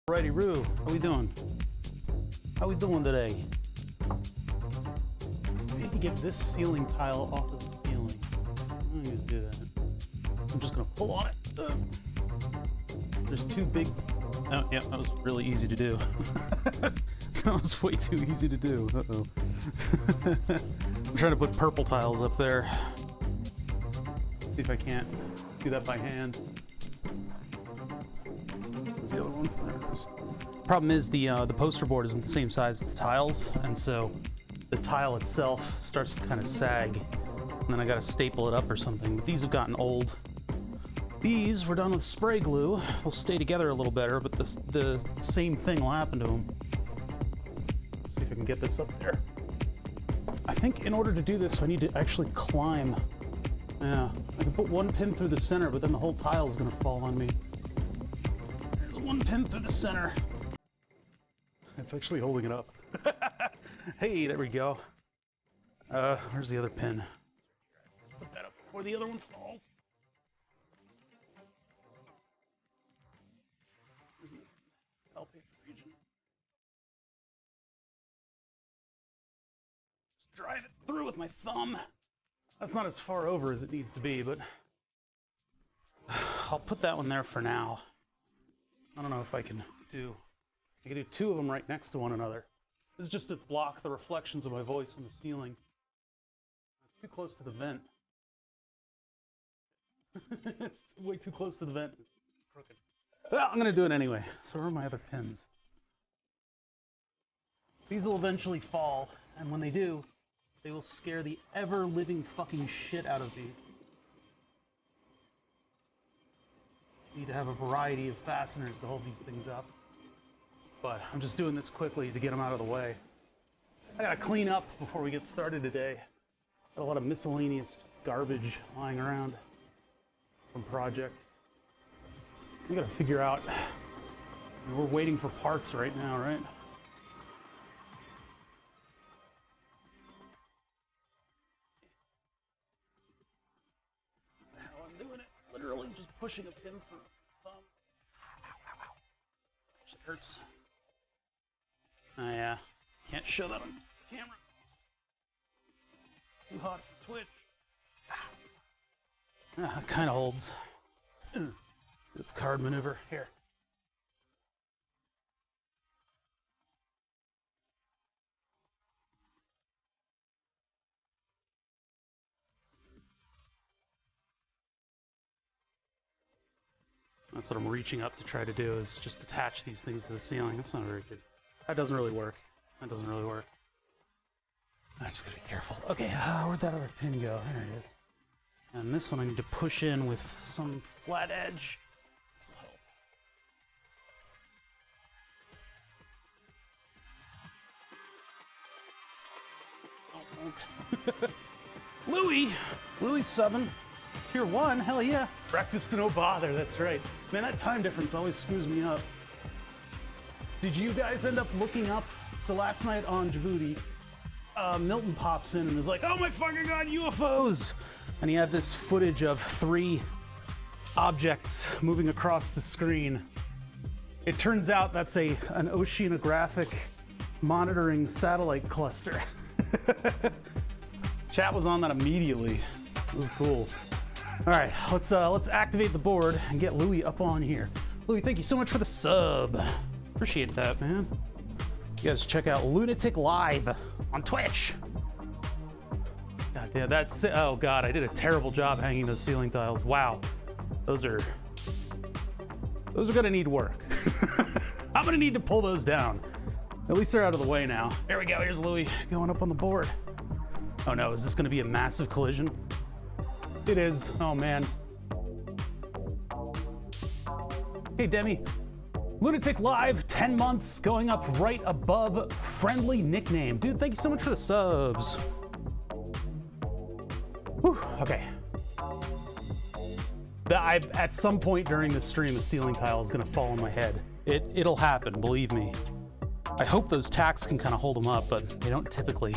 Alrighty, Roo, how we doing? How we doing today? I need to get this ceiling tile off of the ceiling. I'm gonna do that. I'm just gonna pull on it. There's two big. Oh, yeah, that was really easy to do. That was way too easy to do. Uh-oh. I'm trying to put purple tiles up there. See if I can't do that by hand. Where's the other one? There it is. Problem is the poster board isn't the same size as the tiles, and so the tile itself starts to kind of sag, and then I gotta staple it up or something. But these have gotten old. These were done with spray glue. They'll stay together a little better, but the same thing will happen to them. Let's see if I can get this up there. I think in order to do this, I need to actually climb. Yeah, I can put one pin through the center, but then the whole tile is gonna fall on me. There's one pin through the center. It's actually holding it up. Hey, there we go. Where's the other pin? Put that up before the other one falls. Where's the palpate region? Just drive it through with my thumb. That's not as far over as it needs to be, but I'll put that one there for now. I don't know if I can do two of them right next to one another. This is just to block the reflections of my voice in the ceiling. It's too close to the vent. It's way too close to the vent. It's crooked. Well, I'm gonna do it anyway. So where are my other pins? These will eventually fall, and when they do, they will scare the ever-living fucking shit out of me. Need to have a variety of fasteners to hold these things up. But I'm just doing this quickly to get them out of the way. I gotta clean up before we get started today. Got a lot of miscellaneous garbage lying around from projects. We gotta figure out. We're waiting for parts right now, right? How I'm doing it. Literally just pushing a pin through a thumb. It hurts. Oh yeah, can't show that on camera. Too hot for Twitch. Ah, it kind of holds. Good card maneuver here. That's what I'm reaching up to try to do, is just attach these things to the ceiling. That's not very good. That doesn't really work. That doesn't really work. I just gotta be careful. Okay, where'd that other pin go? There it is. And this one I need to push in with some flat edge. Oh, Louis 7. Tier 1, hell yeah. Breakfast to no bother, that's right. Man, that time difference always screws me up. Did you guys end up looking up? So last night on Djibouti, Milton pops in and is like, oh my fucking god, UFOs! And he had this footage of 3 objects moving across the screen. It turns out that's an oceanographic monitoring satellite cluster. Chat was on that immediately. It was cool. All right, let's activate the board and get Louis up on here. Louis, thank you so much for the sub. Appreciate that, man. You guys check out lewnaticlive on Twitch. God damn, that's, oh god, I did a terrible job hanging those ceiling tiles. Wow, those are gonna need work. I'm gonna need to pull those down. At least they're out of the way now. There we go. Here's Louis going up on the board. Oh no, is this gonna be a massive collision? It is. Oh man. Hey Demi, Lunatic Live, 10 months, going up right above friendly nickname. Dude, thank you so much for the subs. Whew, okay. At some point during the stream, the ceiling tile is gonna fall on my head. It'll happen, believe me. I hope those tacks can kind of hold them up, but they don't typically.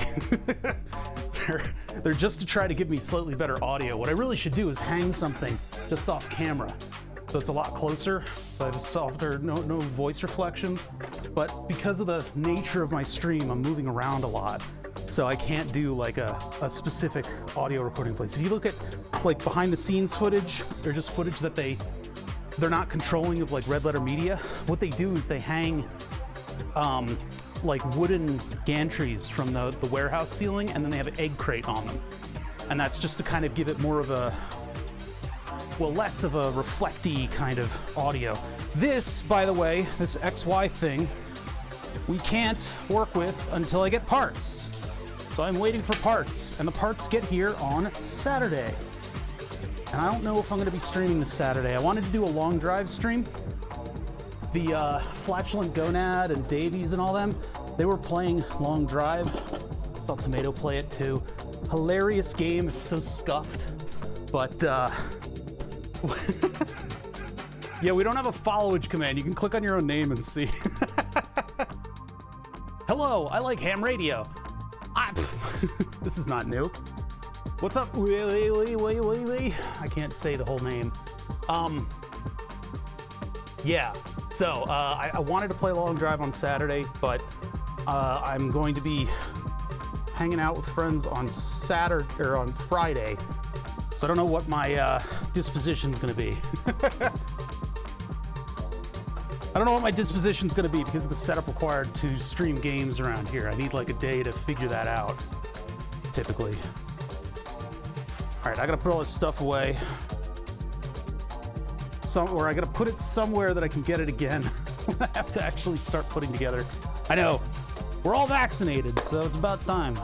They're just to try to give me slightly better audio. What I really should do is hang something just off camera so it's a lot closer. So I have a softer, no voice reflection. But because of the nature of my stream, I'm moving around a lot. So I can't do like a specific audio recording place. If you look at like behind the scenes footage, or just footage that they're not controlling of like Red Letter Media, what they do is they hang like wooden gantries from the warehouse ceiling, and then they have an egg crate on them. And that's just to kind of give it more of a, well, less of a reflecty kind of audio. This, by the way, this XY thing, we can't work with until I get parts. So I'm waiting for parts, and the parts get here on Saturday. And I don't know if I'm gonna be streaming this Saturday. I wanted to do a long drive stream. The Flatulent Gonad and Davies and all them, they were playing Long Drive. Saw Tomato play it too. Hilarious game, it's so scuffed. But yeah, we don't have a followage command. You can click on your own name and see. Hello, I like ham radio. This is not new. What's up? I can't say the whole name. Yeah, so I wanted to play Long Drive on Saturday, but I'm going to be hanging out with friends on Saturday or on Friday. So I don't know what my disposition's gonna be. I don't know what my disposition's gonna be because of the setup required to stream games around here. I need like a day to figure that out, typically. All right, I gotta put all this stuff away. Or I gotta put it somewhere that I can get it again. I have to actually start putting together. I know, we're all vaccinated, so it's about time.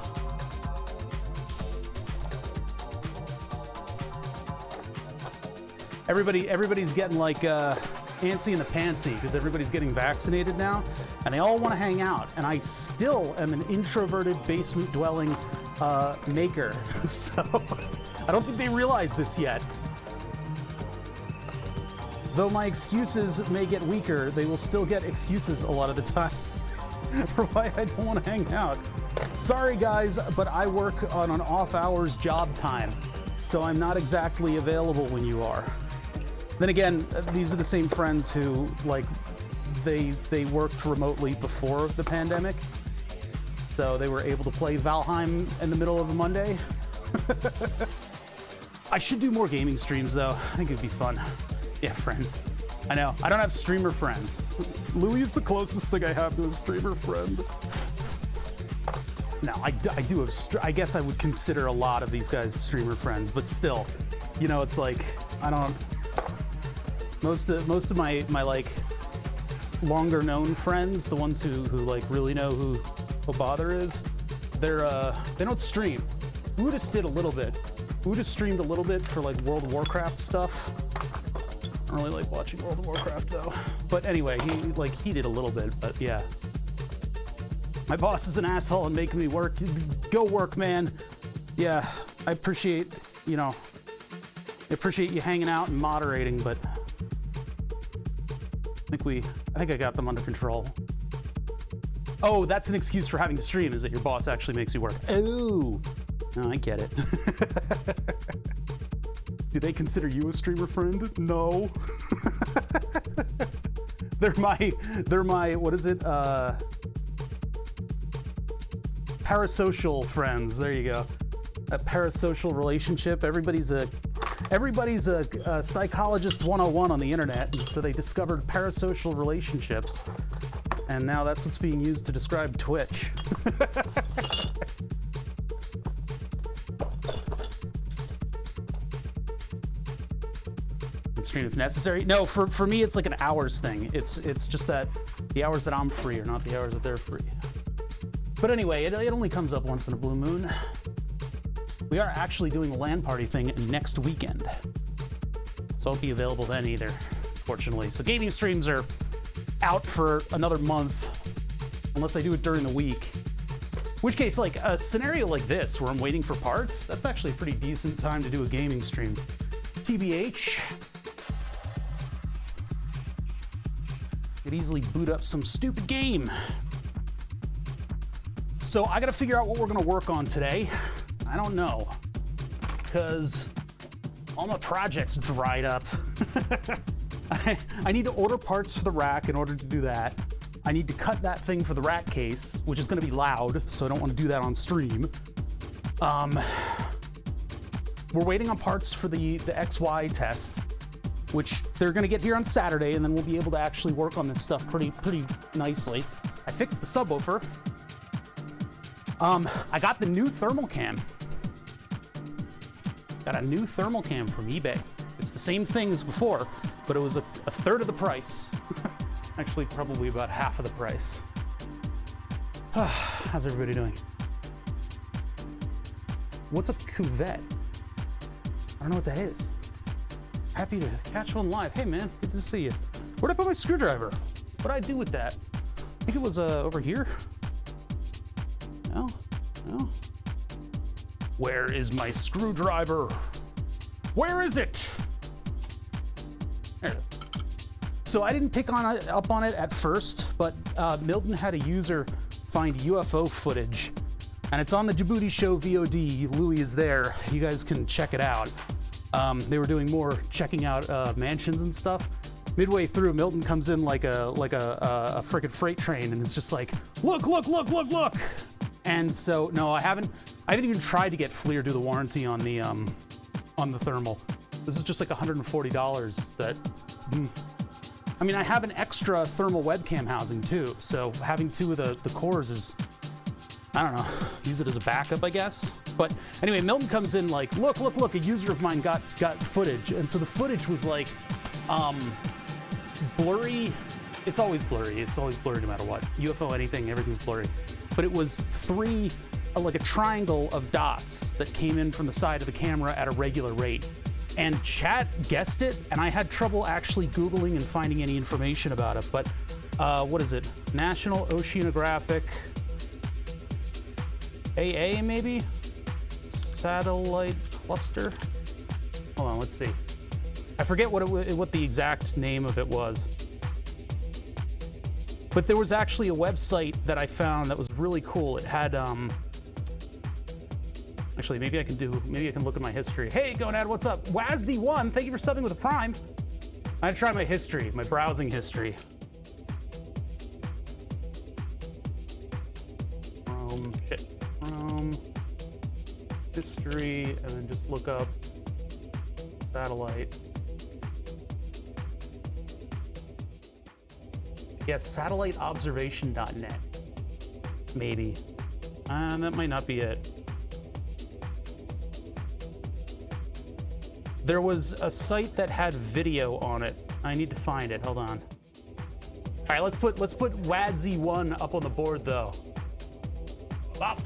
Everybody's getting like antsy in the pantsy because everybody's getting vaccinated now, and they all want to hang out. And I still am an introverted basement dwelling maker, so I don't think they realize this yet. Though my excuses may get weaker, they will still get excuses a lot of the time for why I don't want to hang out. Sorry guys, but I work on an off hours job time, so I'm not exactly available when you are. Then again, these are the same friends who, like, they worked remotely before the pandemic, so they were able to play Valheim in the middle of a Monday. I should do more gaming streams though. I think it'd be fun. Yeah, friends. I know. I don't have streamer friends. Louis is the closest thing I have to a streamer friend. No, I do have. I guess I would consider a lot of these guys streamer friends, but still, you know, it's like I don't. Most of my like longer known friends, the ones who like really know who Bother is, they don't stream. Udis did a little bit. Udis streamed a little bit for like World of Warcraft stuff. I don't really like watching World of Warcraft though. But anyway, he did a little bit, but yeah. My boss is an asshole and making me work. Go work, man. Yeah, I appreciate, you know, I appreciate you hanging out and moderating, but I think I got them under control. Oh, that's an excuse for having to stream, is that your boss actually makes you work. Oh, no, I get it. Do they consider you a streamer friend? No. They're my, what is it? Parasocial friends. There you go. A parasocial relationship. Everybody's a psychologist 101 on the internet, and so they discovered parasocial relationships, and now that's what's being used to describe Twitch. Stream if necessary. No, for me it's like an hours thing. It's just that the hours that I'm free are not the hours that they're free. But anyway, it only comes up once in a blue moon. We are actually doing a LAN party thing next weekend, so I won't be available then either, fortunately. So gaming streams are out for another month, unless I do it during the week. In which case, like a scenario like this, where I'm waiting for parts, that's actually a pretty decent time to do a gaming stream. TBH. Could easily boot up some stupid game. So I gotta figure out what we're gonna work on today. I don't know, because all my projects dried up. I need to order parts for the rack in order to do that. I need to cut that thing for the rack case, which is going to be loud, so I don't want to do that on stream. We're waiting on parts for the XY test, which they're going to get here on Saturday, and then we'll be able to actually work on this stuff pretty nicely. I fixed the subwoofer. I got the new thermal cam. Got a new thermal cam from eBay. It's the same thing as before, but it was a third of the price. Actually, probably about half of the price. How's everybody doing? What's a cuvette? I don't know what that is. Happy to catch one live. Hey man, good to see you. Where'd I put my screwdriver? What'd I do with that? I think it was over here. No, no. Where is my screwdriver? Where is it? There it is. So I didn't pick up on it at first, but Milton had a user find UFO footage, and it's on the Djibouti Show VOD. Louis is there. You guys can check it out. They were doing more checking out mansions and stuff. Midway through, Milton comes in like a frickin' freight train, and it's just like, look, look, look, look, look. And so no, I haven't even tried to get FLIR do the warranty on the thermal. This is just like $140 that. I mean, I have an extra thermal webcam housing too, so having two of the cores is, I don't know, use it as a backup, I guess. But anyway, Milton comes in like, look, look, look, a user of mine got footage. And so the footage was like blurry. It's always blurry. It's always blurry no matter what. UFO, anything, everything's blurry. But it was like a triangle of dots that came in from the side of the camera at a regular rate. And chat guessed it, and I had trouble actually Googling and finding any information about it. But what is it? National Oceanographic AA, maybe? Satellite cluster? Hold on, let's see. I forget what the exact name of it was. But there was actually a website that I found that was really cool. It had actually, maybe I can look at my history. Hey, Gonad, what's up? Wazdy1, thank you for subbing with a Prime. I had to try my history, my browsing history. Chrome, history, and then just look up satellite. Yes, satelliteobservation.net. Maybe. That might not be it. There was a site that had video on it. I need to find it. Hold on. All right, let's put Wadzy1 up on the board though. Up.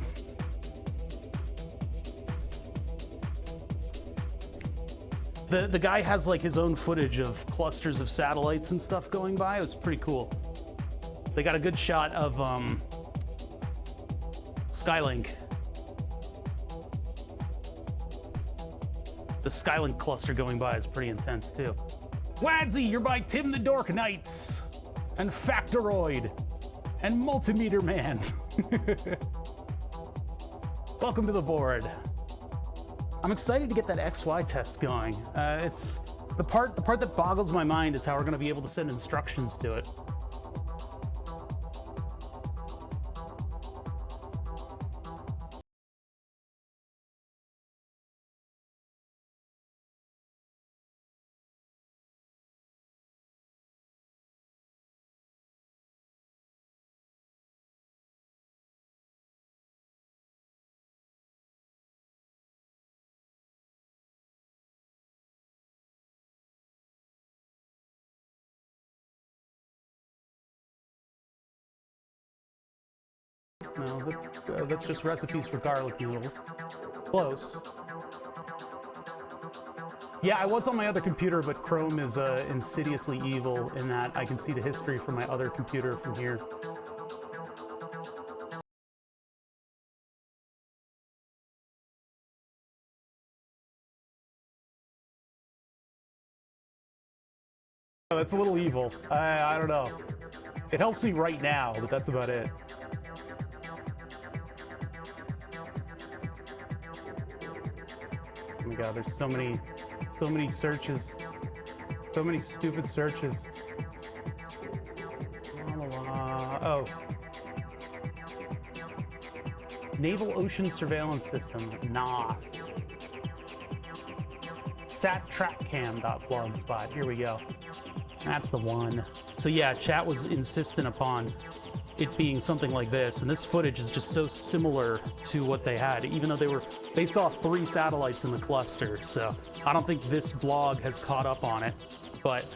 The guy has like his own footage of clusters of satellites and stuff going by. It was pretty cool. They got a good shot of Skylink. The Skylink cluster going by is pretty intense too. Wadzy, you're by Tim the Dork Knights and Factoroid and Multimeter Man. Welcome to the board. I'm excited to get that XY test going. It's the part that boggles my mind is how we're going to be able to send instructions to it. No, that's just recipes for garlic noodles. Close. Yeah, I was on my other computer, but Chrome is insidiously evil in that I can see the history from my other computer from here. Oh, that's a little evil. I don't know. It helps me right now, but that's about it. Oh my god, there's so many searches. So many stupid searches. Oh. Naval Ocean Surveillance System, NOS. Sattrackcam.blogspot, here we go. That's the one. So yeah, chat was insistent upon it being something like this, and this footage is just so similar to what they had, even though they saw 3 satellites in the cluster, so I don't think this blog has caught up on it, but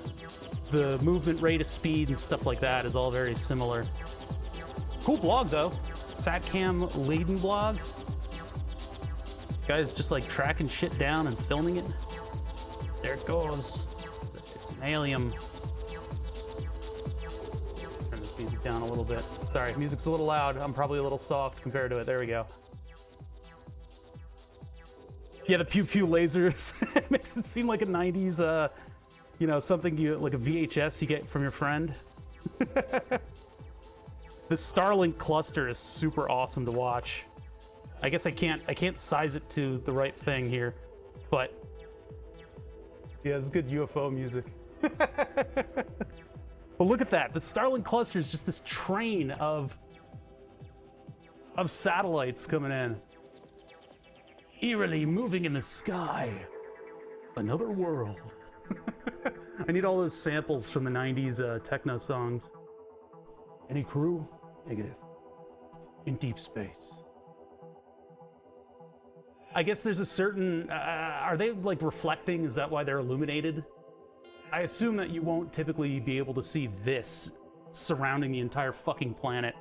the movement rate of speed and stuff like that is all very similar. Cool blog though. Satcam Laden blog. Guys just like tracking shit down and filming it. There it goes. It's an alien. Turn this music down a little bit. Sorry, music's a little loud. I'm probably a little soft compared to it. There we go. Yeah, the pew pew lasers. It makes it seem like a 90s, you know, something like a VHS you get from your friend. This Starlink cluster is super awesome to watch. I guess I can't size it to the right thing here, but yeah, it's good UFO music. But look at that. The Starlink cluster is just this train of satellites coming in. Eerily moving in the sky. Another world. I need all those samples from the 90s techno songs. Any crew? Negative. In deep space. I guess there's a certain... are they, like, reflecting? Is that why they're illuminated? I assume that you won't typically be able to see this surrounding the entire fucking planet.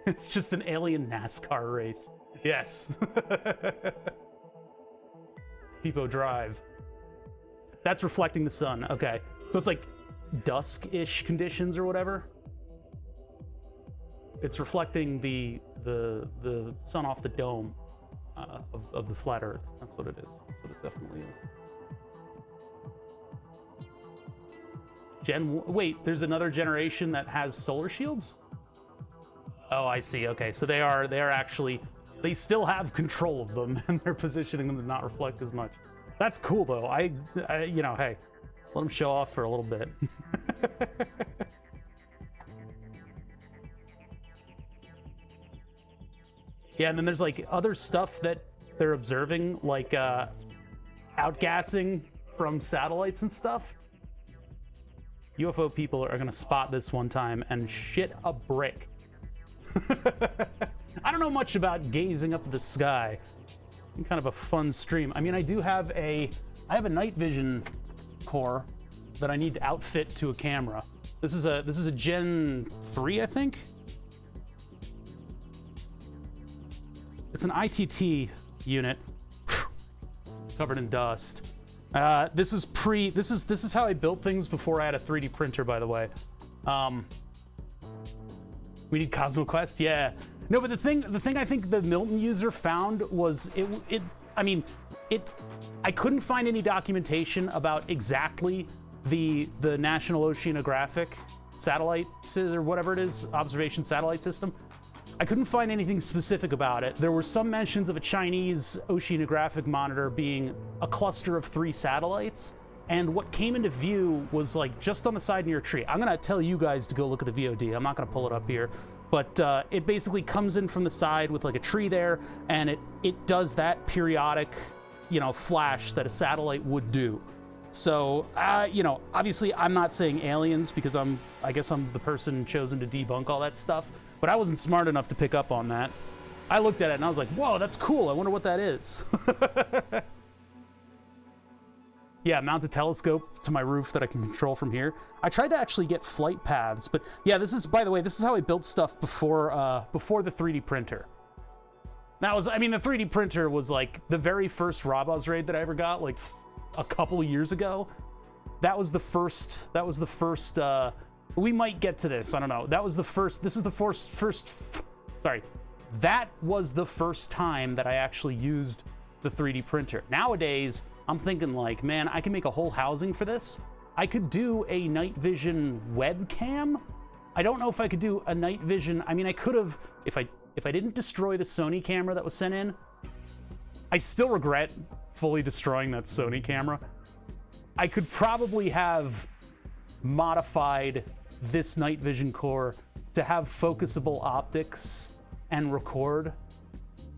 It's just an alien NASCAR race. Yes. Peepo Drive. That's reflecting the sun. Okay. So it's like dusk-ish conditions or whatever. It's reflecting the sun off the dome of the flat Earth. That's what it is. That's what it definitely is. Wait, there's another generation that has solar shields? Oh, I see. Okay, so they are actually, they still have control of them, and they're positioning them to not reflect as much. That's cool, though. I you know, hey, let them show off for a little bit. Yeah, and then there's like other stuff that they're observing, like outgassing from satellites and stuff. UFO people are gonna spot this one time and shit a brick. I don't know much about gazing up at the sky. It's kind of a fun stream. I mean, I have a night vision core that I need to outfit to a camera. This is a Gen 3, I think. It's an ITT unit covered in dust. This is how I built things before I had a 3D printer, by the way. We need Cosmo Quest, yeah. No, but the thing I think the Milton user found was I couldn't find any documentation about exactly the National Oceanographic satellite, or whatever it is, observation satellite system. I couldn't find anything specific about it. There were some mentions of a Chinese oceanographic monitor being a cluster of 3 satellites, and what came into view was like just on the side near a tree. I'm gonna tell you guys to go look at the VOD. I'm not gonna pull it up here, but it basically comes in from the side with like a tree there, and it does that periodic, you know, flash that a satellite would do. So, you know, obviously I'm not saying aliens because I guess I'm the person chosen to debunk all that stuff. But I wasn't smart enough to pick up on that. I looked at it and I was like, whoa, that's cool. I wonder what that is. Yeah, mount a telescope to my roof that I can control from here. I tried to actually get flight paths, but yeah, by the way, this is how I built stuff before the 3D printer. The 3D printer was like the very first Rabaz raid that I ever got, like a couple of years ago. That was the first, we might get to this, I don't know. That was the first time that I actually used the 3D printer. Nowadays, I'm thinking like, man, I can make a whole housing for this. I could do a night vision webcam. I don't know if I could do a night vision. I mean, I could have, if I didn't destroy the Sony camera that was sent in. I still regret fully destroying that Sony camera. I could probably have modified this night vision core to have focusable optics and record.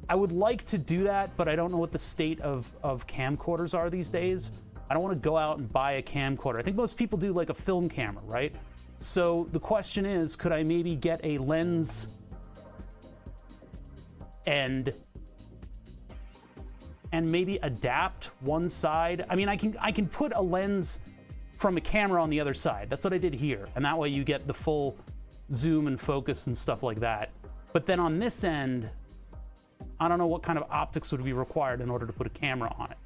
I would like to do that, but I don't know what the state of camcorders are these days. I don't want to go out and buy a camcorder. I think most people do like a film camera, right? So the question is, could I maybe get a lens and maybe adapt one side? I mean, I can put a lens from a camera on the other side. That's what I did here. And that way you get the full zoom and focus and stuff like that. But then on this end, I don't know what kind of optics would be required in order to put a camera on it.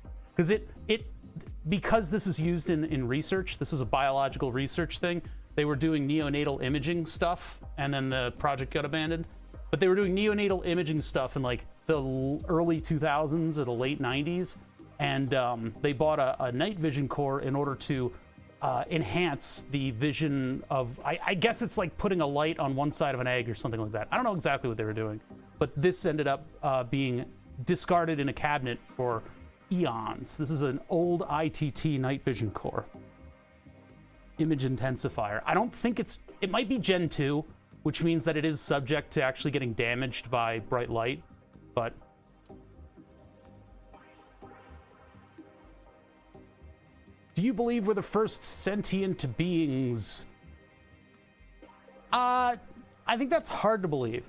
Because this is used in research, this is a biological research thing. They were doing neonatal imaging stuff, and then the project got abandoned. But they were doing neonatal imaging stuff in like the early 2000s or the late 90s, and they bought a night vision core in order to enhance the vision of, I guess it's like putting a light on one side of an egg or something like that. I don't know exactly what they were doing, but this ended up being discarded in a cabinet for eons. This is an old ITT night vision core. Image intensifier. I don't think it might be Gen 2, which means that it is subject to actually getting damaged by bright light, but do you believe we're the first sentient beings? I think that's hard to believe.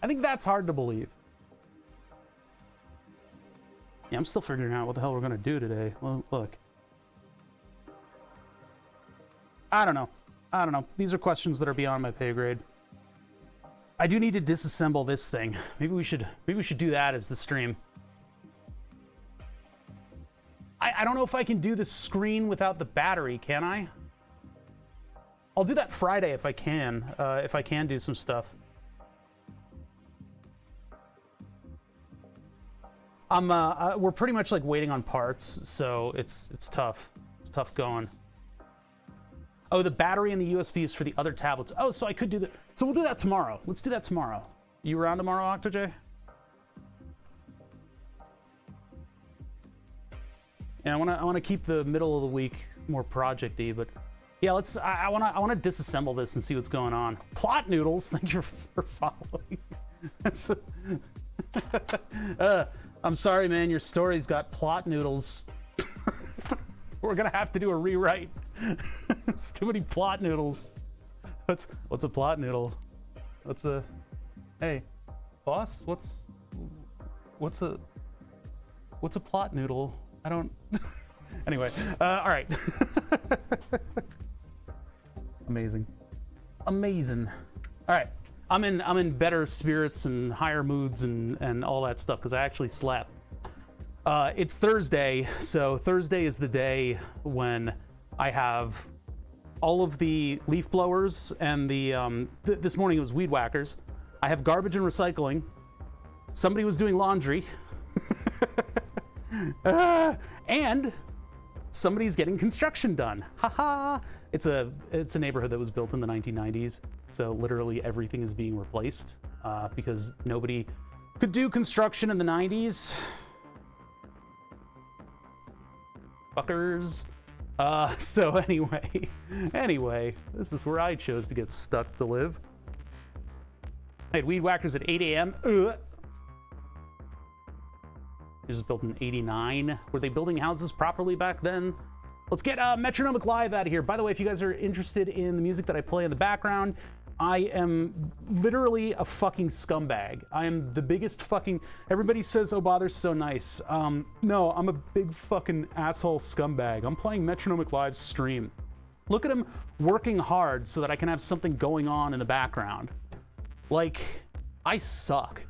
I think that's hard to believe. Yeah, I'm still figuring out what the hell we're gonna do today. Look. I don't know. These are questions that are beyond my pay grade. I do need to disassemble this thing. Maybe we should do that as the stream. I don't know if I can do the screen without the battery, can I? I'll do that Friday if I can do some stuff. We're pretty much like waiting on parts, so it's tough. It's tough going. Oh, the battery and the USB is for the other tablets. Oh, so I could do that. So we'll do that tomorrow. Let's do that tomorrow. You around tomorrow, OctoJ? Yeah, I want to keep the middle of the week more project-y, but yeah, I want to disassemble this and see what's going on. Plot noodles, thank you for following. I'm sorry, man. Your story's got plot noodles. We're gonna have to do a rewrite. It's too many plot noodles. What's a plot noodle? Hey, boss? What's a plot noodle? I don't. Anyway, all right. Amazing. All right, I'm in better spirits and higher moods and all that stuff because I actually slept. It's Thursday, so Thursday is the day when I have all of the leaf blowers and the this morning it was weed whackers. I have garbage and recycling. Somebody was doing laundry. And somebody's getting construction done. Haha. It's a neighborhood that was built in the 1990s, so literally everything is being replaced because nobody could do construction in the 90s. Fuckers. So anyway, this is where I chose to get stuck to live. I had weed whackers at 8 a.m. This was built in 89. Were they building houses properly back then? Let's get Metronomic Live out of here. By the way, if you guys are interested in the music that I play in the background, I am literally a fucking scumbag. I am the biggest fucking... Everybody says, oh, Bother's so nice. No, I'm a big fucking asshole scumbag. I'm playing Metronomic Live's stream. Look at him working hard so that I can have something going on in the background. Like, I suck.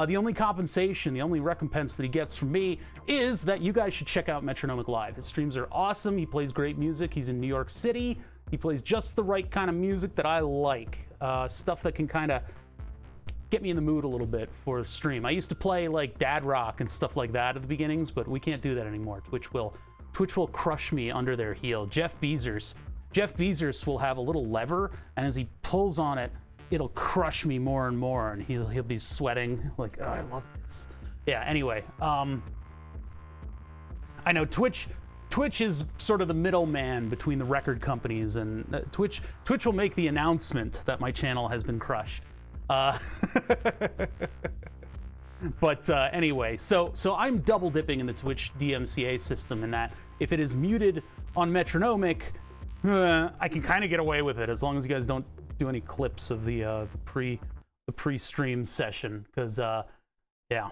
The only compensation, the only recompense that he gets from me is that you guys should check out Metronomic Live. His streams are awesome. He plays great music. He's in New York City. He plays just the right kind of music that I like. Stuff that can kind of get me in the mood a little bit for a stream. I used to play like dad rock and stuff like that at the beginnings, but we can't do that anymore. Twitch will crush me under their heel. Jeff Bezos will have a little lever, and as he pulls on it, it'll crush me more and more, and he'll be sweating like, oh, I love this. Yeah, anyway, I know Twitch Twitch is sort of the middleman between the record companies, and Twitch will make the announcement that my channel has been crushed. But anyway, so I'm double dipping in the Twitch DMCA system in that if it is muted on Metronomic, I can kind of get away with it as long as you guys don't do any clips of the pre-stream session, because yeah.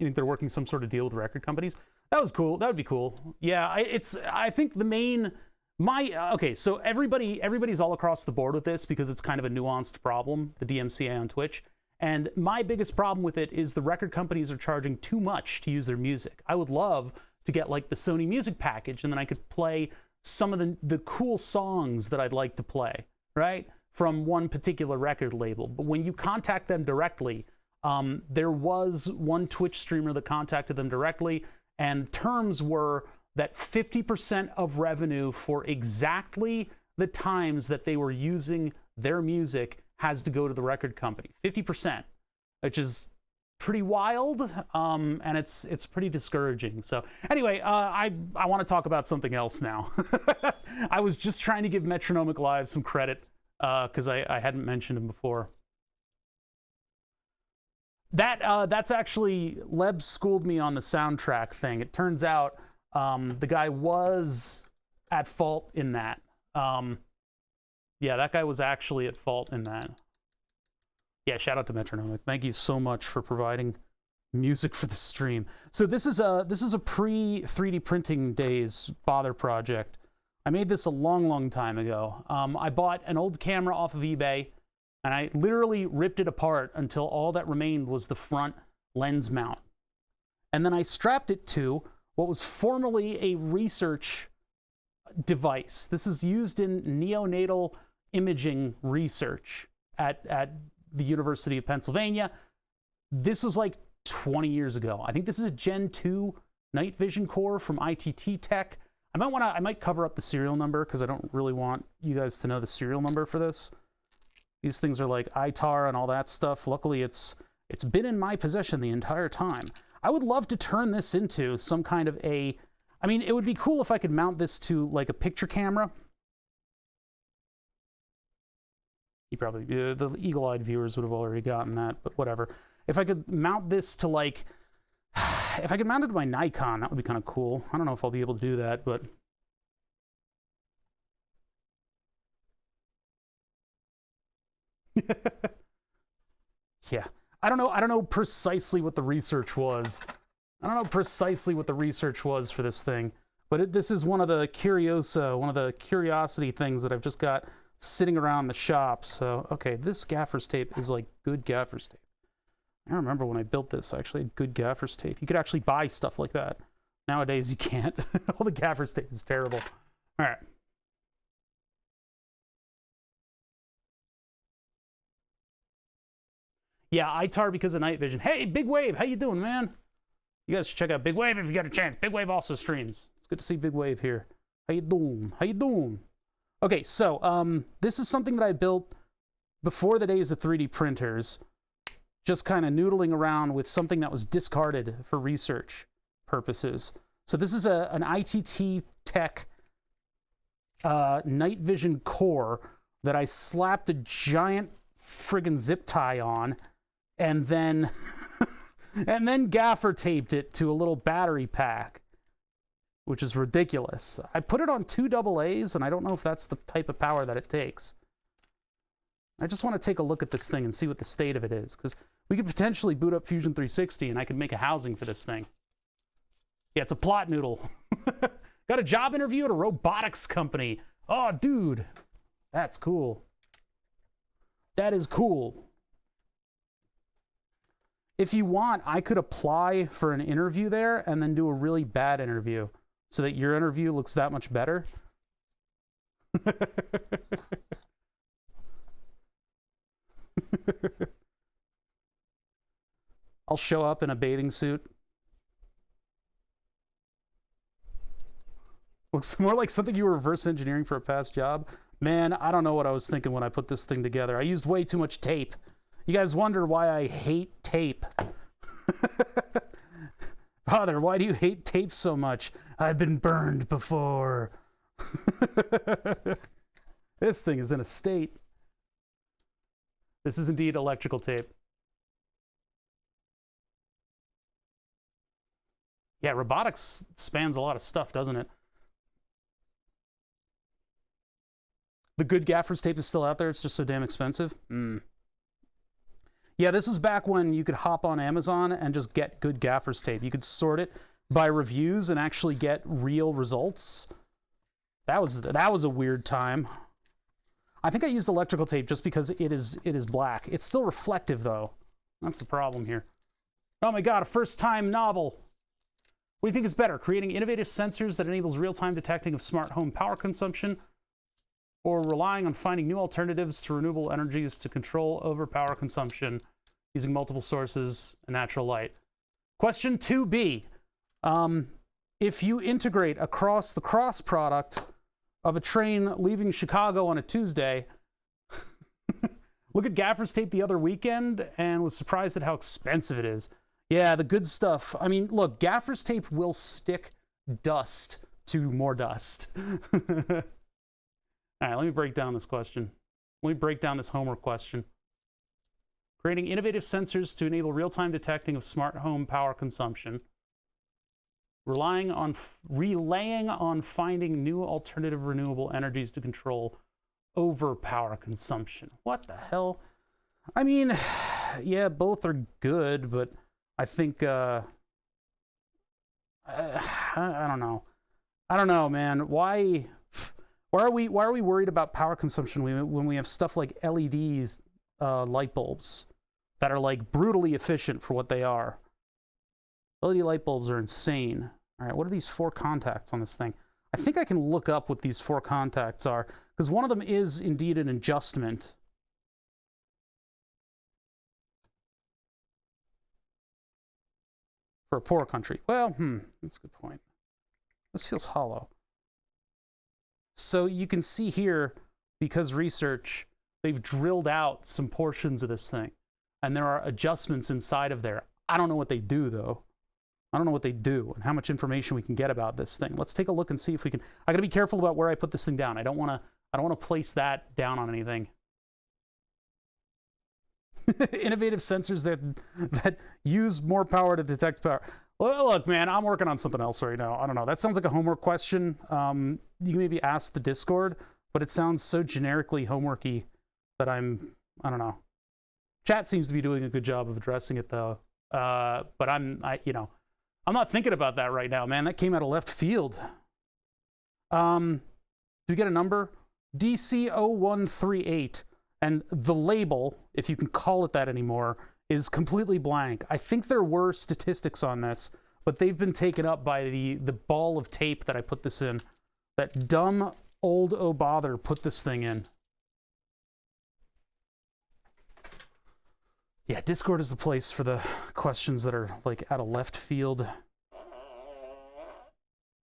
You think they're working some sort of deal with record companies? That was cool. That would be cool. Yeah, I think the main okay, so everybody's all across the board with this because it's kind of a nuanced problem, the DMCA on Twitch. And my biggest problem with it is the record companies are charging too much to use their music. I would love to get like the Sony music package, and then I could play some of the cool songs that I'd like to play, right? From one particular record label. But when you contact them directly, there was one Twitch streamer that contacted them directly, and terms were that 50% of revenue for exactly the times that they were using their music has to go to the record company. 50%, which is pretty wild, and it's pretty discouraging. So anyway, I want to talk about something else now. I was just trying to give Metronomic Live some credit because I hadn't mentioned him before. That's actually, Leb schooled me on the soundtrack thing. It turns out the guy was at fault in that. Yeah, that guy was actually at fault in that. Yeah, shout out to Metronomic. Thank you so much for providing music for the stream. So this is a pre-3D printing days bother project. I made this a long time ago. I bought an old camera off of eBay, and I literally ripped it apart until all that remained was the front lens mount. And then I strapped it to what was formerly a research device. This is used in neonatal imaging research at the University of Pennsylvania. This was like 20 years ago. I think this is a Gen 2 night vision core from ITT Tech. I might cover up the serial number because I don't really want you guys to know the serial number for this. These things are like ITAR and all that stuff. Luckily, it's been in my possession the entire time. I would love to turn this into some kind of a... I mean, it would be cool if I could mount this to like a picture camera. You probably... the eagle-eyed viewers would have already gotten that, but whatever. If I could mount this to like... If I could mount it to my Nikon, that would be kind of cool. I don't know if I'll be able to do that, but... Yeah. I don't know precisely what the research was. I don't know precisely what the research was for this thing, but this is one of the curiosity things that I've just got sitting around the shop. So, okay, this gaffer's tape is like good gaffer's tape. I remember when I built this, I actually had good gaffer's tape. You could actually buy stuff like that. Nowadays, you can't. All the gaffer's tape is terrible. All right. Yeah, ITAR because of night vision. Hey, Big Wave, how you doing, man? You guys should check out Big Wave if you got a chance. Big Wave also streams. It's good to see Big Wave here. How you doing? How you doing? Okay, so this is something that I built before the days of 3D printers, just kind of noodling around with something that was discarded for research purposes. So this is an ITT Tech night vision core that I slapped a giant friggin' zip tie on, and then and then gaffer taped it to a little battery pack, which is ridiculous. I put it on 2 AA's, and I don't know if that's the type of power that it takes. I just want to take a look at this thing and see what the state of it is, because we could potentially boot up Fusion 360 and I could make a housing for this thing. Yeah, it's a plot noodle. Got a job interview at a robotics company. Oh, dude, that's cool. That is cool. If you want, I could apply for an interview there and then do a really bad interview so that your interview looks that much better. I'll show up in a bathing suit. Looks more like something you were reverse engineering for a past job. Man, I don't know what I was thinking when I put this thing together. I used way too much tape. You guys wonder why I hate tape. Father, why do you hate tape so much? I've been burned before. This thing is in a state. This is indeed electrical tape. Yeah, robotics spans a lot of stuff, doesn't it? The good gaffer's tape is still out there. It's just so damn expensive. Yeah, this was back when you could hop on Amazon and just get good gaffer's tape. You could sort it by reviews and actually get real results. That was a weird time. I think I used electrical tape just because it is black. It's still reflective though. That's the problem here. Oh my god, a first-time novel. What do you think is better, creating innovative sensors that enables real-time detecting of smart home power consumption, or relying on finding new alternatives to renewable energies to control over power consumption using multiple sources and natural light? Question 2B. If you integrate across the cross product of a train leaving Chicago on a Tuesday, look at gaffer's tape the other weekend and was surprised at how expensive it is. Yeah, the good stuff. I mean, look, gaffer's tape will stick dust to more dust. All right, let me break down this question. Let me break down this homework question. Creating innovative sensors to enable real-time detecting of smart home power consumption. Relaying on finding new alternative renewable energies to control over power consumption. What the hell? I mean, yeah, both are good, but I think, I don't know. I don't know, man. Why are we worried about power consumption when we have stuff like LEDs, light bulbs that are like brutally efficient for what they are? LED light bulbs are insane. All right, what are these 4 contacts on this thing? I think I can look up what these 4 contacts are, because one of them is indeed an adjustment. For a poor country. Well, that's a good point. This feels hollow. So you can see here, because research, they've drilled out some portions of this thing, and there are adjustments inside of there. I don't know what they do, though. I don't know what they do and how much information we can get about this thing. Let's take a look and see if we can. I got to be careful about where I put this thing down. I don't want to place that down on anything. Innovative sensors that use more power to detect power. Well, look, man, I'm working on something else right now. I don't know. That sounds like a homework question. You can maybe ask the Discord, but it sounds so generically homeworky that I don't know. Chat seems to be doing a good job of addressing it though. But I'm not thinking about that right now, man. That came out of left field. Do we get a number? DC0138. And the label, if you can call it that anymore, is completely blank. I think there were statistics on this, but they've been taken up by the ball of tape that I put this in. That dumb old bother put this thing in. Yeah, Discord is the place for the questions that are like out of left field.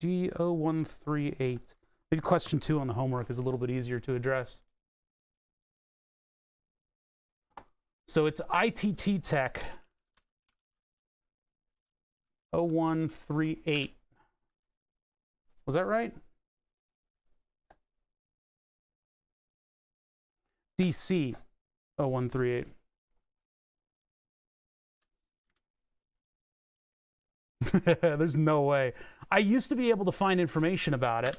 D0138. Maybe question 2 on the homework is a little bit easier to address. So it's ITT Tech 0138. Was that right? DC 0138. There's no way. I used to be able to find information about it.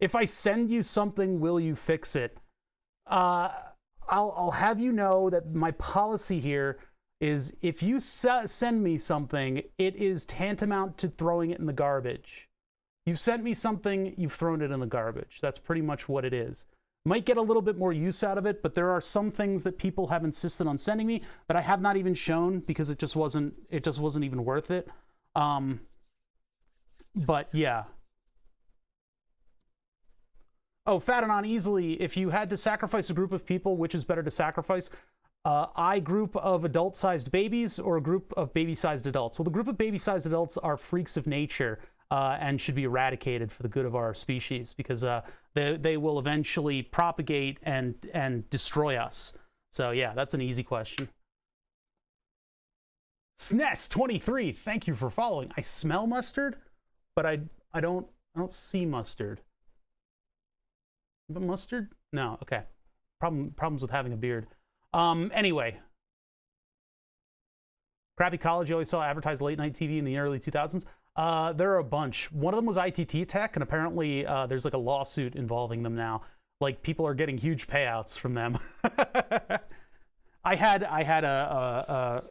If I send you something, will you fix it? I'll have you know that my policy here is if you send me something, it is tantamount to throwing it in the garbage. You've sent me something, you've thrown it in the garbage. That's pretty much what it is. Might get a little bit more use out of it, but there are some things that people have insisted on sending me that I have not even shown because it just wasn't even worth it. But yeah. Oh, fat and on easily. If you had to sacrifice a group of people, which is better to sacrifice? A group of adult-sized babies or a group of baby-sized adults? Well, the group of baby-sized adults are freaks of nature and should be eradicated for the good of our species because they will eventually propagate and destroy us. So yeah, that's an easy question. SNES23, thank you for following. I smell mustard, but I don't see mustard. But mustard? No, okay. Problems with having a beard. Anyway. Crappy college you always saw advertised late night TV in the early 2000s. There are a bunch. One of them was ITT Tech, and apparently there's like a lawsuit involving them now. Like people are getting huge payouts from them. I had a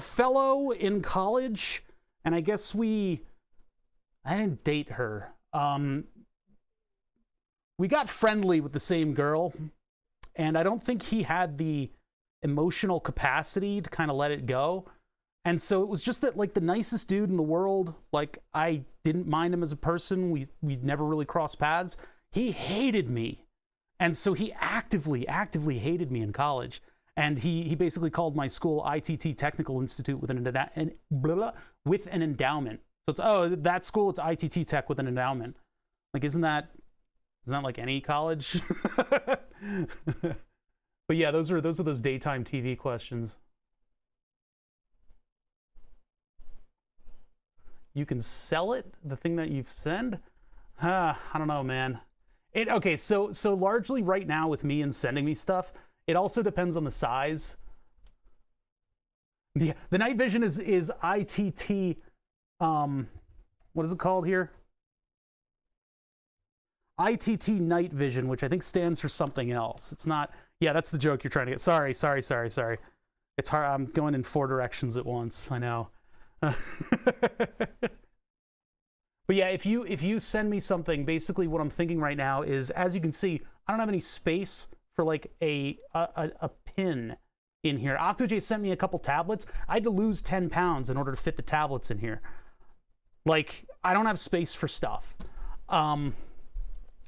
fellow in college, and I guess I didn't date her. We got friendly with the same girl, and I don't think he had the emotional capacity to kind of let it go. And so it was just that, like, the nicest dude in the world, like, I didn't mind him as a person. We'd never really crossed paths. He hated me. And so he actively hated me in college. And he basically called my school ITT Technical Institute with an endowment. So it's, oh, that school, it's ITT Tech with an endowment. Like, isn't that like any college? But yeah, those are those daytime TV questions. You can sell it, the thing that you've sent? I don't know, man. Okay, so largely right now with me and sending me stuff, it also depends on the size. The night vision is ITT, what is it called here? ITT night vision, which I think stands for something else. It's not, yeah, that's the joke you're trying to get. Sorry. It's hard, I'm going in 4 directions at once, I know. But yeah, if you send me something, basically what I'm thinking right now is, as you can see, I don't have any space for like a pin in here. OctoJ sent me a couple tablets. I had to lose 10 pounds in order to fit the tablets in here. Like, I don't have space for stuff.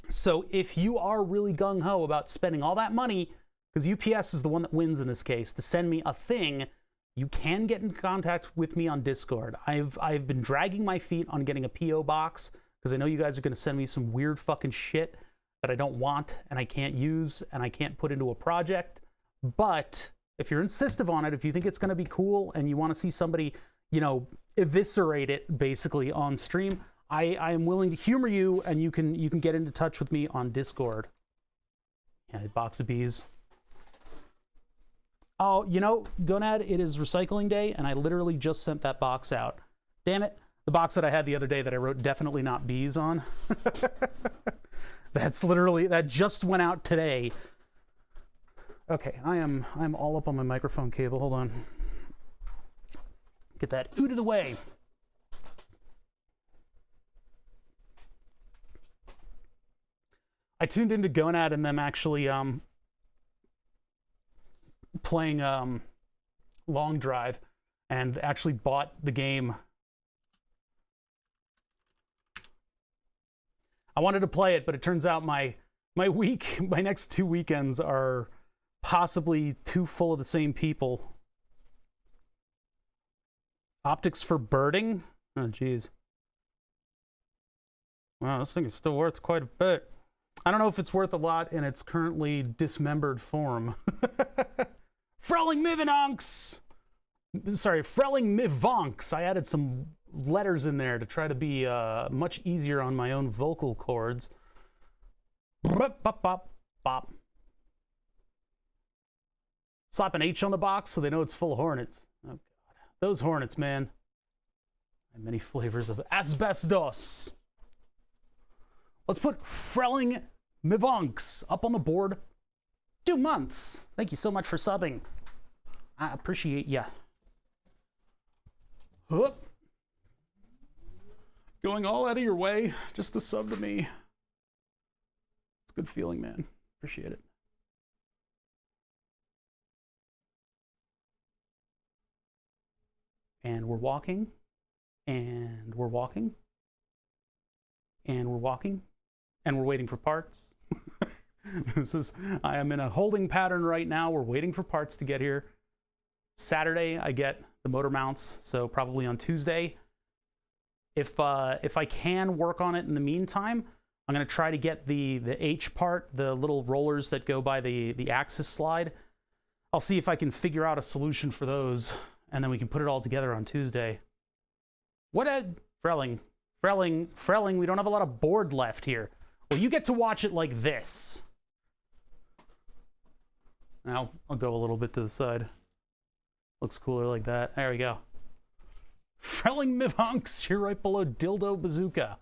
So if you are really gung-ho about spending all that money, because UPS is the one that wins in this case, to send me a thing, you can get in contact with me on Discord. I've been dragging my feet on getting a P.O. box because I know you guys are going to send me some weird fucking shit that I don't want and I can't use and I can't put into a project. But if you're insistent on it, if you think it's going to be cool and you want to see somebody, you know, eviscerate it basically on stream, I am willing to humor you, and you can get into touch with me on Discord. Yeah, a box of bees. Oh, you know, Gonad, it is recycling day, and I literally just sent that box out. Damn it. The box that I had the other day that I wrote definitely not bees on. That just went out today. Okay, I'm all up on my microphone cable. Hold on. Get that out of the way. I tuned into Gonad and them actually playing Long Drive, and actually bought the game. I wanted to play it, but it turns out my next 2 weekends are possibly too full of the same people. Optics for birding? Oh, geez. Wow, this thing is still worth quite a bit. I don't know if it's worth a lot in its currently dismembered form. Frelling Mivanonks! Sorry, Frelling Mivonks. I added some letters in there to try to be much easier on my own vocal cords. Bop, bop, bop, bop. Slap an H on the box so they know it's full of hornets. Oh, God. Those hornets, man. And many flavors of asbestos. Let's put Frelling Mivonks up on the board. 2 months. Thank you so much for subbing. I appreciate ya. Whoop. Going all out of your way just to sub to me. It's a good feeling, man. Appreciate it. And we're walking. And we're walking. And we're walking. And we're waiting for parts. I am in a holding pattern right now. We're waiting for parts to get here. Saturday, I get the motor mounts, so probably on Tuesday. If I can work on it in the meantime, I'm going to try to get the H part, the little rollers that go by the axis slide. I'll see if I can figure out a solution for those and then we can put it all together on Tuesday. What a Frelling, we don't have a lot of board left here. Well, you get to watch it like this. Now, I'll go a little bit to the side. Looks cooler like that. There we go. Frelling Mivhunks, you're right below Dildo Bazooka.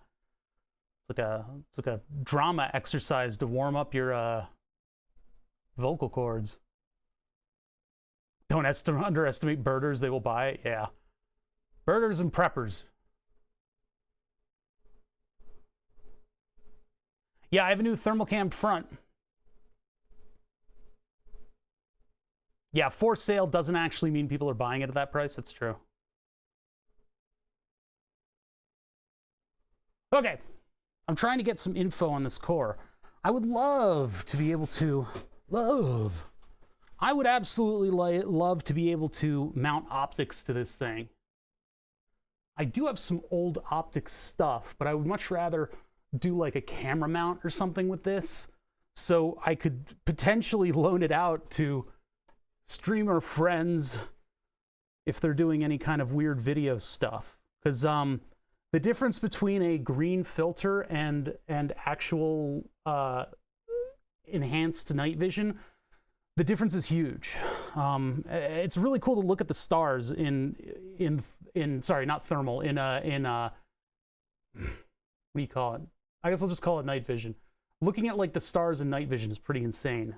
It's like a drama exercise to warm up your vocal cords. Don't underestimate birders, they will buy it. Yeah. Birders and preppers. Yeah, I have a new thermal cam front. Yeah, for sale doesn't actually mean people are buying it at that price. That's true. Okay, I'm trying to get some info on this core. I would love to be able to, I would absolutely love to be able to mount optics to this thing. I do have some old optics stuff, but I would much rather do like a camera mount or something with this, so I could potentially loan it out to streamer friends if they're doing any kind of weird video stuff. Because the difference between a green filter and actual enhanced night vision, the difference is huge. It's really cool to look at the stars in sorry, not thermal, in what do you call it? I guess I'll just call it night vision. Looking at like the stars in night vision is pretty insane.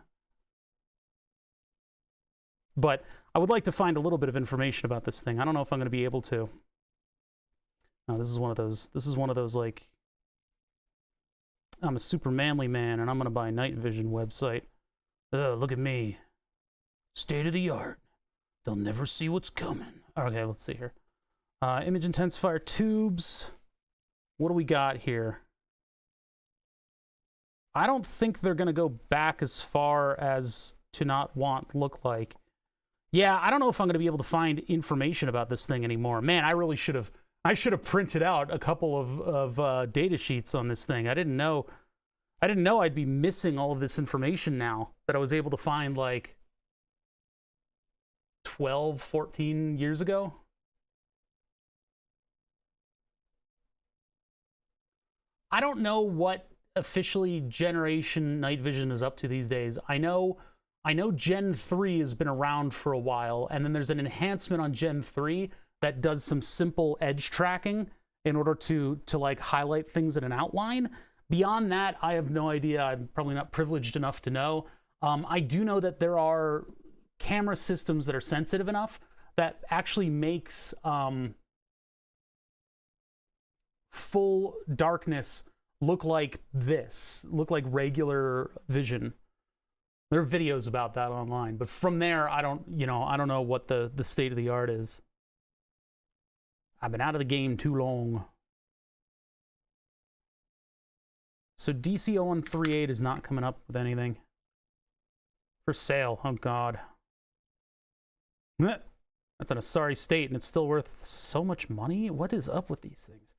But I would like to find a little bit of information about this thing. I don't know if I'm going to be able to. No, this is one of those like, I'm a super manly man and I'm going to buy a night vision website. Look at me. State of the art. They'll never see what's coming. Okay, let's see here. Image intensifier tubes. What do we got here? I don't think they're going to go back as far as to not want look like. Yeah, I don't know if I'm going to be able to find information about this thing anymore. Man, I really should have printed out a couple of data sheets on this thing. I didn't know I'd be missing all of this information now that I was able to find like 12, 14 years ago. I don't know what officially generation night vision is up to these days. I know Gen 3 has been around for a while, and then there's an enhancement on Gen 3 that does some simple edge tracking in order to like highlight things in an outline. Beyond that, I have no idea. I'm probably not privileged enough to know. I do know that there are camera systems that are sensitive enough that actually makes full darkness look like this, look like regular vision. There are videos about that online, but from there, I don't know what the state of the art is. I've been out of the game too long. So DC0138 is not coming up with anything for sale. Oh God, that's in a sorry state, and it's still worth so much money. What is up with these things?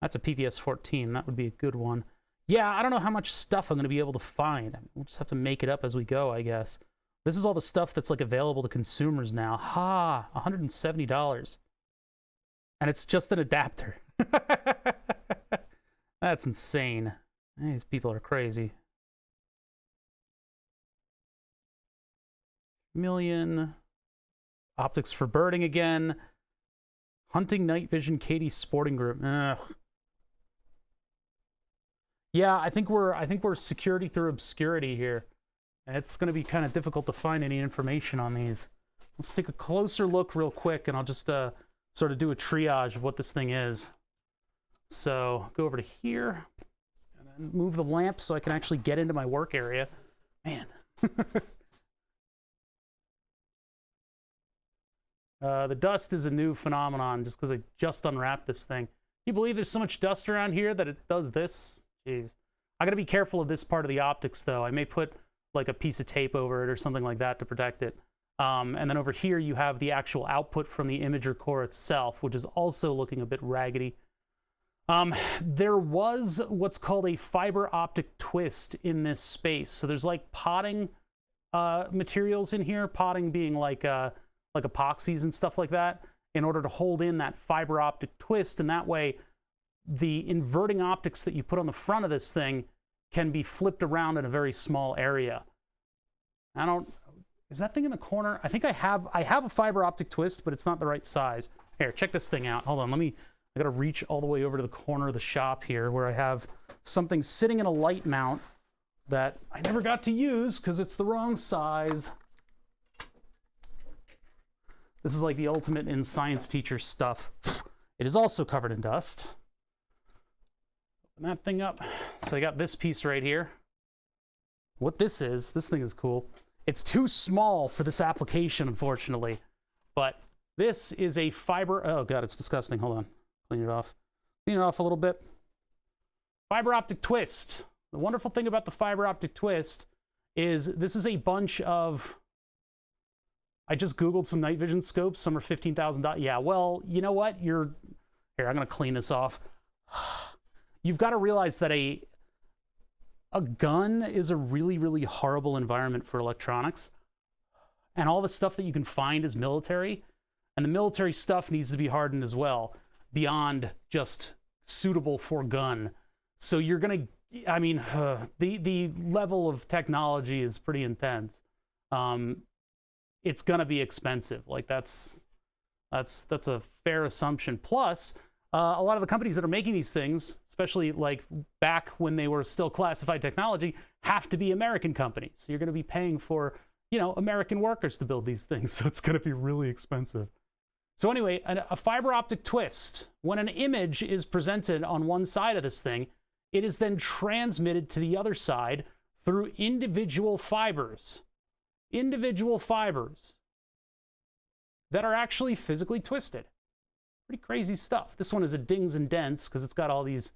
That's a PVS 14. That would be a good one. Yeah, I don't know how much stuff I'm going to be able to find. We'll just have to make it up as we go, I guess. This is all the stuff that's like available to consumers now. Ha, $170. And it's just an adapter. That's insane. These people are crazy. Million. Optics for birding again. Hunting night vision Katie Sporting Group. Ugh. Yeah, I think we're security through obscurity here. And it's going to be kind of difficult to find any information on these. Let's take a closer look real quick, and I'll just sort of do a triage of what this thing is. So go over to here, and then move the lamp so I can actually get into my work area. Man. The dust is a new phenomenon just because I just unwrapped this thing. Can you believe there's so much dust around here that it does this? Jeez. I gotta be careful of this part of the optics though. I may put like a piece of tape over it or something like that to protect it. And then over here you have the actual output from the imager core itself, which is also looking a bit raggedy. There was what's called a fiber optic twist in this space. So there's like potting materials in here, potting being like like epoxies and stuff like that, in order to hold in that fiber optic twist, and that way the inverting optics that you put on the front of this thing can be flipped around in a very small area. Is that thing in the corner? I think I have a fiber optic twist, but it's not the right size. Here, check this thing out. Hold on, I gotta reach all the way over to the corner of the shop here where I have something sitting in a light mount that I never got to use because it's the wrong size. This is like the ultimate in science teacher stuff. It is also covered in dust. Open that thing up. So I got this piece right here. What this thing is cool. It's too small for this application, unfortunately. But this is a fiber, oh God, it's disgusting. Hold on, clean it off. Clean it off a little bit. Fiber optic twist. The wonderful thing about the fiber optic twist is this is a bunch of, I just Googled some night vision scopes. Some are $15,000. Yeah, well, you know what? Here, I'm gonna clean this off. You've got to realize that a gun is a really, really horrible environment for electronics. And all the stuff that you can find is military. And the military stuff needs to be hardened as well, beyond just suitable for gun. So you're going to, I mean, the level of technology is pretty intense. It's going to be expensive. Like that's a fair assumption. Plus, a lot of the companies that are making these things, especially like back when they were still classified technology, have to be American companies. So you're going to be paying for, you know, American workers to build these things. So it's going to be really expensive. So anyway, a fiber optic twist, when an image is presented on one side of this thing, it is then transmitted to the other side through individual fibers that are actually physically twisted. Pretty crazy stuff. This one is a dings and dents because it's got all these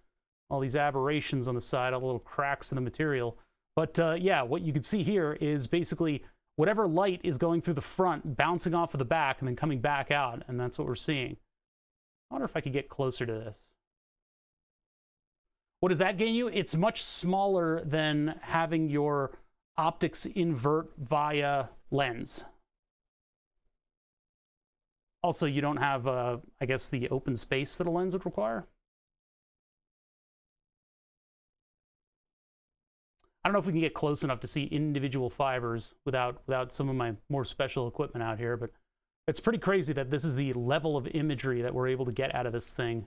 aberrations on the side, all the little cracks in the material. But yeah, what you can see here is basically whatever light is going through the front, bouncing off of the back, and then coming back out, and that's what we're seeing. I wonder if I could get closer to this. What does that gain you? It's much smaller than having your optics invert via lens. Also, you don't have, I guess, the open space that a lens would require. I don't know if we can get close enough to see individual fibers without some of my more special equipment out here, but it's pretty crazy that this is the level of imagery that we're able to get out of this thing.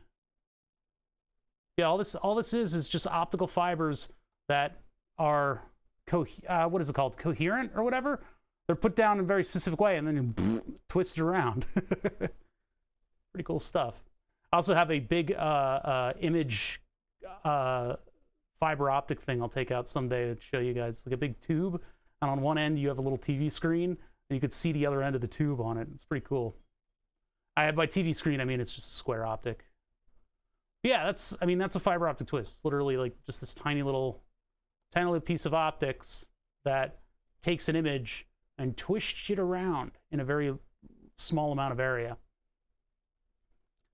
Yeah, all this is just optical fibers that are, what is it called? Coherent or whatever? They're put down in a very specific way and then twisted around. Pretty cool stuff. I also have a big image fiber optic thing I'll take out someday to show you guys. Like a big tube, and on one end you have a little TV screen, and you could see the other end of the tube on it. It's pretty cool. By TV screen, I mean it's just a square optic. Yeah, that's a fiber optic twist. It's literally like just this tiny little piece of optics that takes an image and twists it around in a very small amount of area.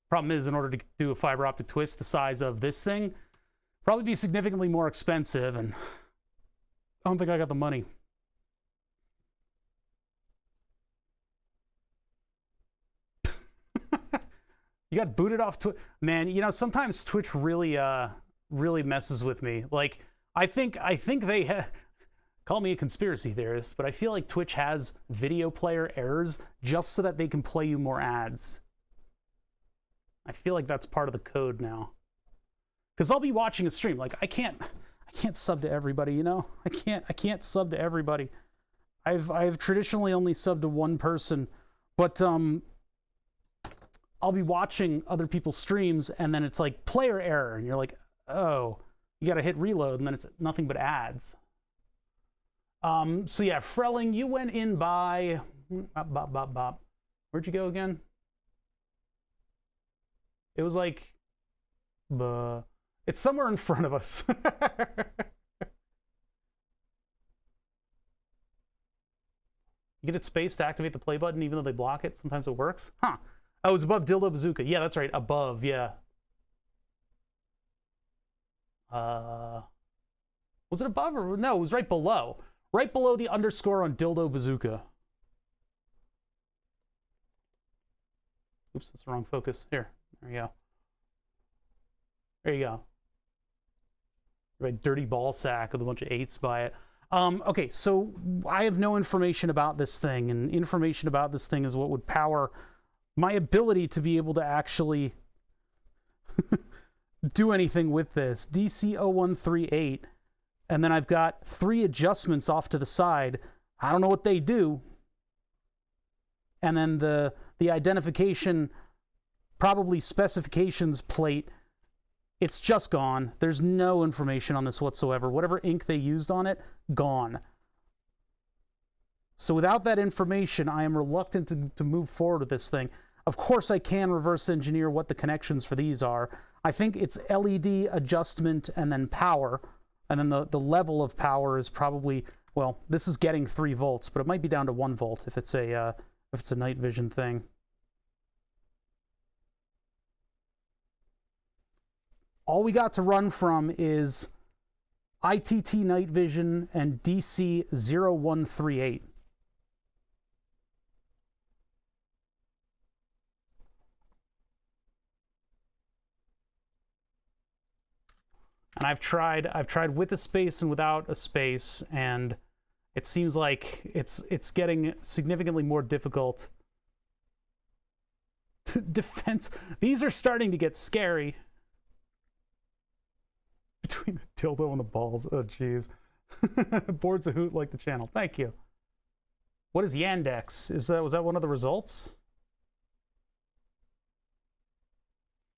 Problem is, in order to do a fiber optic twist the size of this thing, probably be significantly more expensive, and I don't think I got the money. You got booted off Twitch. Man, you know, sometimes Twitch really messes with me. Like, I think they call me a conspiracy theorist, but I feel like Twitch has video player errors just so that they can play you more ads. I feel like that's part of the code now. Because I'll be watching a stream, like I can't sub to everybody, you know? I can't sub to everybody. I've traditionally only subbed to one person, but I'll be watching other people's streams and then it's like player error, and you're like, oh, you gotta hit reload, and then it's nothing but ads. So yeah, Frelling, you went in by where'd you go again? It was like it's somewhere in front of us. You get it spaced to activate the play button even though they block it. Sometimes it works. Huh. Oh, it's above Dildo Bazooka. Yeah, that's right. Above, yeah. Was it above or no? It was right below. Right below the underscore on Dildo Bazooka. Oops, that's the wrong focus. Here, there you go. There you go. Right, dirty ball sack with a bunch of 8s by it. Okay, so I have no information about this thing, and information about this thing is what would power my ability to be able to actually do anything with this. DC0138, and then I've got 3 adjustments off to the side. I don't know what they do. And then the identification, probably specifications plate, it's just gone. There's no information on this whatsoever. Whatever ink they used on it, gone. So without that information, I am reluctant to move forward with this thing. Of course, I can reverse engineer what the connections for these are. I think it's LED adjustment and then power. And then the level of power is probably, well, this is getting 3 volts, but it might be down to 1 volt if it's a night vision thing. All we got to run from is ITT night vision and DC0138. And I've tried with a space and without a space, and it seems like it's getting significantly more difficult. Defense, these are starting to get scary. Between the dildo and the balls. Oh, jeez. Boards a hoot like the channel. Thank you. What is Yandex? Was that one of the results?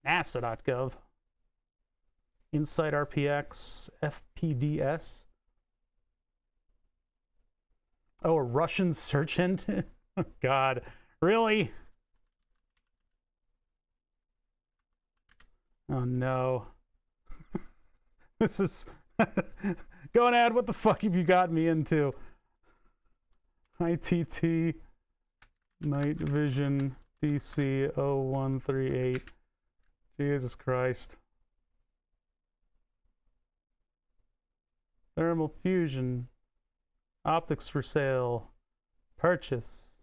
NASA.gov. Insight RPX. FPDS. Oh, a Russian search engine? Oh, God. Really? Oh, no. This is... Go ahead, what the fuck have you got me into? ITT Night Vision DC0138. Jesus Christ. Thermal fusion. Optics for sale. Purchase.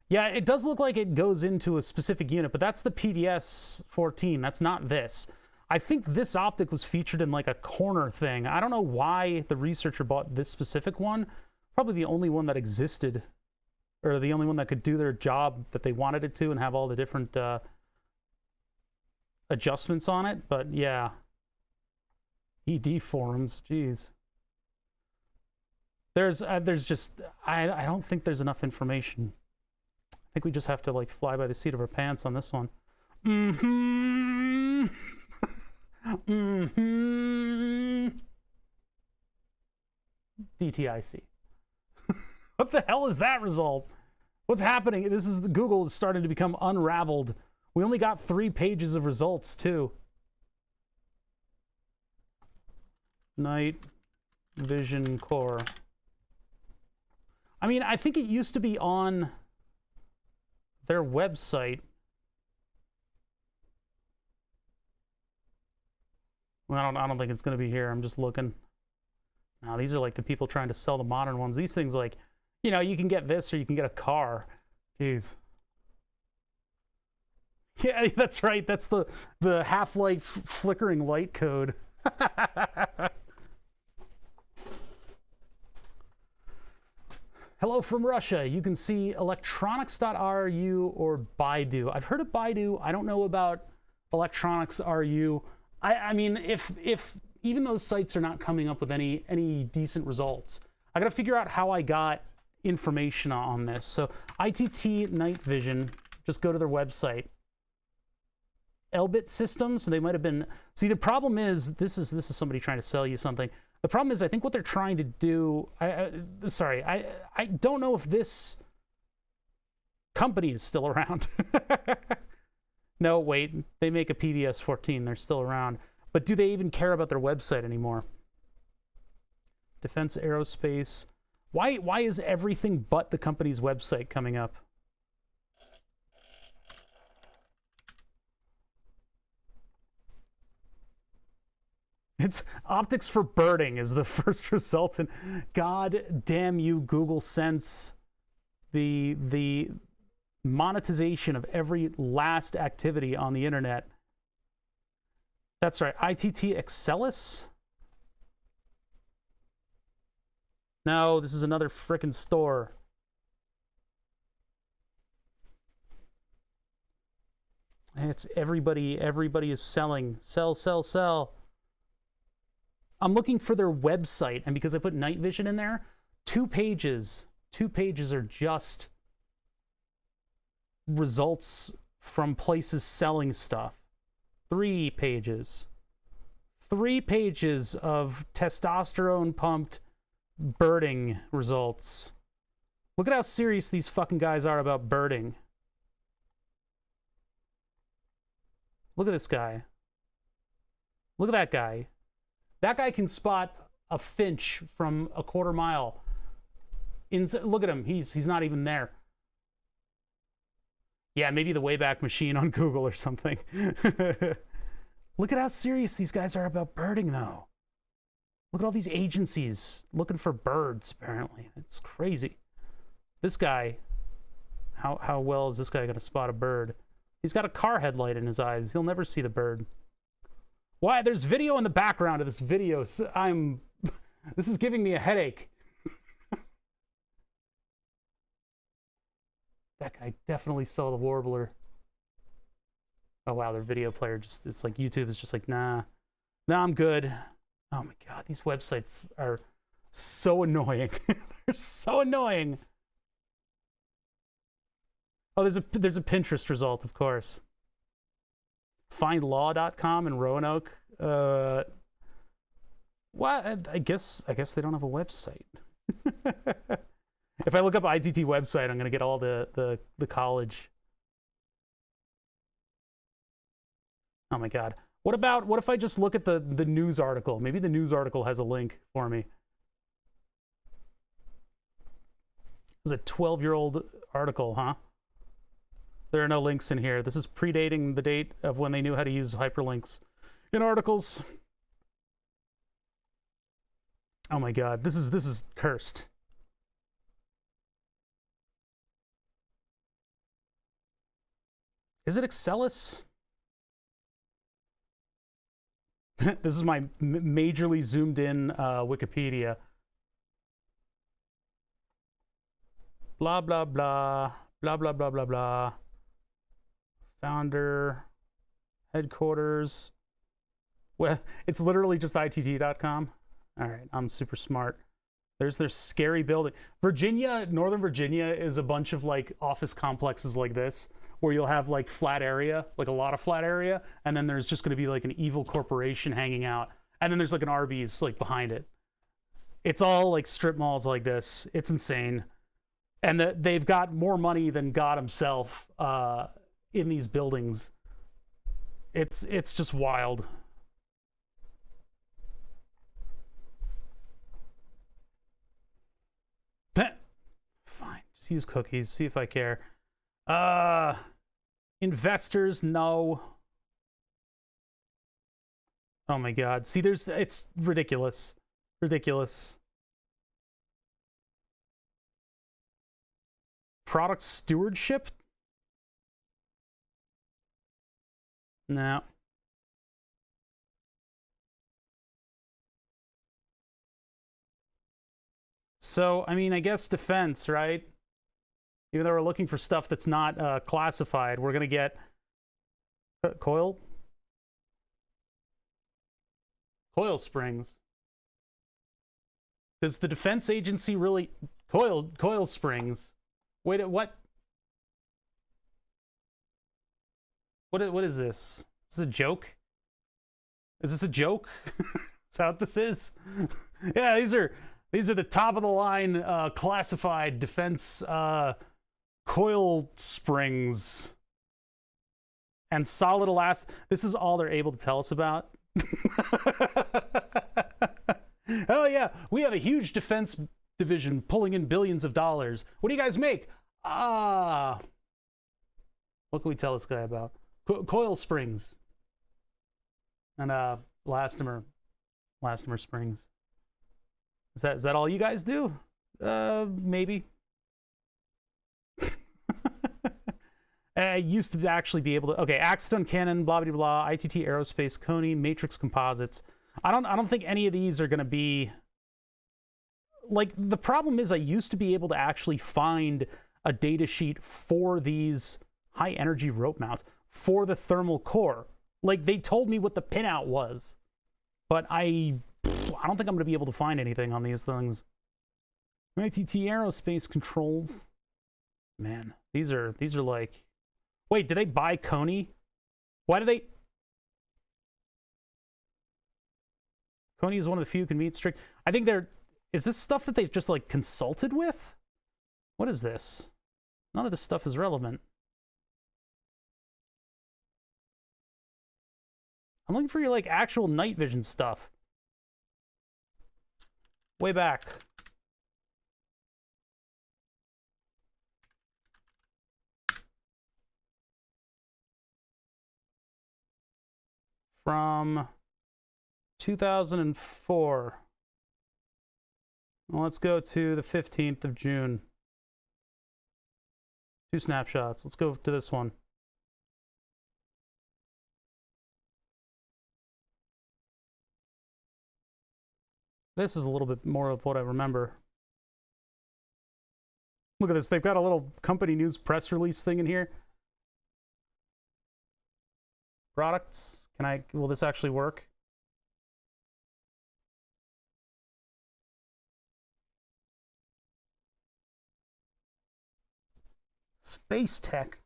Yeah, it does look like it goes into a specific unit, but that's the PVS 14. That's not this. I think this optic was featured in like a corner thing. I don't know why the researcher bought this specific one. Probably the only one that existed, or the only one that could do their job that they wanted it to and have all the different adjustments on it. But yeah, ED forums, geez. There's just, I don't think there's enough information. I think we just have to like fly by the seat of our pants on this one. Mm-hmm. Mm-hmm. DTIC. What the hell is that result? What's happening? Google is starting to become unraveled. We only got 3 pages of results too. Night Vision Core. I mean, I think it used to be on their website. Well, I don't think it's going to be here. I'm just looking. Now, these are like the people trying to sell the modern ones. These things, like, you know, you can get this or you can get a car. Jeez. Yeah, that's right. That's the Half-Life flickering light code. Hello from Russia. You can see electronics.ru or Baidu. I've heard of Baidu. I don't know about electronics.ru. I mean, if even those sites are not coming up with any decent results, I got to figure out how I got information on this. So ITT Night Vision, just go to their website. Elbit Systems, so they might have been. See, the problem is this is somebody trying to sell you something. The problem is I think what they're trying to do. I don't know if this company is still around. No, wait, they make a PVS 14. They're still around. But do they even care about their website anymore? Defense Aerospace. Why is everything but the company's website coming up? It's optics for birding is the first result. And God damn you, Google Sense. The monetization of every last activity on the internet. That's right, ITT Excelis? No, this is another frickin' store. It's everybody is selling. Sell. I'm looking for their website, and because I put night vision in there, 2 pages are just results from places selling stuff. 3 pages. 3 pages of testosterone pumped birding results. Look at how serious these fucking guys are about birding. Look at this guy. Look at that guy. That guy can spot a finch from a quarter mile. Look at him. He's not even there. Yeah, maybe the Wayback Machine on Google or something. Look at how serious these guys are about birding, though. Look at all these agencies looking for birds, apparently. It's crazy. This guy, how well is this guy going to spot a bird? He's got a car headlight in his eyes. He'll never see the bird. Why? There's video in the background of this video. This is giving me a headache. That guy definitely saw the warbler. Oh wow, their video player it's like YouTube is just like, nah, I'm good. Oh my god, these websites are so annoying. They're so annoying. Oh, there's a Pinterest result, of course. Findlaw.com in Roanoke. What? I guess they don't have a website. If I look up ITT website, I'm gonna get all the college. Oh my god. What if I just look at the news article? Maybe the news article has a link for me. It's a 12-year-old article, huh? There are no links in here. This is predating the date of when they knew how to use hyperlinks in articles. Oh my god, this is cursed. Is it Excelis? This is my majorly zoomed in Wikipedia. Blah blah blah blah blah blah blah blah. Founder, headquarters. Well, it's literally just ITT.com. All right, I'm super smart. There's their scary building. Northern Virginia is a bunch of like office complexes like this, where you'll have like flat area, like a lot of flat area, and then there's just going to be like an evil corporation hanging out, and then there's like an Arby's like behind it. It's all like strip malls like this. It's insane, and they've got more money than God himself in these buildings. It's just wild. Fine, just use cookies. See if I care. Investors, no. Oh my god. See, it's ridiculous. Ridiculous. Product stewardship? No. So, I mean, I guess defense, right? Even though we're looking for stuff that's not classified, we're going to get coil springs. Does the defense agency really coil springs? Wait, what? What is this? Is this a joke? Is this a joke? Is that what this is? Yeah, these are the top of the line classified defense coil springs and solid elastic. This is all they're able to tell us about. Oh yeah, we have a huge defense division pulling in billions of dollars. What do you guys make? What can we tell this guy about? Coil springs and elastomer springs. Is that all you guys do? Maybe. Used to actually be able to. Okay, Axstone Canon, blah blah blah, ITT Aerospace, Kony, Matrix Composites. I don't think any of these are going to be. Like, the problem is I used to be able to actually find a data sheet for these high energy rope mounts for the thermal core. Like, they told me what the pinout was, but I don't think I'm going to be able to find anything on these things. ITT Aerospace controls. Man, these are like. Wait, did they buy Kony? Why do they? Kony is one of the few convenient strict. I think they're. Is this stuff that they've just like consulted with? What is this? None of this stuff is relevant. I'm looking for your like actual night vision stuff. Way back. From 2004. Well, let's go to the 15th of June. 2 snapshots. Let's go to this one. This is a little bit more of what I remember. Look at this. They've got a little company news press release thing in here. Products. Will this actually work? Space tech.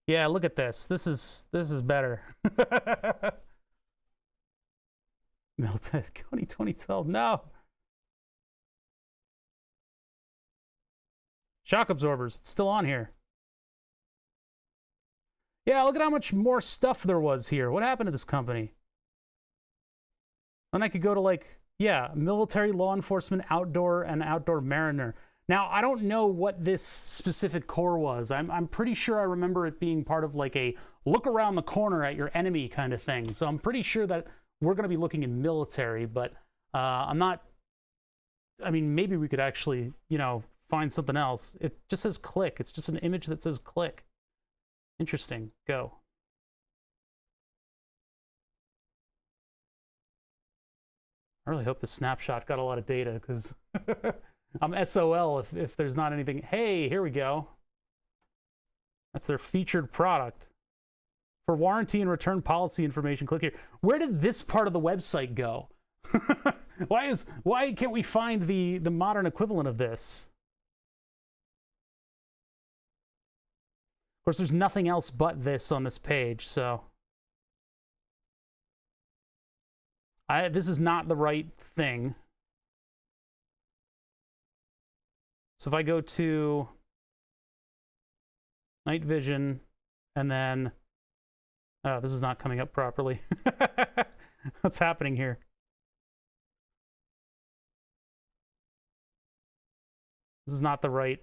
Yeah, look at this. This is better. Logitech G920 2012. No. Shock absorbers. It's still on here. Yeah, look at how much more stuff there was here. What happened to this company? Then I could go to like, yeah, military, law enforcement, outdoor, and outdoor mariner. Now, I don't know what this specific core was. I'm pretty sure I remember it being part of like a look around the corner at your enemy kind of thing. So I'm pretty sure that we're going to be looking in military, but I'm not. I mean, maybe we could actually, you know, find something else. It just says click. It's just an image that says click. Interesting. Go. I really hope this snapshot got a lot of data because I'm SOL if there's not anything. Hey, here we go. That's their featured product. For warranty and return policy information, click here. Where did this part of the website go? Why can't we find the modern equivalent of this? Of course, there's nothing else but this on this page, so this is not the right thing. So if I go to night vision and then oh, this is not coming up properly. What's happening here? This is not the right.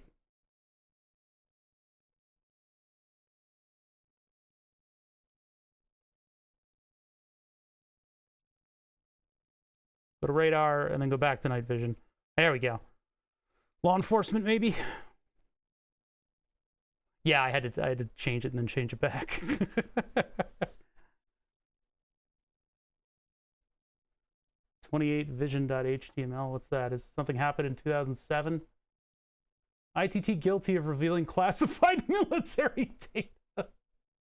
Go to radar and then go back to night vision. There we go. Law enforcement, maybe? Yeah, I had to change it and then change it back. 28vision.html. What's that? Is something happened in 2007? ITT guilty of revealing classified military data.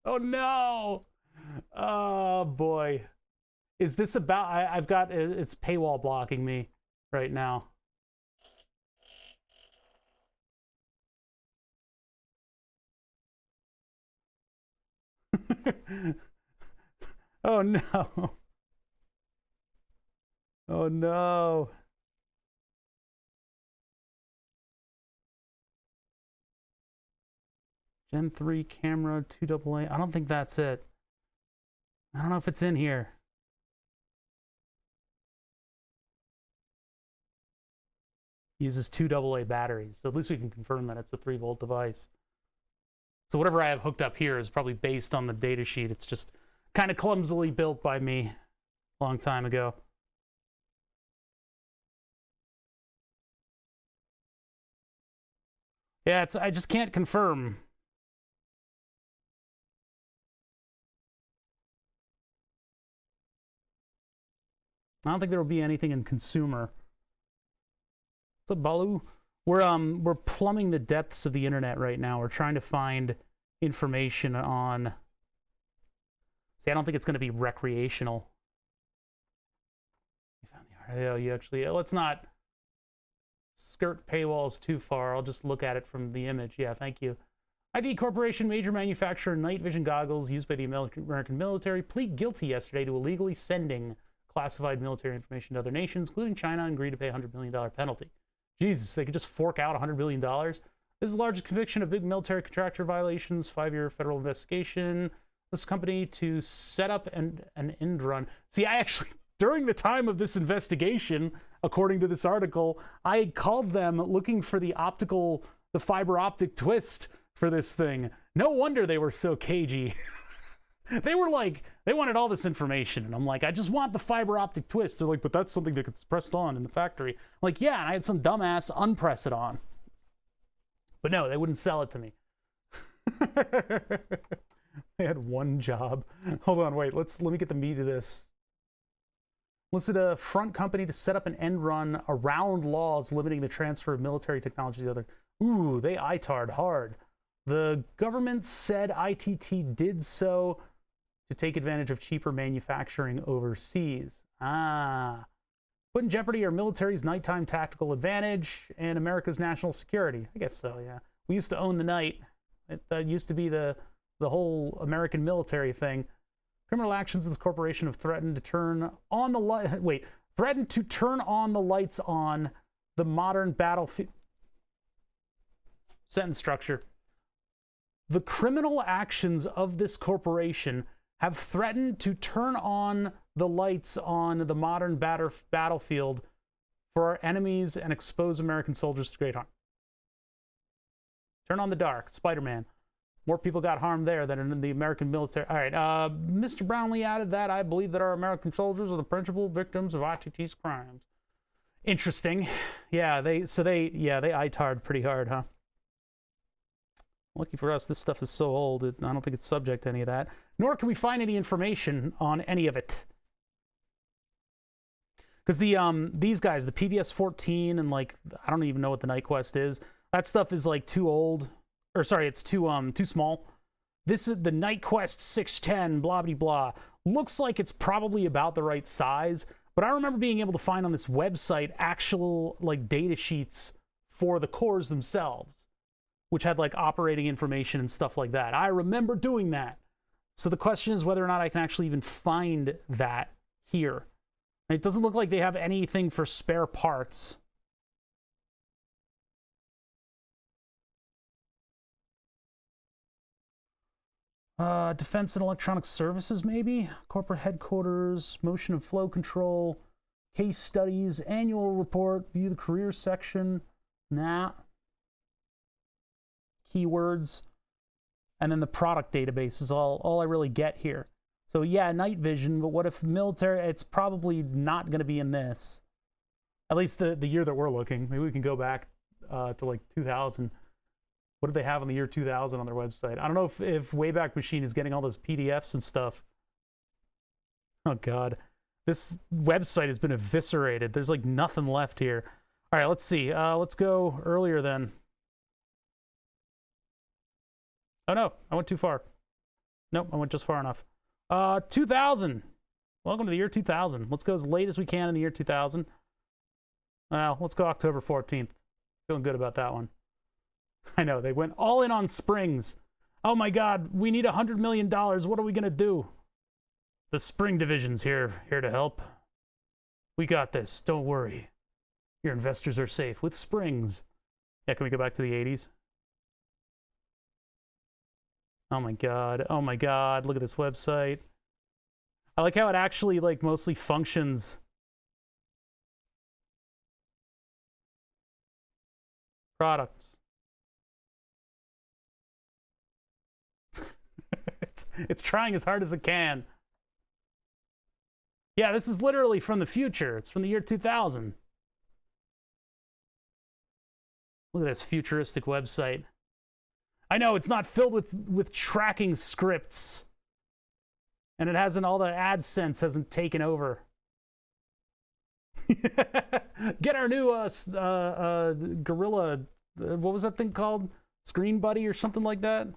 Oh no! Oh boy. Is this about? I've got it's paywall blocking me right now. Oh no. Oh no. Gen 3 camera 2AA. I don't think that's it. I don't know if it's in here. Uses 2 AA batteries, so at least we can confirm that it's a 3-volt device. So whatever I have hooked up here is probably based on the data sheet. It's just kind of clumsily built by me a long time ago. Yeah, I just can't confirm. I don't think there will be anything in consumer. What's up, Balu? We're plumbing the depths of the internet right now. We're trying to find information on. See, I don't think it's going to be recreational. You found the article. You actually. Let's not skirt paywalls too far. I'll just look at it from the image. Yeah, thank you. ID Corporation, major manufacturer, night vision goggles used by the American military, plead guilty yesterday to illegally sending classified military information to other nations, including China, and agreed to pay a $100 million penalty. Jesus, they could just fork out $100 million. This is the largest conviction of big military contractor violations, 5-year federal investigation. This company to set up an end run. See, I actually, during the time of this investigation, according to this article, I had called them looking for the fiber optic twist for this thing. No wonder they were so cagey. They were like, they wanted all this information. And I'm like, I just want the fiber optic twist. They're like, but that's something that gets pressed on in the factory. I'm like, yeah, and I had some dumbass unpress it on. But no, they wouldn't sell it to me. They had one job. Hold on, wait, let me get the meat of this. Listed a front company to set up an end run around laws limiting the transfer of military technology to the other. Ooh, they ITAR'd hard. The government said ITT did so to take advantage of cheaper manufacturing overseas. Put in jeopardy our military's nighttime tactical advantage and America's national security. I guess so, yeah. We used to own the night. It used to be the whole American military thing. Criminal actions of this corporation have threatened to turn on the light. Wait, threatened to turn on the lights on the modern battlefield. Sentence structure. The criminal actions of this corporation have threatened to turn on the lights on the modern battlefield for our enemies and expose American soldiers to great harm. Turn on the dark. Spider-Man. More people got harmed there than in the American military. All right. Mr. Brownlee added that I believe that our American soldiers are the principal victims of ITT's crimes. Interesting. Yeah, they ITAR'd pretty hard, huh? Lucky for us, this stuff is so old, I don't think it's subject to any of that. Nor can we find any information on any of it. Because these guys, the PVS-14 and like, I don't even know what the Night Quest is. That stuff is like too old. Or sorry, it's too small. This is the Night Quest 610, blah, blah, blah. Looks like it's probably about the right size. But I remember being able to find on this website actual like data sheets for the cores themselves, which had like operating information and stuff like that. I remember doing that. So the question is whether or not I can actually even find that here. And it doesn't look like they have anything for spare parts. Defense and electronic services, maybe? Corporate headquarters, motion and flow control, case studies, annual report, view the career section. Nah. Keywords, and then the product database is all I really get here. So yeah, night vision, but what if military? It's probably not going to be in this. At least the year that we're looking. Maybe we can go back to like 2000. What do they have in the year 2000 on their website? I don't know if Wayback Machine is getting all those PDFs and stuff. Oh God, this website has been eviscerated. There's like nothing left here. All right, let's see. Let's go earlier then. Oh no, I went too far. Nope, I went just far enough. 2000. Welcome to the year 2000. Let's go as late as we can in the year 2000. Well, let's go October 14th. Feeling good about that one. I know, they went all in on springs. Oh my God, we need $100 million. What are we gonna do? The spring division's here to help. We got this, don't worry. Your investors are safe with springs. Yeah, can we go back to the 80s? Oh my God, look at this website. I like how it actually like mostly functions. Products. It's trying as hard as it can. Yeah, this is literally from the future. It's from the year 2000. Look at this futuristic website. I know, it's not filled with tracking scripts. And it hasn't, all the AdSense hasn't taken over. Get our new Gorilla, what was that thing called? Screen Buddy or something like that?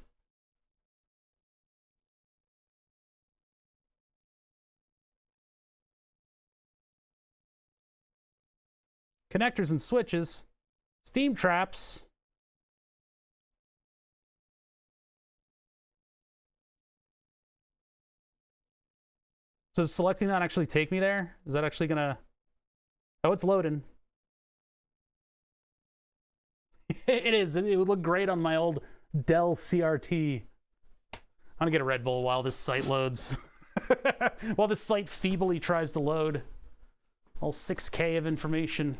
Connectors and switches. Steam traps. So does selecting that actually take me there? Is that actually gonna... Oh, it's loading. It is. It would look great on my old Dell CRT. I'm gonna get a Red Bull while this site loads. While this site feebly tries to load. All 6K of information.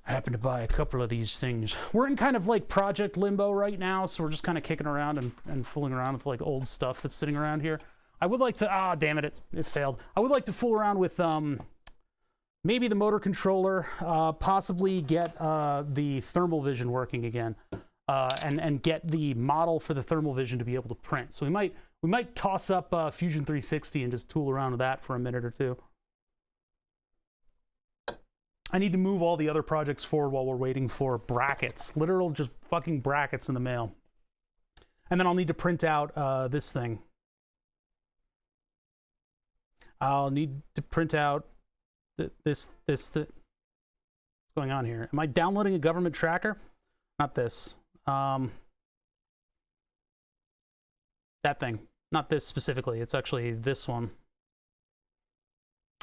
I happen to buy a couple of these things. We're in kind of like project limbo right now, so we're just kind of kicking around and fooling around with like old stuff that's sitting around here. I would like to, damn it, it failed. I would like to fool around with maybe the motor controller, possibly get the thermal vision working again, and get the model for the thermal vision to be able to print. So we might toss up Fusion 360 and just tool around with that for a minute or two. I need to move all the other projects forward while we're waiting for brackets. Literal just fucking brackets in the mail. And then I'll need to print out this thing. I'll need to print out this. What's going on here? Am I downloading a government tracker? Not this. That thing. Not this specifically. It's actually this one.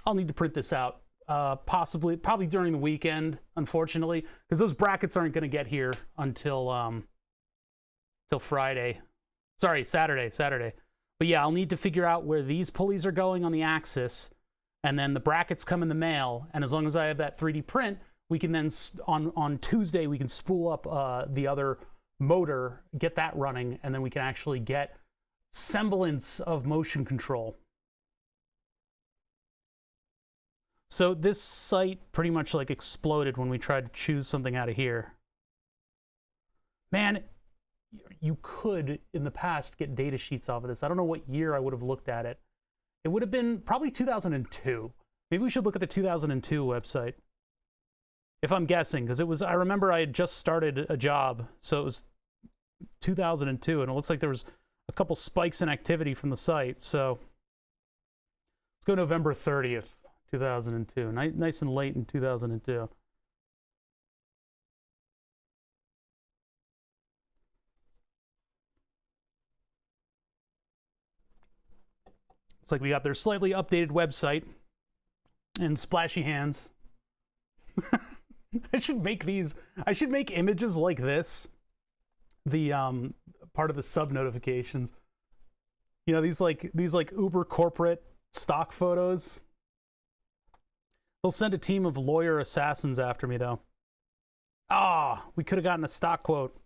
I'll need to print this out. Probably during the weekend, unfortunately, because those brackets aren't going to get here until till Friday. Sorry, Saturday. But yeah, I'll need to figure out where these pulleys are going on the axis, and then the brackets come in the mail. And as long as I have that 3D print, we can then on Tuesday we can spool up the other motor, get that running, and then we can actually get semblance of motion control. So this site pretty much like exploded when we tried to choose something out of here. Man, you could, in the past, get data sheets off of this. I don't know what year I would have looked at it. It would have been probably 2002. Maybe we should look at the 2002 website. If I'm guessing, because it was, I remember I had just started a job, so it was 2002, and it looks like there was a couple spikes in activity from the site, so let's go November 30th. 2002. Nice and late in 2002. It's like we got their slightly updated website and splashy hands. I should make images like this. The part of the sub notifications. You know, these like uber corporate stock photos. They'll send a team of lawyer assassins after me, though. We could have gotten a stock quote.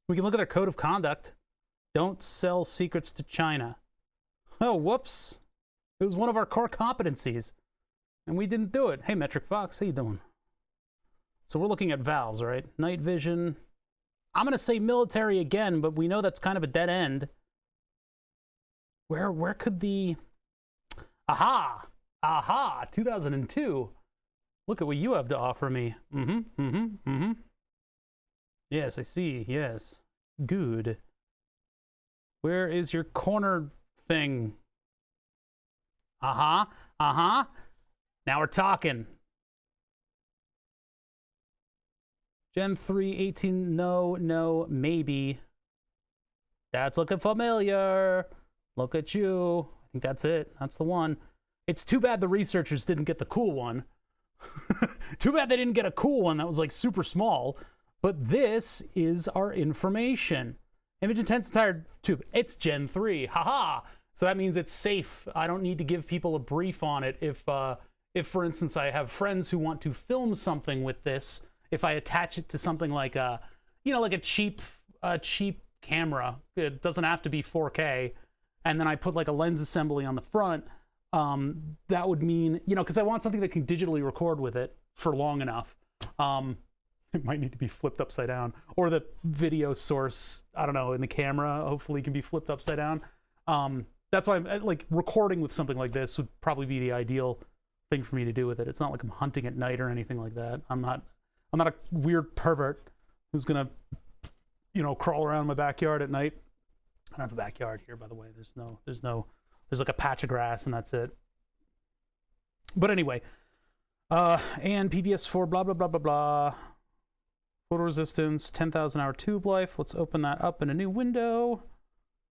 We can look at their code of conduct. Don't sell secrets to China. Oh, whoops. It was one of our core competencies, and we didn't do it. Hey, Metric Fox, how you doing? So we're looking at valves, right? Night vision. I'm going to say military again, but we know that's kind of a dead end. Where could the... Aha! 2002. Look at what you have to offer me. Yes, I see. Yes. Good. Where is your corner thing? Now we're talking. Gen 3, 18, no, maybe. That's looking familiar. Look at you. I think that's it. That's the one. It's too bad the researchers didn't get the cool one. Too bad they didn't get a cool one that was like super small. But this is our information. Image intense entire tube. It's Gen 3. Haha. So that means it's safe. I don't need to give people a brief on it. If for instance, I have friends who want to film something with this, if I attach it to something like a, like a cheap camera, it doesn't have to be 4K, and then I put like a lens assembly on the front, that would mean, you know, because I want something that can digitally record with it for long enough. It might need to be flipped upside down, or the video source, I don't know, in the camera hopefully can be flipped upside down. That's why I'm like recording with something like this would probably be the ideal thing for me to do with it. It's not like I'm hunting at night or anything like that. I'm not a weird pervert who's gonna, you know, crawl around my backyard at night. I don't have a backyard here, by the way. There's like a patch of grass and that's it. But anyway, and PVS4, blah, blah, blah, blah, blah. Photo resistance, 10,000 hour tube life. Let's open that up in a new window.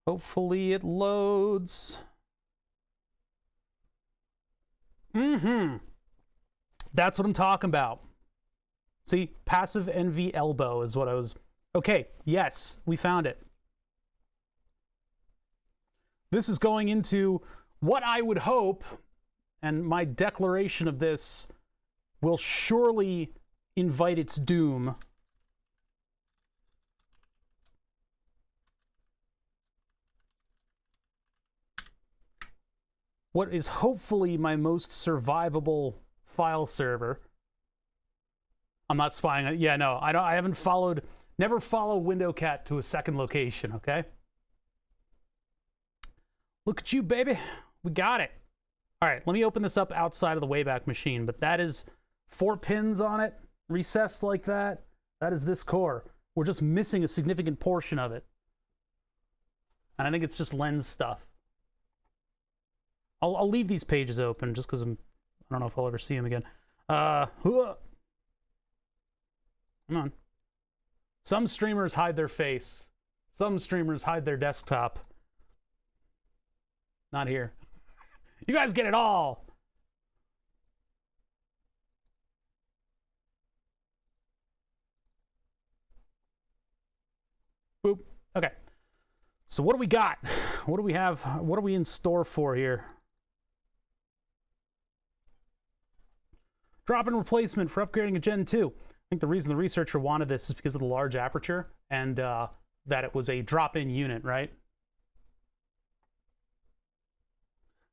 Hopefully it loads. That's what I'm talking about. See, passive NV elbow is what I was... Okay, yes, we found it. This is going into what I would hope, and my declaration of this will surely invite its doom. What is hopefully my most survivable file server. I'm not spying on... Yeah, no, I haven't followed... Never follow WindowCat to a second location, okay? Look at you, baby. We got it. All right, let me open this up outside of the Wayback Machine, but that is 4 pins on it, recessed like that. That is this core. We're just missing a significant portion of it. And I think it's just lens stuff. I'll leave these pages open just because I don't know if I'll ever see them again. Come on. Some streamers hide their face. Some streamers hide their desktop. Not here. You guys get it all. Boop. Okay. So what do we got? What do we have? What are we in store for here? Drop-in replacement for upgrading a Gen 2. I think the reason the researcher wanted this is because of the large aperture and that it was a drop-in unit, right?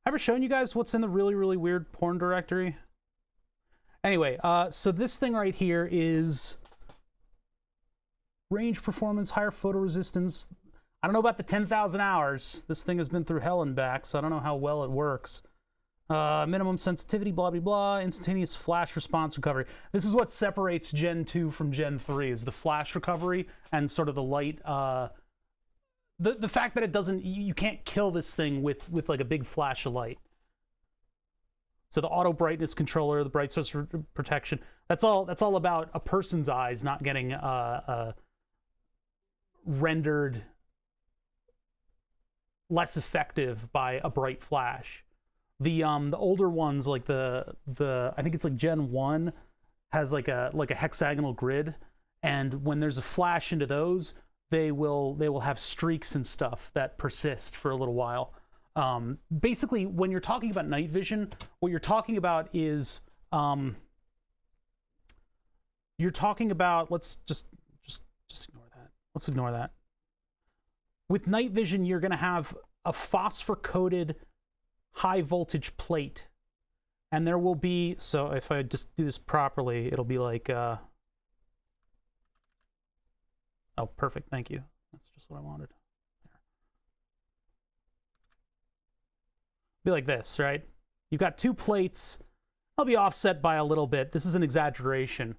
Ever shown you guys what's in the really, really weird porn directory? Anyway, so this thing right here is range performance, higher photo resistance. I don't know about the 10,000 hours. This thing has been through hell and back, so I don't know how well it works. Minimum sensitivity, blah, blah, blah. Instantaneous flash response recovery. This is what separates Gen 2 from Gen 3, is the flash recovery and sort of the light... The fact that it doesn't, you can't kill this thing with like a big flash of light. So the auto brightness controller, the bright source protection, that's all about a person's eyes not getting rendered less effective by a bright flash. The older ones, like the I think it's like Gen 1 has like a hexagonal grid, and when there's a flash into those, they will have streaks and stuff that persist for a little while. Basically, when you're talking about night vision, what you're talking about is you're talking about, let's just ignore that. Let's ignore that. With night vision, you're going to have a phosphor-coated high voltage plate, and there will be, so if I just do this properly, it'll be like oh, perfect, thank you. That's just what I wanted. There. Be like this, right? You've got 2 plates. They'll be offset by a little bit. This is an exaggeration.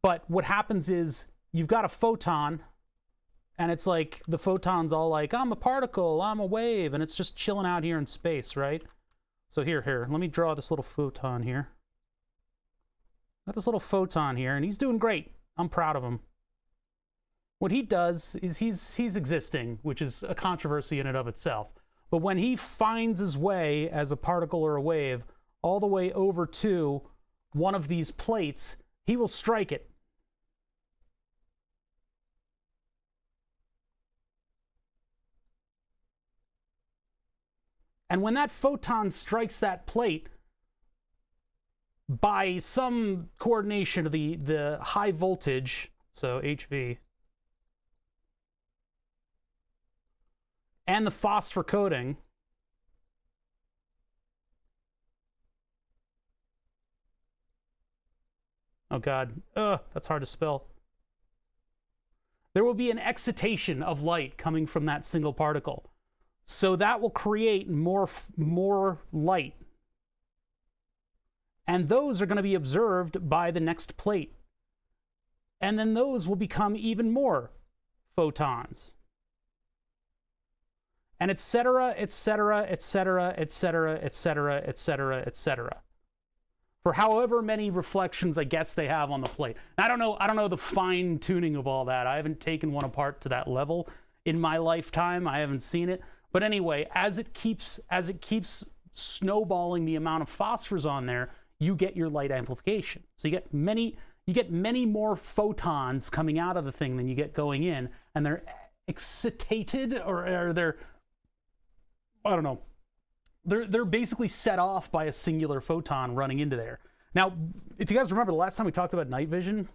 But what happens is you've got a photon, and it's like the photon's all like, I'm a particle, I'm a wave, and it's just chilling out here in space, right? So here, let me draw this little photon here. Got this little photon here, and he's doing great. I'm proud of him. What he does is he's existing, which is a controversy in and of itself. But when he finds his way as a particle or a wave all the way over to one of these plates, he will strike it. And when that photon strikes that plate, by some coordination of the high voltage, so HV, and the phosphor coating, Oh God, that's hard to spell. There will be an excitation of light coming from that single particle. So that will create more light. And those are going to be observed by the next plate. And then those will become even more photons. And et cetera, et cetera, et cetera, et cetera, et cetera, et cetera, et cetera. For however many reflections I guess they have on the plate. I don't know the fine tuning of all that. I haven't taken one apart to that level in my lifetime. I haven't seen it. But anyway, as it keeps snowballing the amount of phosphors on there, you get your light amplification. So you get many more photons coming out of the thing than you get going in, and they're excitated, or they're, I don't know, they're basically set off by a singular photon running into there. Now, if you guys remember the last time we talked about night vision,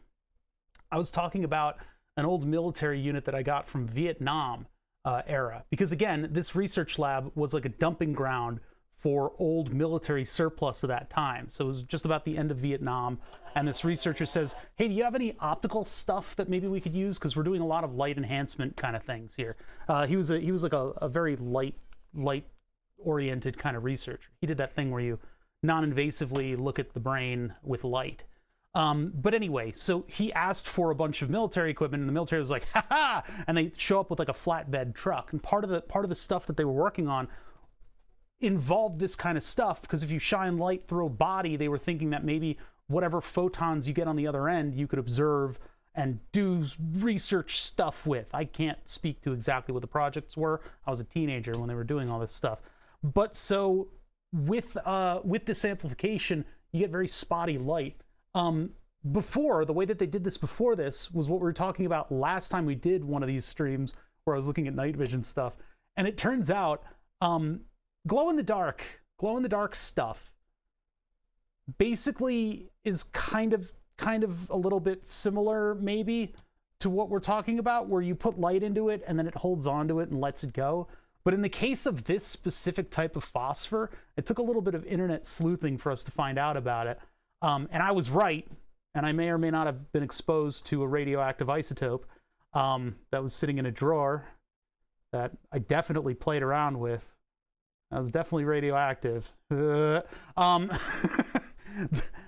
I was talking about an old military unit that I got from Vietnam era, because again, this research lab was like a dumping ground for old military surplus of that time. So it was just about the end of Vietnam, and this researcher says, hey, do you have any optical stuff that maybe we could use, because we're doing a lot of light enhancement kind of things here. He was like a very light oriented kind of researcher. He did that thing where you non-invasively look at the brain with light. But anyway, so he asked for a bunch of military equipment, and the military was like, ha ha, and they show up with like a flatbed truck. And part of the stuff that they were working on involved this kind of stuff, because if you shine light through a body, they were thinking that maybe whatever photons you get on the other end, you could observe and do research stuff with. I can't speak to exactly what the projects were. I was a teenager when they were doing all this stuff. But so with this amplification, you get very spotty light. Before, the way that they did this before this was what we were talking about last time we did one of these streams where I was looking at night vision stuff. And it turns out glow in the dark stuff basically is kind of a little bit similar maybe to what we're talking about, where you put light into it and then it holds onto it and lets it go. But in the case of this specific type of phosphor, it took a little bit of internet sleuthing for us to find out about it. And I was right, and I may or may not have been exposed to a radioactive isotope that was sitting in a drawer that I definitely played around with. That was definitely radioactive.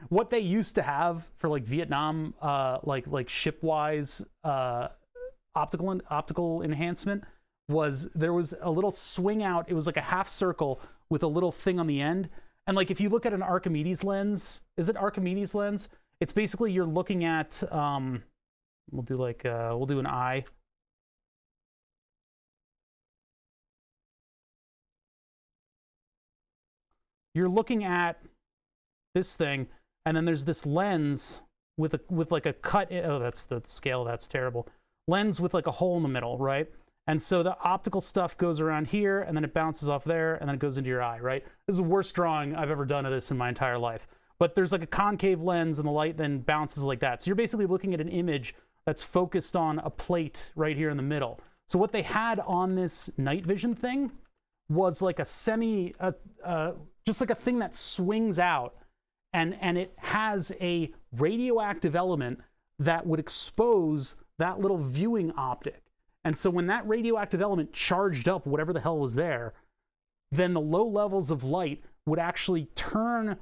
What they used to have for like Vietnam, like shipwise optical enhancement, was there was a little swing out. It was like a half circle with a little thing on the end. And like if you look at an Archimedes lens, is it Archimedes lens? It's basically you're looking at, we'll do an eye. You're looking at this thing, and then there's this lens with like a cut. Oh, that's the scale. That's terrible. Lens with like a hole in the middle, right? And so the optical stuff goes around here, and then it bounces off there, and then it goes into your eye, right? This is the worst drawing I've ever done of this in my entire life. But there's like a concave lens, and the light then bounces like that. So you're basically looking at an image that's focused on a plate right here in the middle. So what they had on this night vision thing was like a just like a thing that swings out, and it has a radioactive element that would expose that little viewing optic. And so when that radioactive element charged up whatever the hell was there, then the low levels of light would actually turn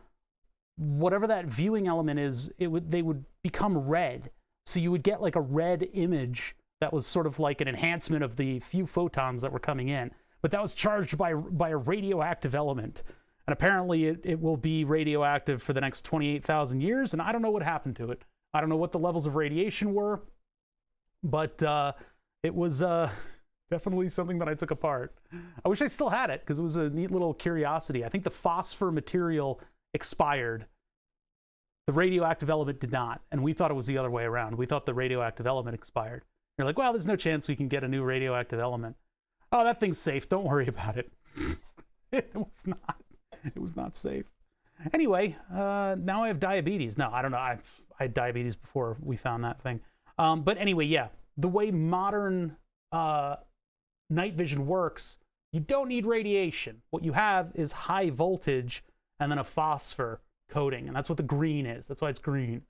whatever that viewing element is, they would become red. So you would get like a red image that was sort of like an enhancement of the few photons that were coming in. But that was charged by a radioactive element. And apparently it will be radioactive for the next 28,000 years, and I don't know what happened to it. I don't know what the levels of radiation were, but it was definitely something that I took apart. I wish I still had it, because it was a neat little curiosity. I think the phosphor material expired. The radioactive element did not, and we thought it was the other way around. We thought the radioactive element expired. You're like, well, there's no chance we can get a new radioactive element. Oh, that thing's safe. Don't worry about it. It was not. It was not safe. Anyway, now I have diabetes. No, I don't know. I had diabetes before we found that thing. But anyway, yeah. The way modern night vision works, you don't need radiation. What you have is high voltage and then a phosphor coating, and that's what the green is. That's why it's green.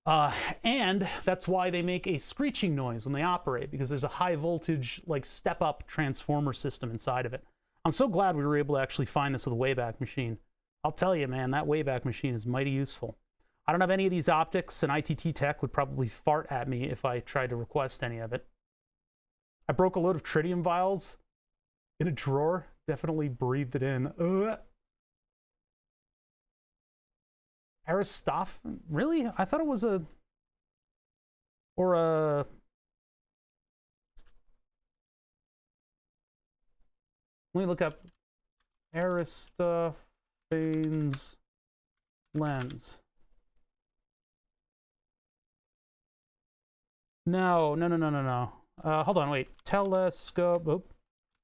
And that's why they make a screeching noise when they operate, because there's a high voltage, like, step-up transformer system inside of it. I'm so glad we were able to actually find this with a Wayback Machine. I'll tell you, man, that Wayback Machine is mighty useful. I don't have any of these optics, and ITT Tech would probably fart at me if I tried to request any of it. I broke a load of tritium vials in a drawer. Definitely breathed it in. Aristophanes? Really? I thought it was a... Or a... Let me look up Aristophanes lens. No. Hold on, wait. Telescope. Oh.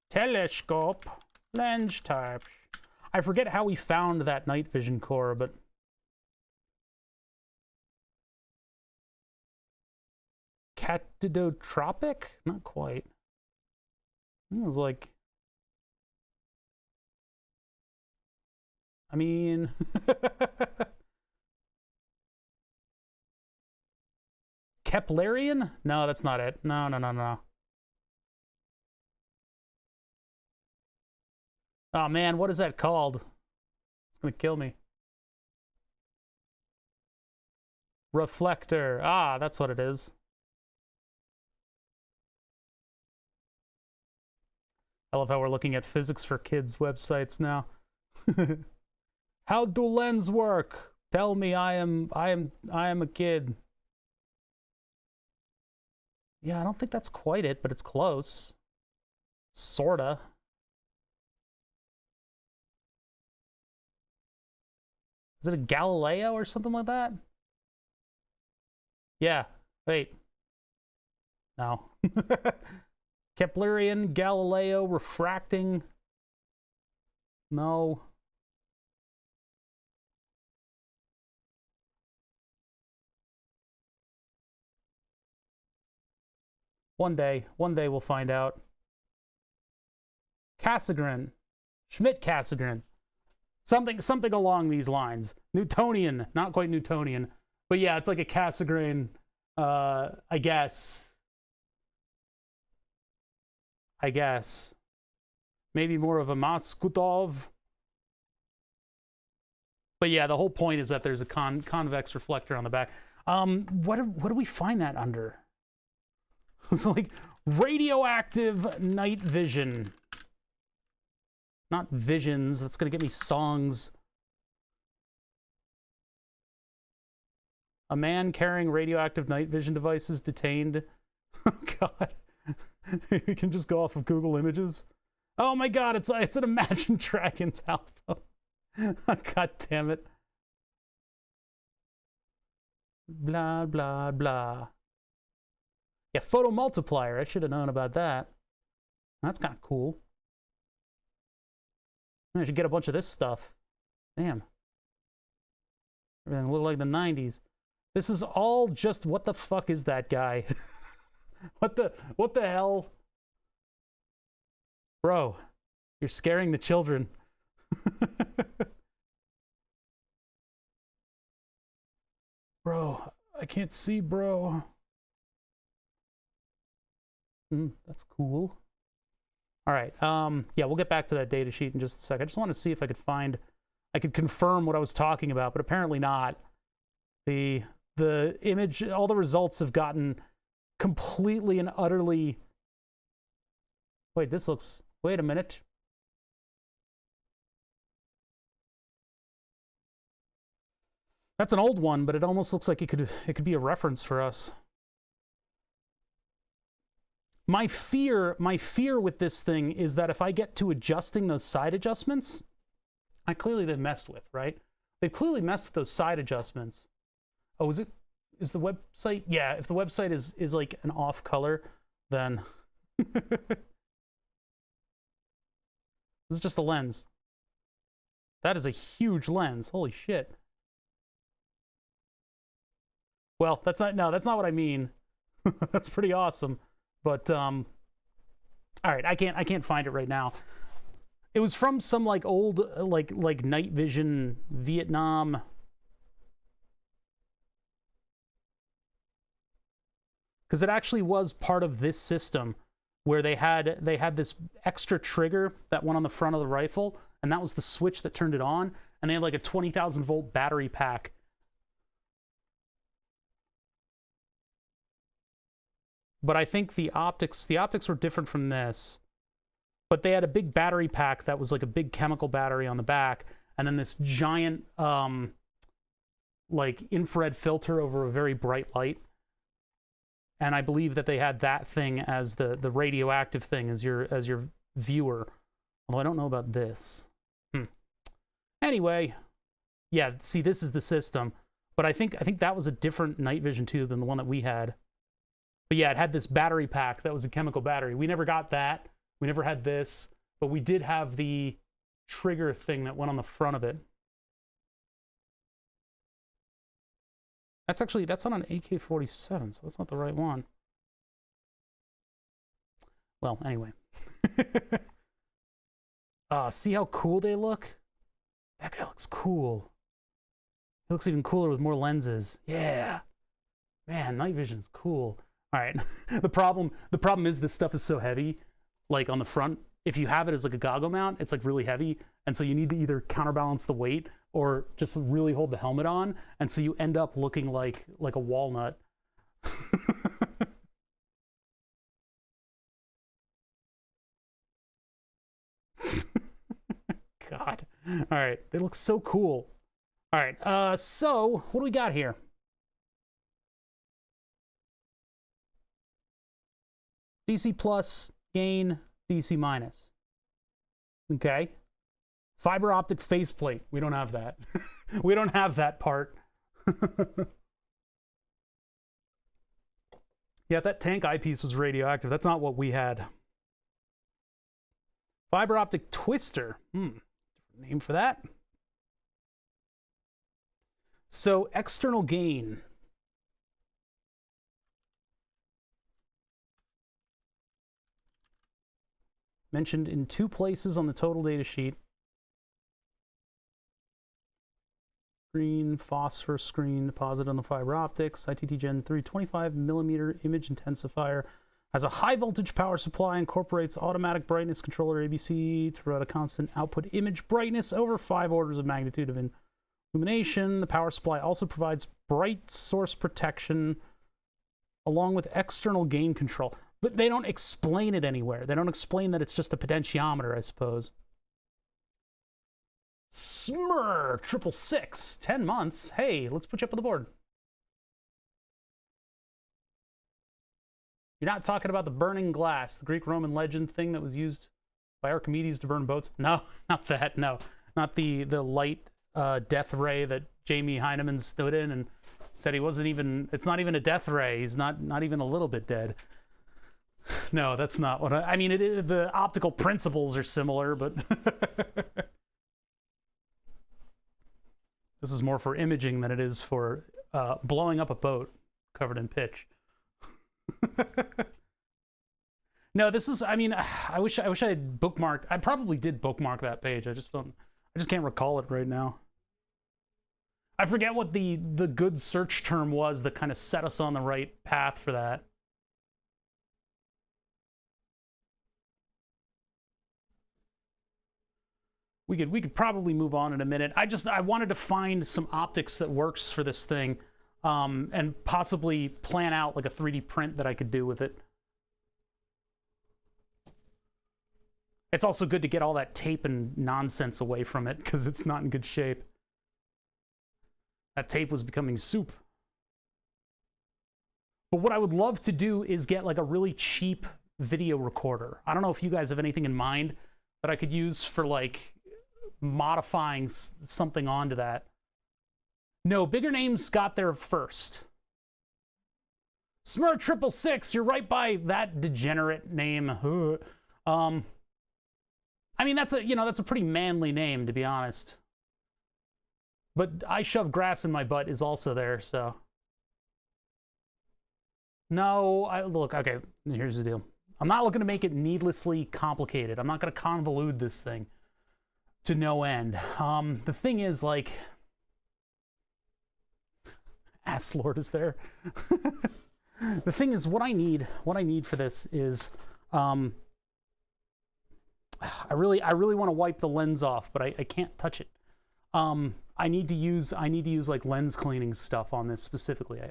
Telescope. Lens type. I forget how we found that night vision core, but... Catidotropic? Not quite. It was like... I mean... Keplerian? No, that's not it. No. Oh man, what is that called? It's gonna kill me. Reflector. Ah, that's what it is. I love how we're looking at physics for kids websites now. How do lens work? Tell me I am a kid. Yeah, I don't think that's quite it, but it's close. Sorta. Is it a Galileo or something like that? Yeah. Wait. No. Keplerian, Galileo, refracting. No. One day we'll find out. Cassegrain. Schmidt-Cassegrain. Something along these lines. Newtonian. Not quite Newtonian. But yeah, it's like a Cassegrain, I guess. Maybe more of a Moskutov. But yeah, the whole point is that there's a convex reflector on the back. What do we find that under? It's like radioactive night vision. Not visions. That's gonna get me songs. A man carrying radioactive night vision devices detained. Oh God. You can just go off of Google Images. Oh my God, it's an Imagine Dragons album. God damn it. Blah, blah, blah. Yeah, photo multiplier. I should have known about that. That's kind of cool. I should get a bunch of this stuff. Damn. Everything looked like the 90s. This is all just, what the fuck is that guy? What the hell? Bro, you're scaring the children. Bro, I can't see, bro. That's cool. All right. Yeah, we'll get back to that data sheet in just a sec. I just want to see if I could confirm what I was talking about, but apparently not. The image, all the results have gotten completely and utterly... Wait, this looks... Wait a minute. That's an old one, but it almost looks like it could be a reference for us. My fear with this thing is that if I get to adjusting those side adjustments, clearly they've messed with, right? They've clearly messed with those side adjustments. Oh, is the website? Yeah, if the website is like an off color, then this is just a lens. That is a huge lens. Holy shit. Well, that's not what I mean. That's pretty awesome. But all right, I can't find it right now. It was from some like old like night vision Vietnam. because it actually was part of this system where they had this extra trigger that went on the front of the rifle, and that was the switch that turned it on, and they had like a 20,000 volt battery pack. But I think the optics were different from this. But they had a big battery pack that was like a big chemical battery on the back, and then this giant like infrared filter over a very bright light. And I believe that they had that thing as the radioactive thing as your viewer. Although I don't know about this. Anyway, yeah, see, this is the system. But I think that was a different night vision tube than the one that we had. But yeah, it had this battery pack that was a chemical battery. We never got that. We never had this. But we did have the trigger thing that went on the front of it. That's on an AK-47, so that's not the right one. Well, anyway. See how cool they look? That guy looks cool. He looks even cooler with more lenses. Yeah. Man, night vision's cool. All right. The problem is this stuff is so heavy, like on the front. If you have it as like a goggle mount, it's like really heavy, and so you need to either counterbalance the weight or just really hold the helmet on, and so you end up looking like a walnut. God. All right. They look so cool. All right. So what do we got here? DC plus, gain, DC minus. Okay. Fiber optic faceplate. We don't have that. We don't have that part. Yeah, that tank eyepiece was radioactive. That's not what we had. Fiber optic twister. Different name for that. So external gain. Mentioned in 2 places on the total data sheet. Green, phosphor screen deposit on the fiber optics. ITT Gen 3 25mm image intensifier. Has a high voltage power supply, incorporates automatic brightness controller ABC to run a constant output image brightness over 5 orders of magnitude of illumination. The power supply also provides bright source protection along with external gain control. But they don't explain it anywhere. They don't explain that it's just a potentiometer, I suppose. Smurr 666, 10 months. Hey, let's put you up on the board. You're not talking about the burning glass, the Greek-Roman legend thing that was used by Archimedes to burn boats? No, not that, no. Not the light death ray that Jamie Heineman stood in and said he wasn't even, it's not even a death ray. He's not even a little bit dead. No, that's not what I mean, the optical principles are similar, but this is more for imaging than it is for blowing up a boat covered in pitch. No, this is, I mean, I wish I had bookmarked. I probably did bookmark that page. I just can't recall it right now. I forget what the good search term was that kind of set us on the right path for that. We could probably move on in a minute. I wanted to find some optics that works for this thing, and possibly plan out like a 3D print that I could do with it. It's also good to get all that tape and nonsense away from it because it's not in good shape. That tape was becoming soup. But what I would love to do is get like a really cheap video recorder. I don't know if you guys have anything in mind that I could use for like modifying something onto that. No, bigger names got there first. Smurr 666, you're right by that degenerate name. I mean, that's a pretty manly name, to be honest. But I shove grass in my butt is also there, so. No, look, okay, here's the deal. I'm not looking to make it needlessly complicated. I'm not going to convolute this thing to no end. The thing is, like, Ass Lord is there. The thing is, what I need for this is, I really want to wipe the lens off, but I can't touch it. I need to use like lens cleaning stuff on this specifically.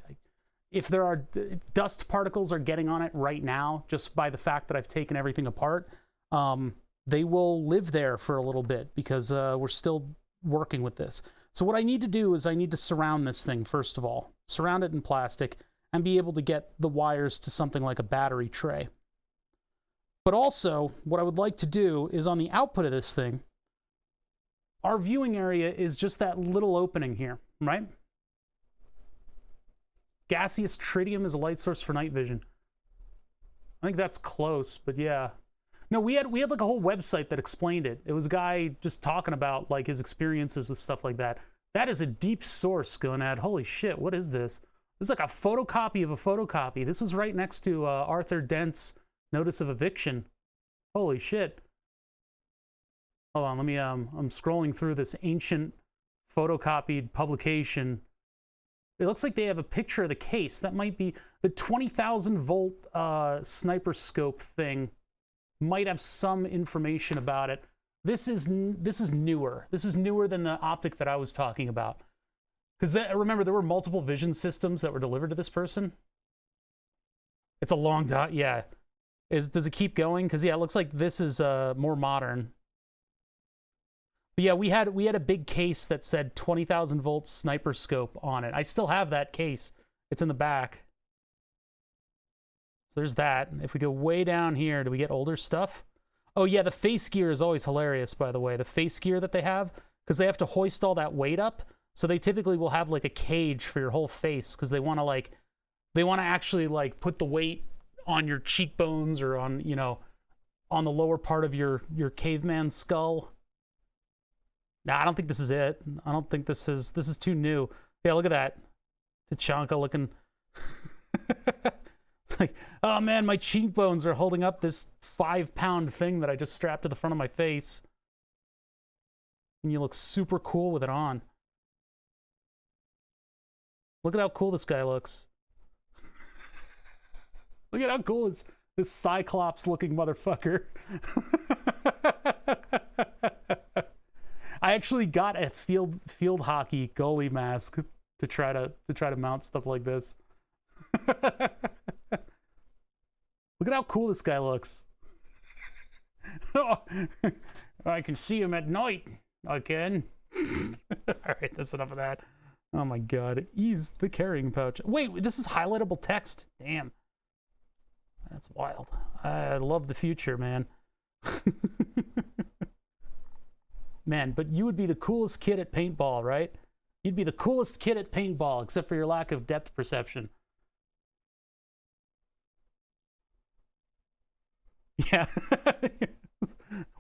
If there are dust particles are getting on it right now, just by the fact that I've taken everything apart, they will live there for a little bit because we're still working with this. So what I need to do is I need to surround this thing, first of all. Surround it in plastic and be able to get the wires to something like a battery tray. But also, what I would like to do is on the output of this thing, our viewing area is just that little opening here, right? Gaseous tritium is a light source for night vision. I think that's close, but yeah. No, we had like a whole website that explained it. It was a guy just talking about like his experiences with stuff like that. That is a deep source, Gonad. Holy shit, what is this? This is like a photocopy of a photocopy. This is right next to Arthur Dent's notice of eviction. Holy shit. Hold on, let me, I'm scrolling through this ancient photocopied publication. It looks like they have a picture of the case. That might be the 20,000 volt sniper scope thing. Might have some information about it. This is newer. This is newer than the optic that I was talking about. Because remember, there were multiple vision systems that were delivered to this person. It's a long dot. Yeah. Does it keep going? Because yeah, it looks like this is more modern. But yeah, we had a big case that said 20,000 volt sniper scope on it. I still have that case. It's in the back. So there's that. If we go way down here, do we get older stuff? Oh yeah, the face gear is always hilarious, by the way. The face gear that they have, because they have to hoist all that weight up. So they typically will have like a cage for your whole face because they want to actually like put the weight on your cheekbones or on, you know, on the lower part of your caveman skull. Nah, I don't think this is it. I don't think this is too new. Yeah, look at that. Tachanka looking. It's like, oh man, my cheekbones are holding up this 5-pound thing that I just strapped to the front of my face. And you look super cool with it on. Look at how cool this guy looks. Look at how cool this Cyclops-looking motherfucker. I actually got a field hockey goalie mask to try to mount stuff like this. Look at how cool this guy looks. Oh, I can see him at night. I can. All right, that's enough of that. Oh my god, ease the carrying pouch. Wait, this is highlightable text? Damn. That's wild. I love the future, man. Man, but you would be the coolest kid at paintball, right? You'd be the coolest kid at paintball, except for your lack of depth perception. Yeah.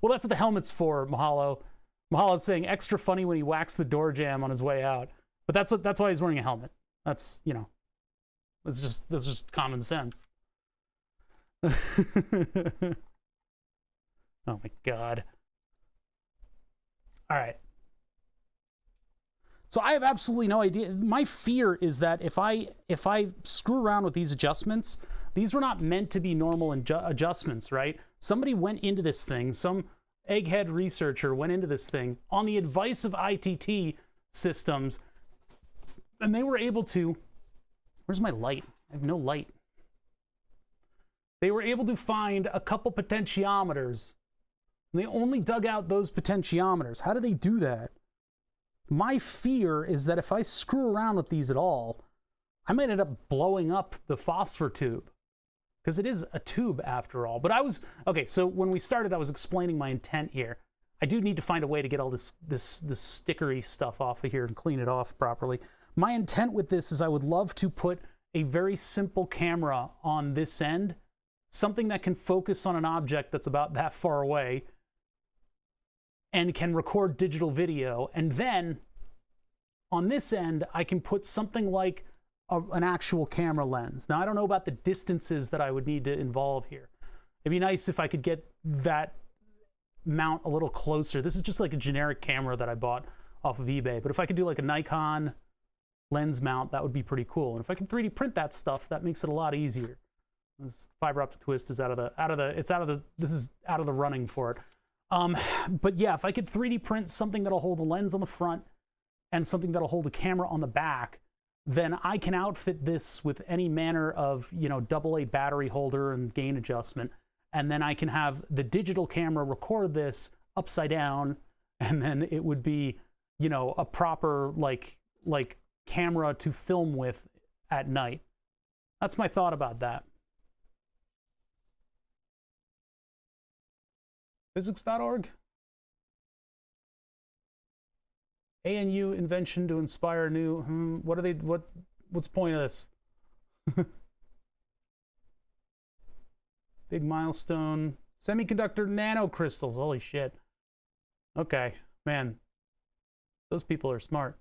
Well, that's what the helmet's for, Mahalo. Mahalo's saying extra funny when he whacks the door jamb on his way out. But that's why he's wearing a helmet. That's, you know, that's just common sense. Oh my god. All right. So I have absolutely no idea. My fear is that if I screw around with these adjustments, these were not meant to be normal adjustments, right? Somebody went into this thing, some egghead researcher went into this thing on the advice of ITT systems, and they were able to, where's my light? I have no light. They were able to find a couple potentiometers, and they only dug out those potentiometers. How do they do that? My fear is that if I screw around with these at all, I might end up blowing up the phosphor tube. Because it is a tube after all. But okay, so when we started, I was explaining my intent here. I do need to find a way to get all this stickery stuff off of here and clean it off properly. My intent with this is I would love to put a very simple camera on this end, something that can focus on an object that's about that far away and can record digital video. And then on this end, I can put something like an actual camera lens. Now, I don't know about the distances that I would need to involve here. It'd be nice if I could get that mount a little closer. This is just like a generic camera that I bought off of eBay. But if I could do like a Nikon lens mount, that would be pretty cool. And if I can 3D print that stuff, that makes it a lot easier. This fiber optic twist is this is out of the running for it. But yeah, if I could 3D print something that'll hold a lens on the front and something that'll hold a camera on the back, then I can outfit this with any manner of, you know, AA battery holder and gain adjustment. And then I can have the digital camera record this upside down, and then it would be, you know, a proper like camera to film with at night. That's my thought about that. Physics.org? ANU invention to inspire new. What's the point of this? Big milestone. Semiconductor nanocrystals. Holy shit. Okay, man. Those people are smart.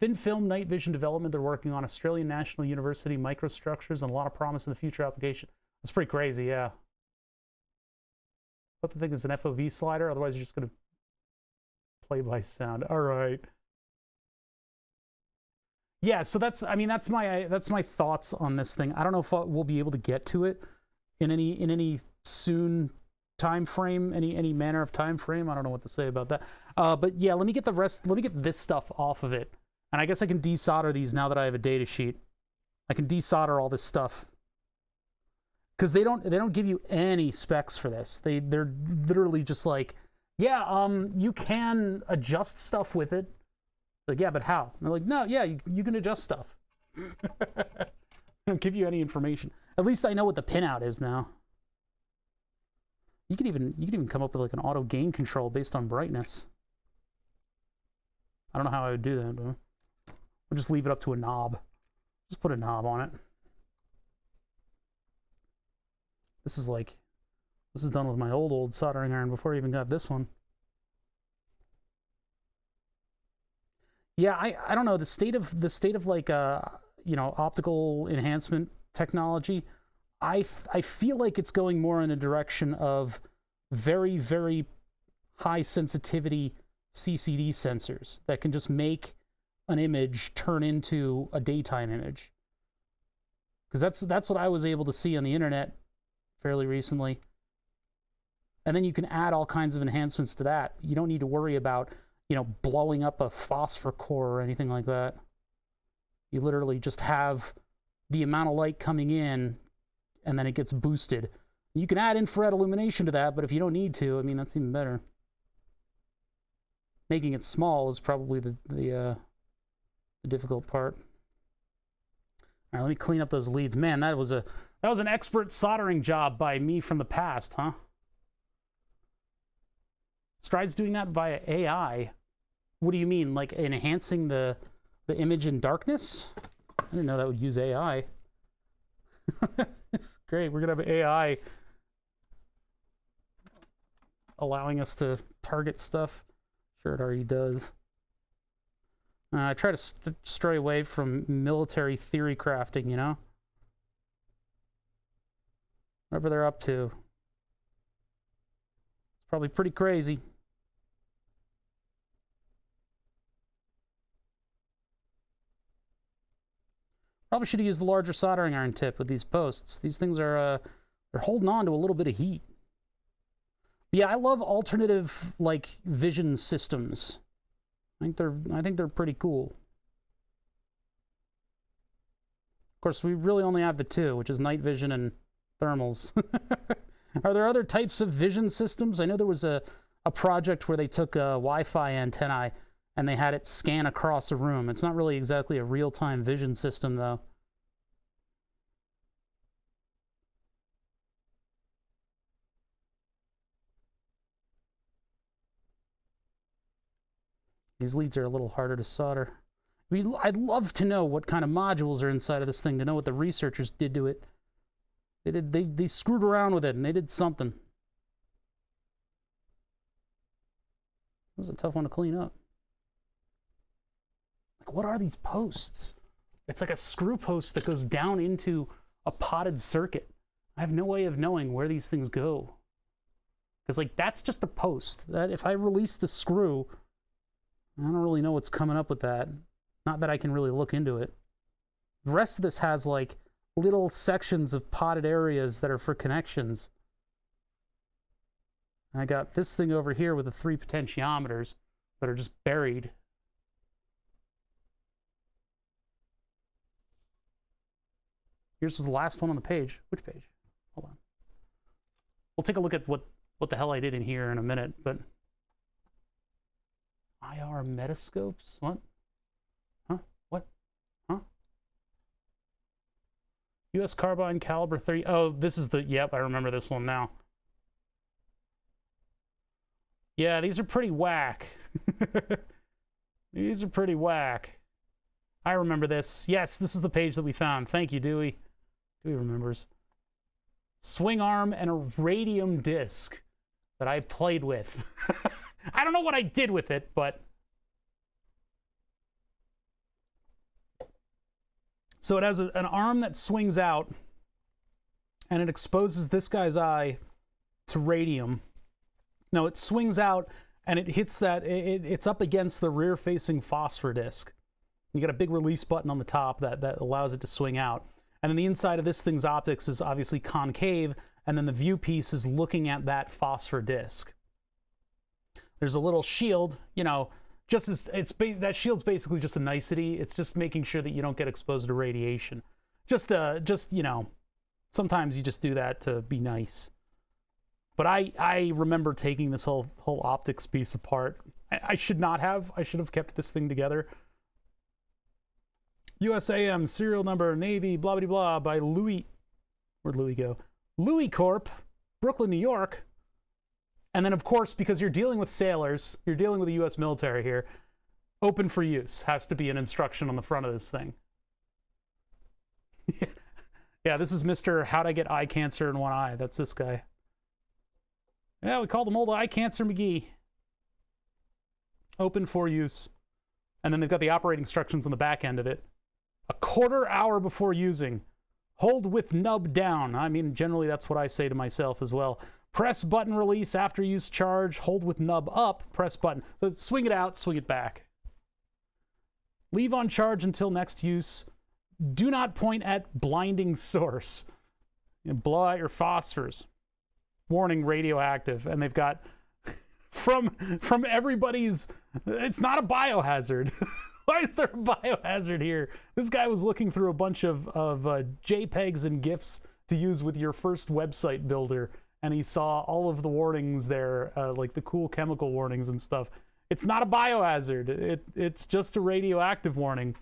Thin film night vision development they're working on. Australian National University microstructures and a lot of promise in the future application. That's pretty crazy, yeah. What the thing is an FOV slider, otherwise you're just gonna play by sound. All right. Yeah, so that's my thoughts on this thing. I don't know if we'll be able to get to it in any soon time frame, any manner of time frame. I don't know what to say about that. But yeah, let me get this stuff off of it. And I guess I can desolder these now that I have a data sheet. I can desolder all this stuff. Because they don't give you any specs for this. They're literally just like, yeah, you can adjust stuff with it. Like, yeah, but how? And they're like, no, yeah, you can adjust stuff. They don't give you any information. At least I know what the pinout is now. You can even come up with like an auto gain control based on brightness. I don't know how I would do that, but I'll just leave it up to a knob. Just put a knob on it. This is done with my old soldering iron before I even got this one. Yeah, I don't know, the state of like you know, optical enhancement technology, I feel like it's going more in a direction of very, very high sensitivity CCD sensors that can just make an image turn into a daytime image. Because that's what I was able to see on the internet fairly recently. And then you can add all kinds of enhancements to that. You don't need to worry about, you know, blowing up a phosphor core or anything like that. You literally just have the amount of light coming in, and then it gets boosted. You can add infrared illumination to that, but if you don't need to, I mean, that's even better. Making it small is probably the difficult part. All right, let me clean up those leads. Man, that was an expert soldering job by me from the past, huh? Stride's doing that via AI. What do you mean, like enhancing the image in darkness? I didn't know that would use AI. It's great. We're gonna have AI allowing us to target stuff. Sure, it already does. I try to stray away from military theory crafting, you know? Whatever they're up to. It's probably pretty crazy. Probably should have used the larger soldering iron tip with these posts. These things are they're holding on to a little bit of heat. But yeah, I love alternative like vision systems. I think they're pretty cool. Of course, we really only have the two, which is night vision and thermals. Are there other types of vision systems? I know there was a project where they took Wi-Fi antennae and they had it scan across a room. It's not really exactly a real-time vision system, though. These leads are a little harder to solder. I mean, I'd love to know what kind of modules are inside of this thing, to know what the researchers did to it. They screwed around with it, and they did something. This is a tough one to clean up. Like, what are these posts? It's like a screw post that goes down into a potted circuit. I have no way of knowing where these things go. Because, like, that's just a post. That if I release the screw, I don't really know what's coming up with that. Not that I can really look into it. The rest of this has like little sections of potted areas that are for connections. And I got this thing over here with the 3 potentiometers that are just buried. Here's the last one on the page. Which page? Hold on. We'll take a look at what the hell I did in here in a minute, but IR metascopes? What? Huh? What? Huh? US carbine caliber 30. Oh, this is the, yep, I remember this one now. Yeah, these are pretty whack. These are pretty whack. I remember this. Yes, this is the page that we found. Thank you, Dewey. Dewey remembers. Swing arm and a radium disc that I played with. I don't know what I did with it, but... So it has an arm that swings out, and it exposes this guy's eye to radium. Now it swings out, and it hits that, it's up against the rear-facing phosphor disc. You got a big release button on the top that allows it to swing out. And then the inside of this thing's optics is obviously concave, and then the view piece is looking at that phosphor disc. There's a little shield, you know, just as that shield's basically just a nicety. It's just making sure that you don't get exposed to radiation. Just you know, sometimes you just do that to be nice. But I remember taking this whole optics piece apart. I should not have. I should have kept this thing together. USAM, serial number, Navy, blah, blah, blah, by Louis. Where'd Louis go? Louis Corp, Brooklyn, New York. And then, of course, because you're dealing with sailors, you're dealing with the U.S. military here, open for use has to be an instruction on the front of this thing. Yeah, this is Mr. How'd I Get Eye Cancer in One Eye. That's this guy. Yeah, we called him Old Eye Cancer McGee. Open for use. And then they've got the operating instructions on the back end of it. A quarter hour before using. Hold with nub down. I mean, generally that's what I say to myself as well. Press button release after use charge. Hold with nub up. Press button. So swing it out, swing it back. Leave on charge until next use. Do not point at blinding source. Blow out your phosphors. Warning, radioactive. And they've got from everybody's, it's not a biohazard. Why is there a biohazard here? This guy was looking through a bunch of JPEGs and GIFs to use with your first website builder, and he saw all of the warnings there, like the cool chemical warnings and stuff. It's not a biohazard. It's just a radioactive warning.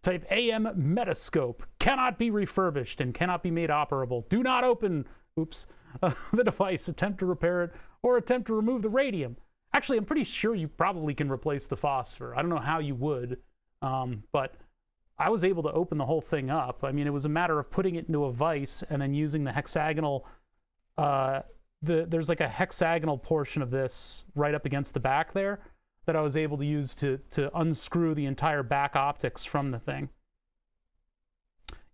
Type AM Metascope. Cannot be refurbished and cannot be made operable. Do not open, the device, attempt to repair it, or attempt to remove the radium. Actually, I'm pretty sure you probably can replace the phosphor. I don't know how you would, but I was able to open the whole thing up. I mean, it was a matter of putting it into a vise and then using the hexagonal, there's like a hexagonal portion of this right up against the back there that I was able to use to unscrew the entire back optics from the thing.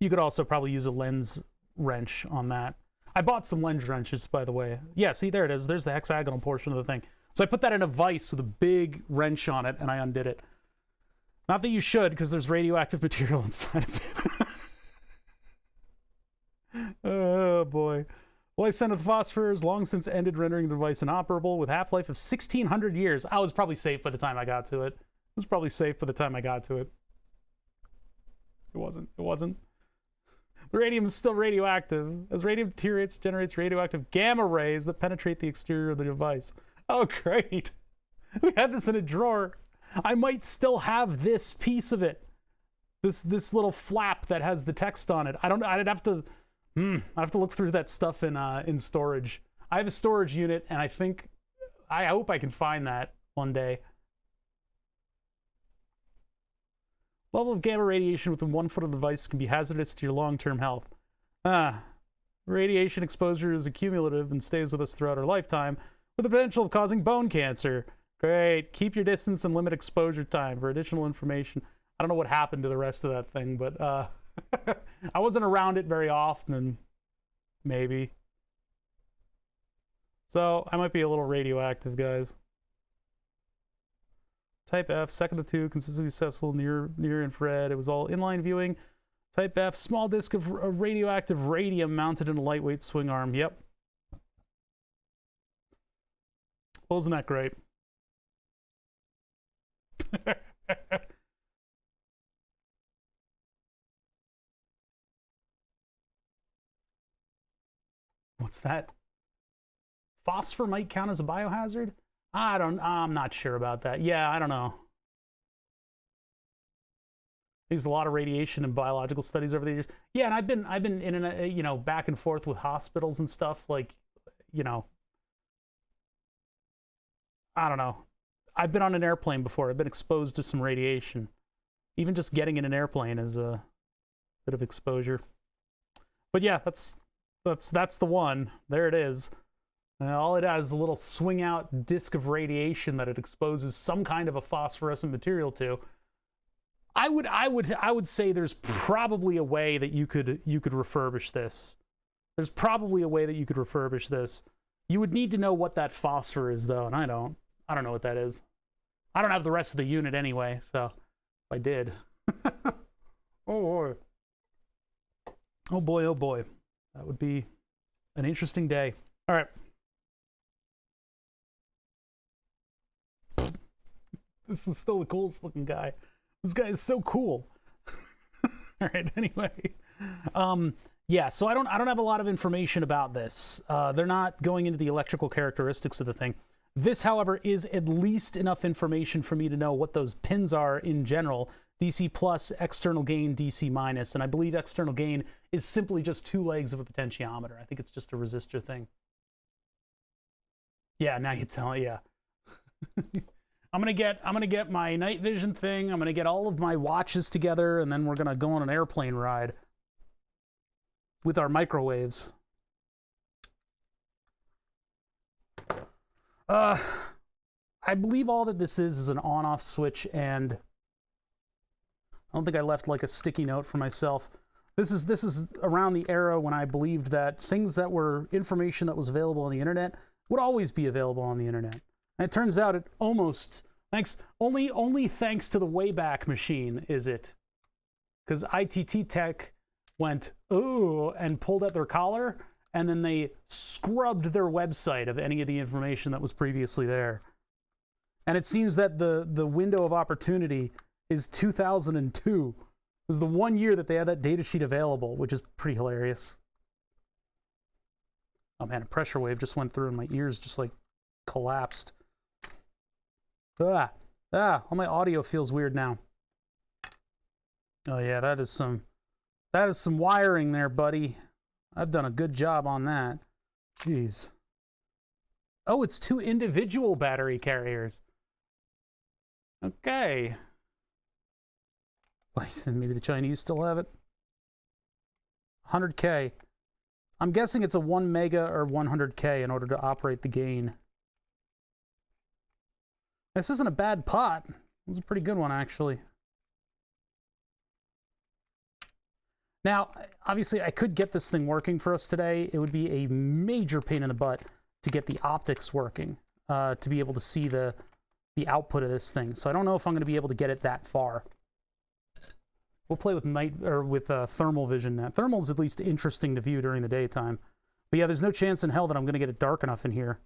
You could also probably use a lens wrench on that. I bought some lens wrenches, by the way. Yeah, see, there it is. There's the hexagonal portion of the thing. So I put that in a vise with a big wrench on it, and I undid it. Not that you should, because there's radioactive material inside of it. Oh, boy. Lifespan of the phosphor is long since ended, rendering the device inoperable with half-life of 1,600 years. I was probably safe by the time I got to it. It was probably safe by the time I got to it. It wasn't. It wasn't. The radium is still radioactive. As radium deteriorates, it generates radioactive gamma rays that penetrate the exterior of the device. Oh, great. We had this in a drawer. I might still have this piece of it. This little flap that has the text on it. I don't know. I'd have to look through that stuff in storage. I have a storage unit, and I hope I can find that one day. Level of gamma radiation within 1 foot of the device can be hazardous to your long-term health. Radiation exposure is accumulative and stays with us throughout our lifetime, with the potential of causing bone cancer. Great. Keep your distance and limit exposure time. For additional information, I don't know what happened to the rest of that thing, but I wasn't around it very often, maybe. So I might be a little radioactive, guys. Type F, second of 2, consistently successful near infrared. It was all inline viewing. Type F, small disk of radioactive radium mounted in a lightweight swing arm. Yep. Well, isn't that great? What's that? Phosphor might count as a biohazard? I'm not sure about that. Yeah, I don't know. There's a lot of radiation in biological studies over the years. Yeah, and I've been in and you know, back and forth with hospitals and stuff, like, you know, I don't know. I've been on an airplane before. I've been exposed to some radiation. Even just getting in an airplane is a bit of exposure. But yeah, that's the one. There it is. All it has is a little swing out disk of radiation that it exposes some kind of a phosphorescent material to. I would say there's probably a way that you could refurbish this. There's probably a way that you could refurbish this. You would need to know what that phosphor is though, and I don't know what that is. I don't have the rest of the unit anyway, so if I did. Oh boy. Oh boy, oh boy. That would be an interesting day. All right. This is still the coolest looking guy. This guy is so cool. All right, anyway. Yeah, so I don't have a lot of information about this. They're not going into the electrical characteristics of the thing. This, however, is at least enough information for me to know what those pins are in general. DC plus, external gain, DC minus, and I believe external gain is simply just 2 legs of a potentiometer. I think it's just a resistor thing. Yeah, now you tell me, yeah. I'm gonna get my night vision thing. I'm gonna get all of my watches together, and then we're gonna go on an airplane ride with our microwaves. I believe all that this is an on-off switch, and I don't think I left like a sticky note for myself. This is around the era when I believed that things that were information that was available on the internet would always be available on the internet. And it turns out it almost, only thanks to the Wayback Machine is it. Because ITT Tech went, ooh, and pulled at their collar, and then they scrubbed their website of any of the information that was previously there. And it seems that the window of opportunity is 2002. It was the 1 year that they had that data sheet available, which is pretty hilarious. Oh man, a pressure wave just went through and my ears just like collapsed. All my audio feels weird now. Oh yeah, that is some wiring there, buddy. I've done a good job on that. Jeez. Oh, it's 2 individual battery carriers. Okay. Wait, maybe the Chinese still have it? 100K. I'm guessing it's a 1 mega or 100K in order to operate the gain. This isn't a bad pot. This is a pretty good one, actually. Now, obviously, I could get this thing working for us today. It would be a major pain in the butt to get the optics working, to be able to see the output of this thing. So I don't know if I'm going to be able to get it that far. We'll play with thermal vision now. Thermal is at least interesting to view during the daytime. But yeah, there's no chance in hell that I'm going to get it dark enough in here.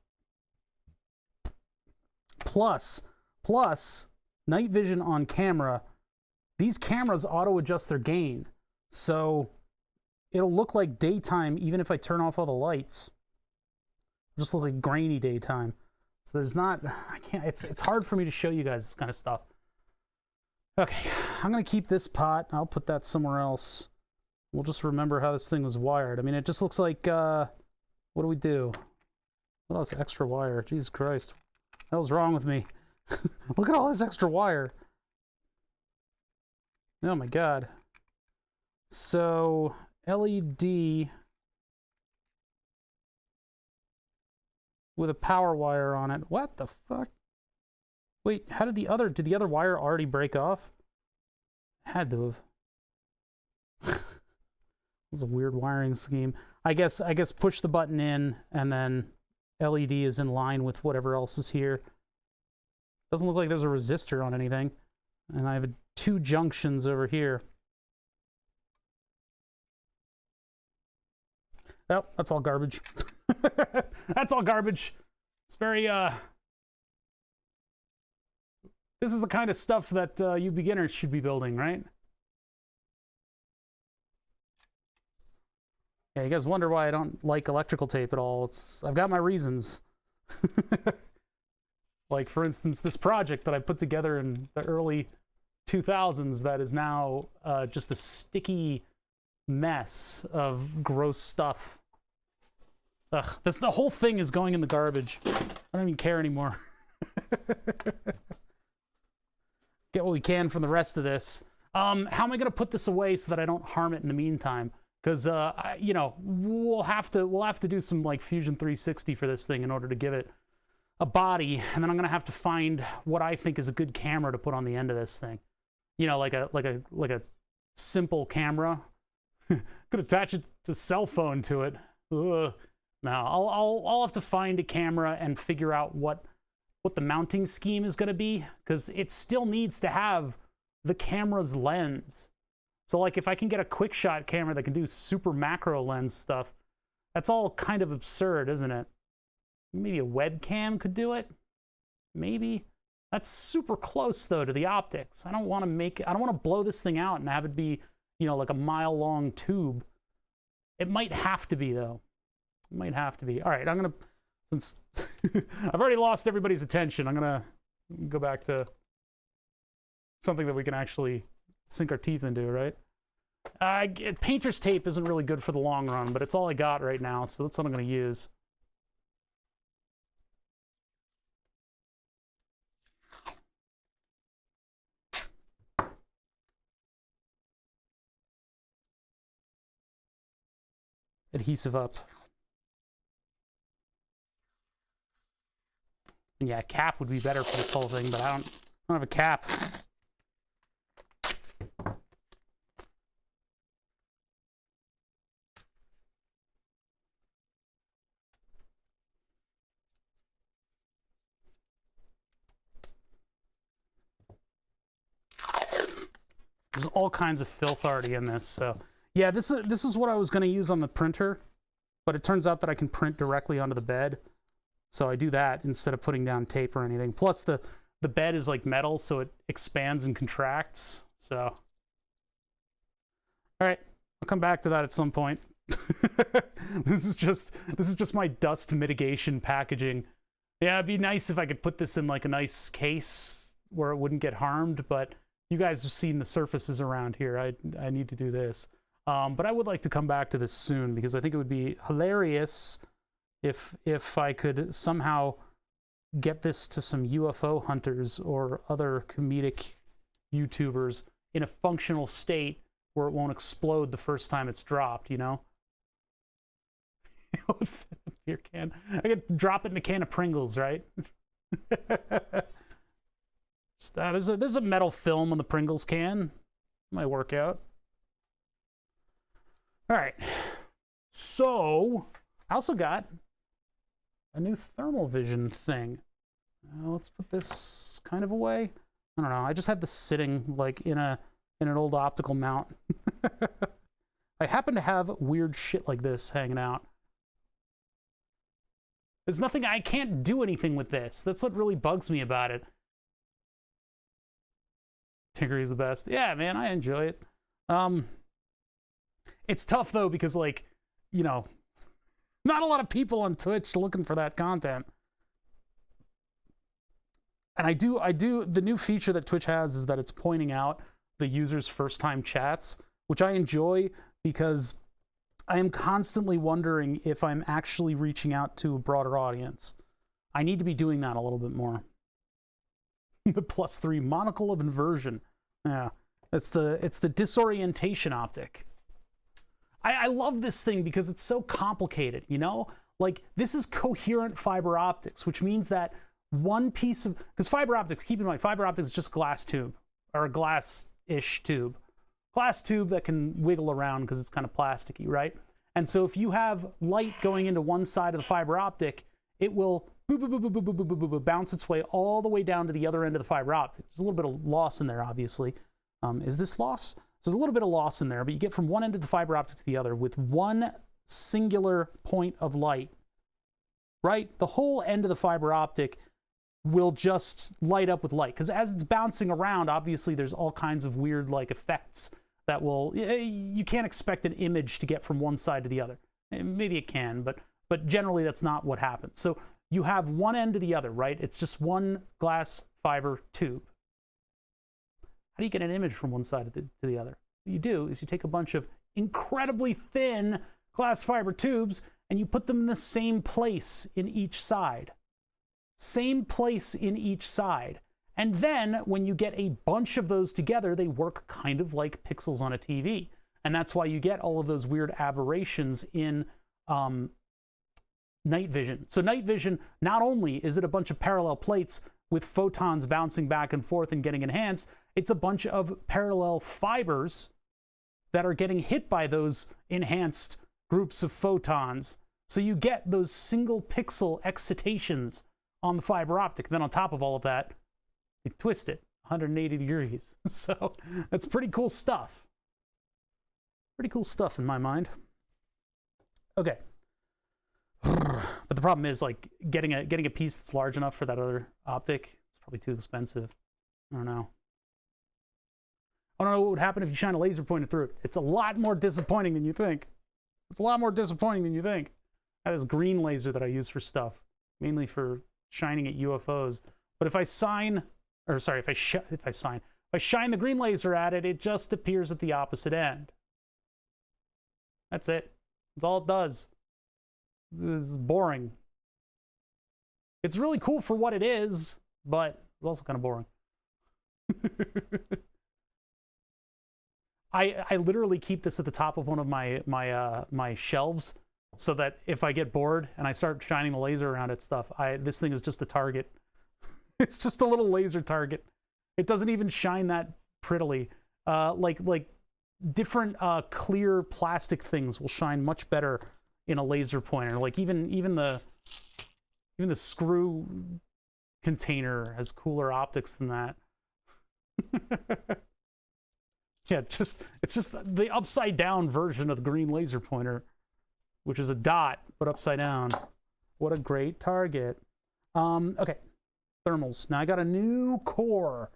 Plus, night vision on camera. These cameras auto-adjust their gain. So it'll look like daytime even if I turn off all the lights. It'll just look like grainy daytime. So there's not, it's hard for me to show you guys this kind of stuff. Okay, I'm gonna keep this pot. I'll put that somewhere else. We'll just remember how this thing was wired. I mean, it just looks like, what do we do? What else? Extra wire. Jesus Christ. What the hell's wrong with me? Look at all this extra wire. Oh my God. So, LED with a power wire on it. What the fuck? Wait, how did the other wire already break off? Had to have. This is a weird wiring scheme. I guess push the button in and then LED is in line with whatever else is here. Doesn't look like there's a resistor on anything. And I have 2 junctions over here. Oh, that's all garbage. That's all garbage. It's very, this is the kind of stuff that you beginners should be building, right? Yeah, you guys wonder why I don't like electrical tape at all. I've got my reasons. Like, for instance, this project that I put together in the early 2000s that is now just a sticky mess of gross stuff. Ugh, the whole thing is going in the garbage. I don't even care anymore. Get what we can from the rest of this. How am I going to put this away so that I don't harm it in the meantime? Because you know, we'll have to do some like Fusion 360 for this thing in order to give it a body, and then I'm going to have to find what I think is a good camera to put on the end of this thing. You know, like a simple camera. Could attach it to cell phone to it. Ugh. Now I'll have to find a camera and figure out what the mounting scheme is going to be, because it still needs to have the camera's lens. So like if I can get a quick shot camera that can do super macro lens stuff, that's all kind of absurd, isn't it? Maybe a webcam could do it. Maybe. That's super close though to the optics. I don't want to blow this thing out and have it be, you know, like a mile-long tube. It might have to be though. It might have to be. All right, since I've already lost everybody's attention, I'm gonna go back to something that we can actually sink our teeth into, right? Painter's tape isn't really good for the long run, but it's all I got right now, so that's what I'm gonna use. Adhesive up. Yeah, a cap would be better for this whole thing, but I don't have a cap. There's all kinds of filth already in this, so yeah, this is what I was going to use on the printer, but it turns out that I can print directly onto the bed. So I do that instead of putting down tape or anything. Plus the bed is like metal, so it expands and contracts. So, all right, I'll come back to that at some point. This is just my dust mitigation packaging. Yeah, it'd be nice if I could put this in like a nice case where it wouldn't get harmed, but you guys have seen the surfaces around here. I need to do this. But I would like to come back to this soon, because I think it would be hilarious if I could somehow get this to some UFO hunters or other comedic YouTubers in a functional state where it won't explode the first time it's dropped, you know? Beer can. I could drop it in a can of Pringles, right? There's a metal film on the Pringles can. Might work out. All right. So I also got a new thermal vision thing. Let's put this kind of away. I don't know. I just had this sitting like in an old optical mount. I happen to have weird shit like this hanging out. There's nothing, I can't do anything with this. That's what really bugs me about it. Tinkery's the best. Yeah, man, I enjoy it. It's tough though, because like, you know, not a lot of people on Twitch looking for that content. And I do, the new feature that Twitch has is that it's pointing out the user's first time chats, which I enjoy because I am constantly wondering if I'm actually reaching out to a broader audience. I need to be doing that a little bit more. The +3 monocle of inversion. Yeah, it's the disorientation optic. I love this thing because it's so complicated, you know? Like, this is coherent fiber optics, which means that one piece of, because fiber optics, keep in mind, fiber optics is just glass tube, or a glass-ish tube. Glass tube that can wiggle around because it's kind of plasticky, right? And so if you have light going into one side of the fiber optic, it will boop, boop, boop, boop, boop, boop, boop, boop, boop, bounce its way all the way down to the other end of the fiber optic. There's a little bit of loss in there, obviously. Is this loss? So there's a little bit of loss in there, but you get from one end of the fiber optic to the other with one singular point of light, right? The whole end of the fiber optic will just light up with light, because as it's bouncing around, obviously there's all kinds of weird like effects that will, you can't expect an image to get from one side to the other. Maybe it can, but generally that's not what happens. So you have one end to the other, right? It's just one glass fiber tube. How do you get an image from one side to the other? What you do is you take a bunch of incredibly thin glass fiber tubes and you put them in the same place in each side. Same place in each side. And then when you get a bunch of those together, they work kind of like pixels on a TV. And that's why you get all of those weird aberrations in night vision. So night vision, not only is it a bunch of parallel plates with photons bouncing back and forth and getting enhanced, it's a bunch of parallel fibers that are getting hit by those enhanced groups of photons. So you get those single pixel excitations on the fiber optic. Then on top of all of that, you twist it 180 degrees. So that's pretty cool stuff. Pretty cool stuff in my mind. Okay. But the problem is like getting a piece that's large enough for that other optic. It's probably too expensive. I don't know. I don't know what would happen if you shine a laser pointer through it. It's a lot more disappointing than you think. It's a lot more disappointing than you think. I have this green laser that I use for stuff, mainly for shining at UFOs. But if I shine the green laser at it, it just appears at the opposite end. That's it. That's all it does. This is boring. It's really cool for what it is, but it's also kind of boring. I literally keep this at the top of one of my shelves, so that if I get bored and I start shining the laser around at stuff, this thing is just a target. It's just a little laser target. It doesn't even shine that prettily. Like different clear plastic things will shine much better in a laser pointer. Like even the screw container has cooler optics than that. Yeah, it's just the upside down version of the green laser pointer, which is a dot but upside down. What a great target. Okay, thermals. Now I got a new core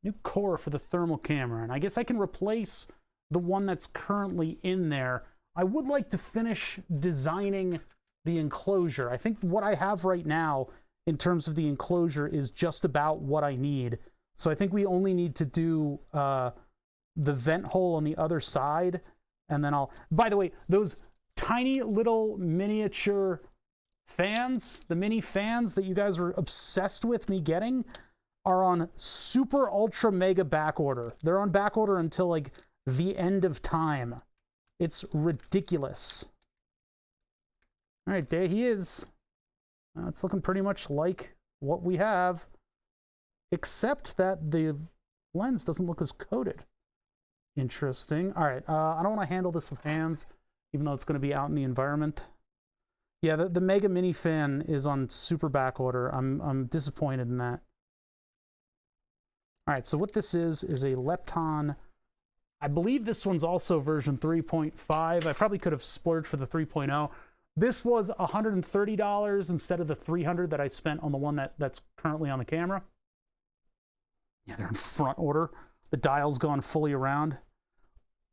for the thermal camera, and I guess I can replace the one that's currently in there. I would like to finish designing the enclosure. I think what I have right now in terms of the enclosure is just about what I need. So I think we only need to do the vent hole on the other side, and then by the way, those tiny little miniature fans, the mini fans that you guys were obsessed with me getting, are on super ultra mega back order. They're on back order until like the end of time. It's ridiculous. All right, there he is. It's looking pretty much like what we have, except that the lens doesn't look as coated. Interesting. All right, I don't want to handle this with hands, even though it's going to be out in the environment. Yeah, the Mega Mini fan is on super back order. I'm disappointed in that. All right, so what this is a Lepton. I believe this one's also version 3.5. I probably could have splurged for the 3.0. This was $130 instead of the $300 that I spent on the one that's currently on the camera. Yeah, they're in front order. The dial's gone fully around.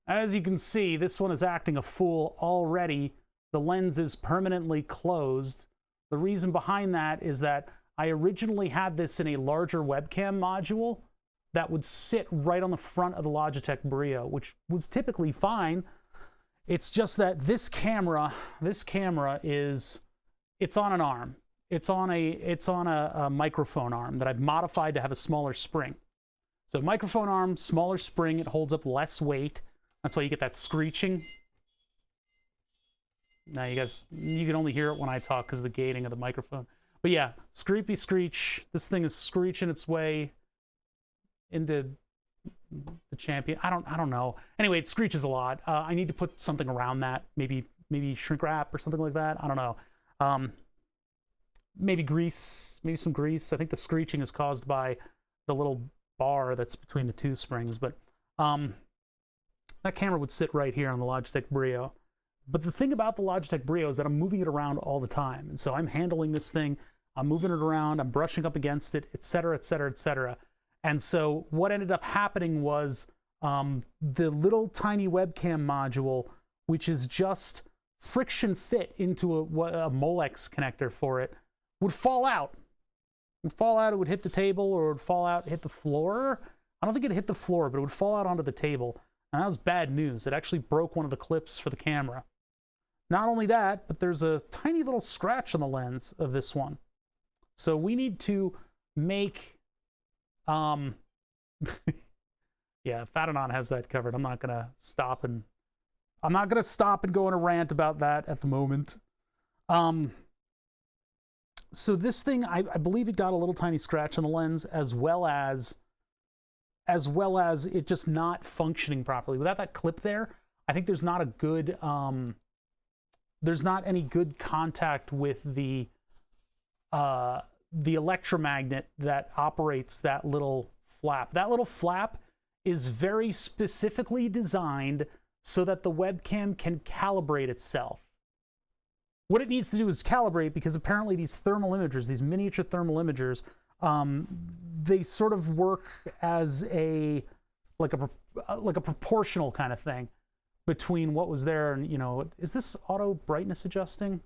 As you can see, this one is acting a fool already. The lens is permanently closed. The reason behind that is that I originally had this in a larger webcam module that would sit right on the front of the Logitech Brio, which was typically fine. It's just that this camera is, it's on an arm. It's on a microphone arm that I've modified to have a smaller spring. So microphone arm, smaller spring, it holds up less weight. That's why you get that screeching. Now you can only hear it when I talk because of the gating of the microphone. But yeah, screepy screech. This thing is screeching its way into the champion. I don't know. Anyway, it screeches a lot. I need to put something around that. Maybe shrink wrap or something like that. I don't know. maybe grease, maybe some grease. I think the screeching is caused by the little bar that's between the two springs, but that camera would sit right here on the Logitech Brio. But the thing about the Logitech Brio is that I'm moving it around all the time. And so I'm handling this thing, I'm moving it around, I'm brushing up against it, etc., etc., etc. And so what ended up happening was the little tiny webcam module, which is just friction fit into a Molex connector for it, would fall out. It would fall out, it would hit the table, or it would fall out, hit the floor. I don't think it hit the floor, but it would fall out onto the table. And that was bad news. It actually broke one of the clips for the camera. Not only that, but there's a tiny little scratch on the lens of this one. So we need to make, yeah, Fatanon has that covered. I'm not gonna stop and go on a rant about that at the moment. So this thing, I believe it got a little tiny scratch on the lens, as well as it just not functioning properly. Without that clip there, I think there's not a good, there's not any good contact with the electromagnet that operates that little flap. That little flap is very specifically designed so that the webcam can calibrate itself. What it needs to do is calibrate, because apparently these thermal imagers, these miniature thermal imagers, they sort of work as like a proportional kind of thing between what was there and, you know, is this auto brightness adjusting?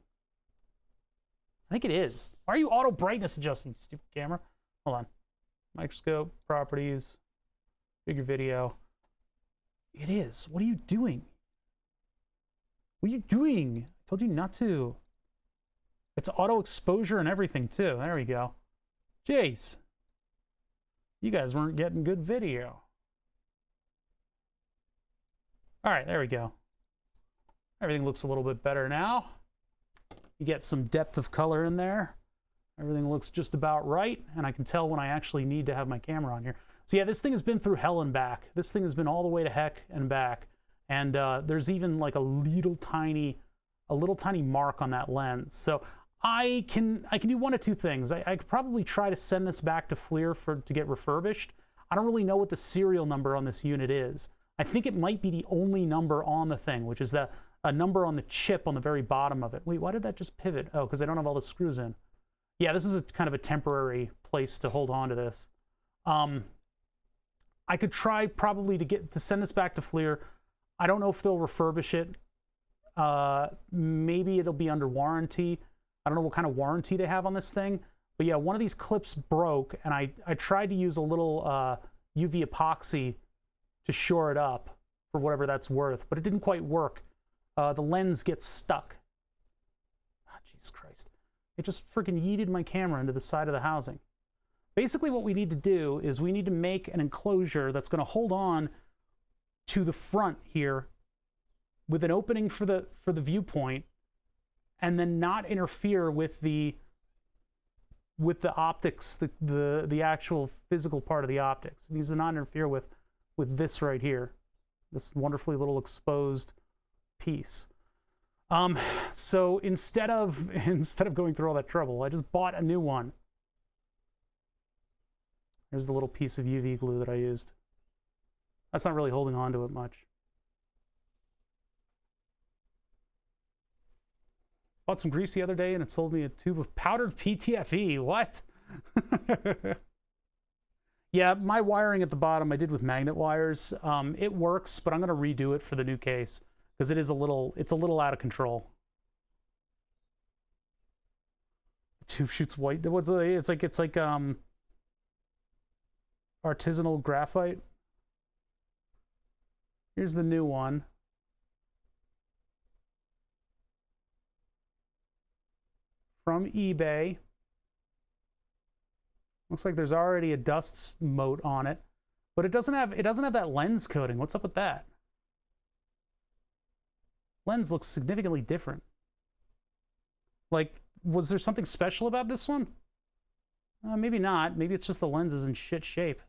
I think it is. Why are you auto brightness adjusting, stupid camera? Hold on. Microscope, properties, figure video. It is. What are you doing? What are you doing? I told you not to. It's auto exposure and everything too. There we go. Jeez. You guys weren't getting good video. All right, there we go. Everything looks a little bit better now. You get some depth of color in there. Everything looks just about right, and I can tell when I actually need to have my camera on here. So yeah, this thing has been through hell and back. This thing has been all the way to heck and back. And there's even like a little tiny mark on that lens. So I can do one of two things. I could probably try to send this back to FLIR to get refurbished. I don't really know what the serial number on this unit is. I think it might be the only number on the thing, which is a number on the chip on the very bottom of it. Wait, why did that just pivot? Oh, because I don't have all the screws in. Yeah, this is a kind of a temporary place to hold on to this. I could try probably to send this back to FLIR. I don't know if they'll refurbish it. Maybe it'll be under warranty. I don't know what kind of warranty they have on this thing. But yeah, one of these clips broke, and I tried to use a little UV epoxy to shore it up for whatever that's worth, but it didn't quite work. The lens gets stuck. Ah, Jesus Christ. It just freaking yeeted my camera into the side of the housing. Basically what we need to do is we need to make an enclosure that's going to hold on to the front here with an opening for the viewpoint, and then not interfere with the optics, the actual physical part of the optics. It needs to not interfere with this right here, this wonderfully little exposed piece. So instead of going through all that trouble, I just bought a new one. Here's the little piece of UV glue that I used. That's not really holding on to it much. Bought some grease the other day and it sold me a tube of powdered PTFE. What? Yeah, my wiring at the bottom I did with magnet wires. It works, but I'm going to redo it for the new case because it's a little out of control. The tube shoots white. It's like artisanal graphite. Here's the new one. From eBay. Looks like there's already a dust mote on it, but it doesn't have that lens coating. What's up with that? Lens looks significantly different. Like, was there something special about this one? Maybe not. Maybe it's just the lens is in shit shape.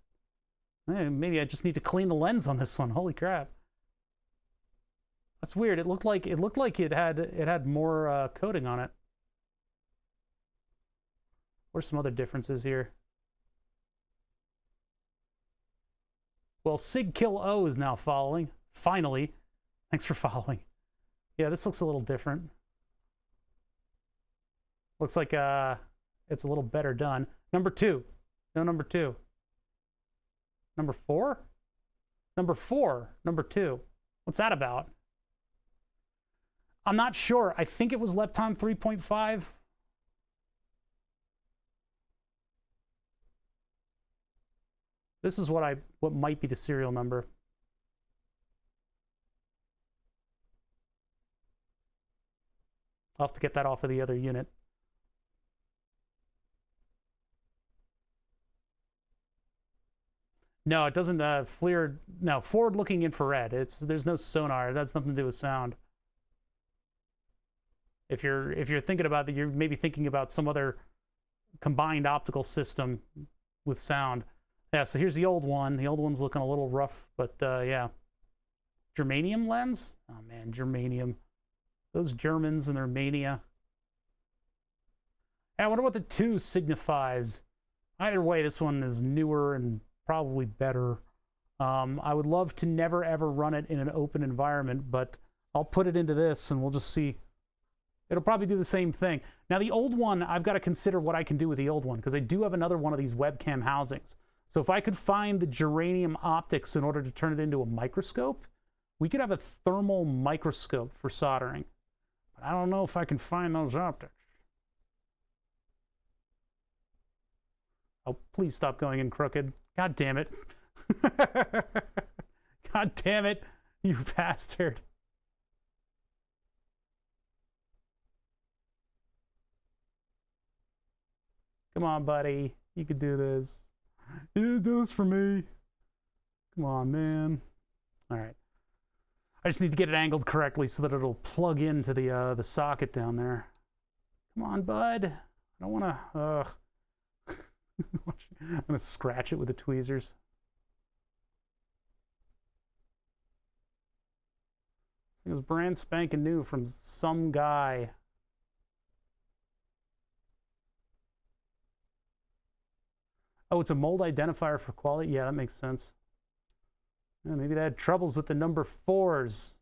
Maybe I just need to clean the lens on this one. Holy crap. That's weird. It looked like it had more coating on it. What are some other differences here? Well, SigKillO is now following. Finally. Thanks for following. Yeah, this looks a little different. Looks like it's a little better done. Number 2. No, number 2. Number 4? Number 4. Number 2. What's that about? I'm not sure. I think it was Lepton 3.5. This is what might be the serial number. I'll have to get that off of the other unit. No, it doesn't FLIR. No, forward-looking infrared. There's no sonar. It has nothing to do with sound. If you're thinking about that, you're maybe thinking about some other combined optical system with sound. Yeah, so here's the old one. The old one's looking a little rough, but yeah. Germanium lens? Oh man, germanium. Those Germans and their mania. Hey, I wonder what the 2 signifies. Either way, this one is newer and probably better. I would love to never ever run it in an open environment, but I'll put it into this and we'll just see. It'll probably do the same thing. Now the old one, I've got to consider what I can do with the old one, because I do have another one of these webcam housings. So if I could find the germanium optics in order to turn it into a microscope, we could have a thermal microscope for soldering. But I don't know if I can find those optics. Oh, please stop going in crooked. God damn it. God damn it, you bastard. Come on, buddy. You could do this. You do this for me. Come on, man. All right. I just need to get it angled correctly so that it'll plug into the socket down there. Come on, bud. I don't want to... I'm going to scratch it with the tweezers. This thing is brand spanking new from some guy. Oh, it's a mold identifier for quality? Yeah, that makes sense. Yeah, maybe they had troubles with the number 4s.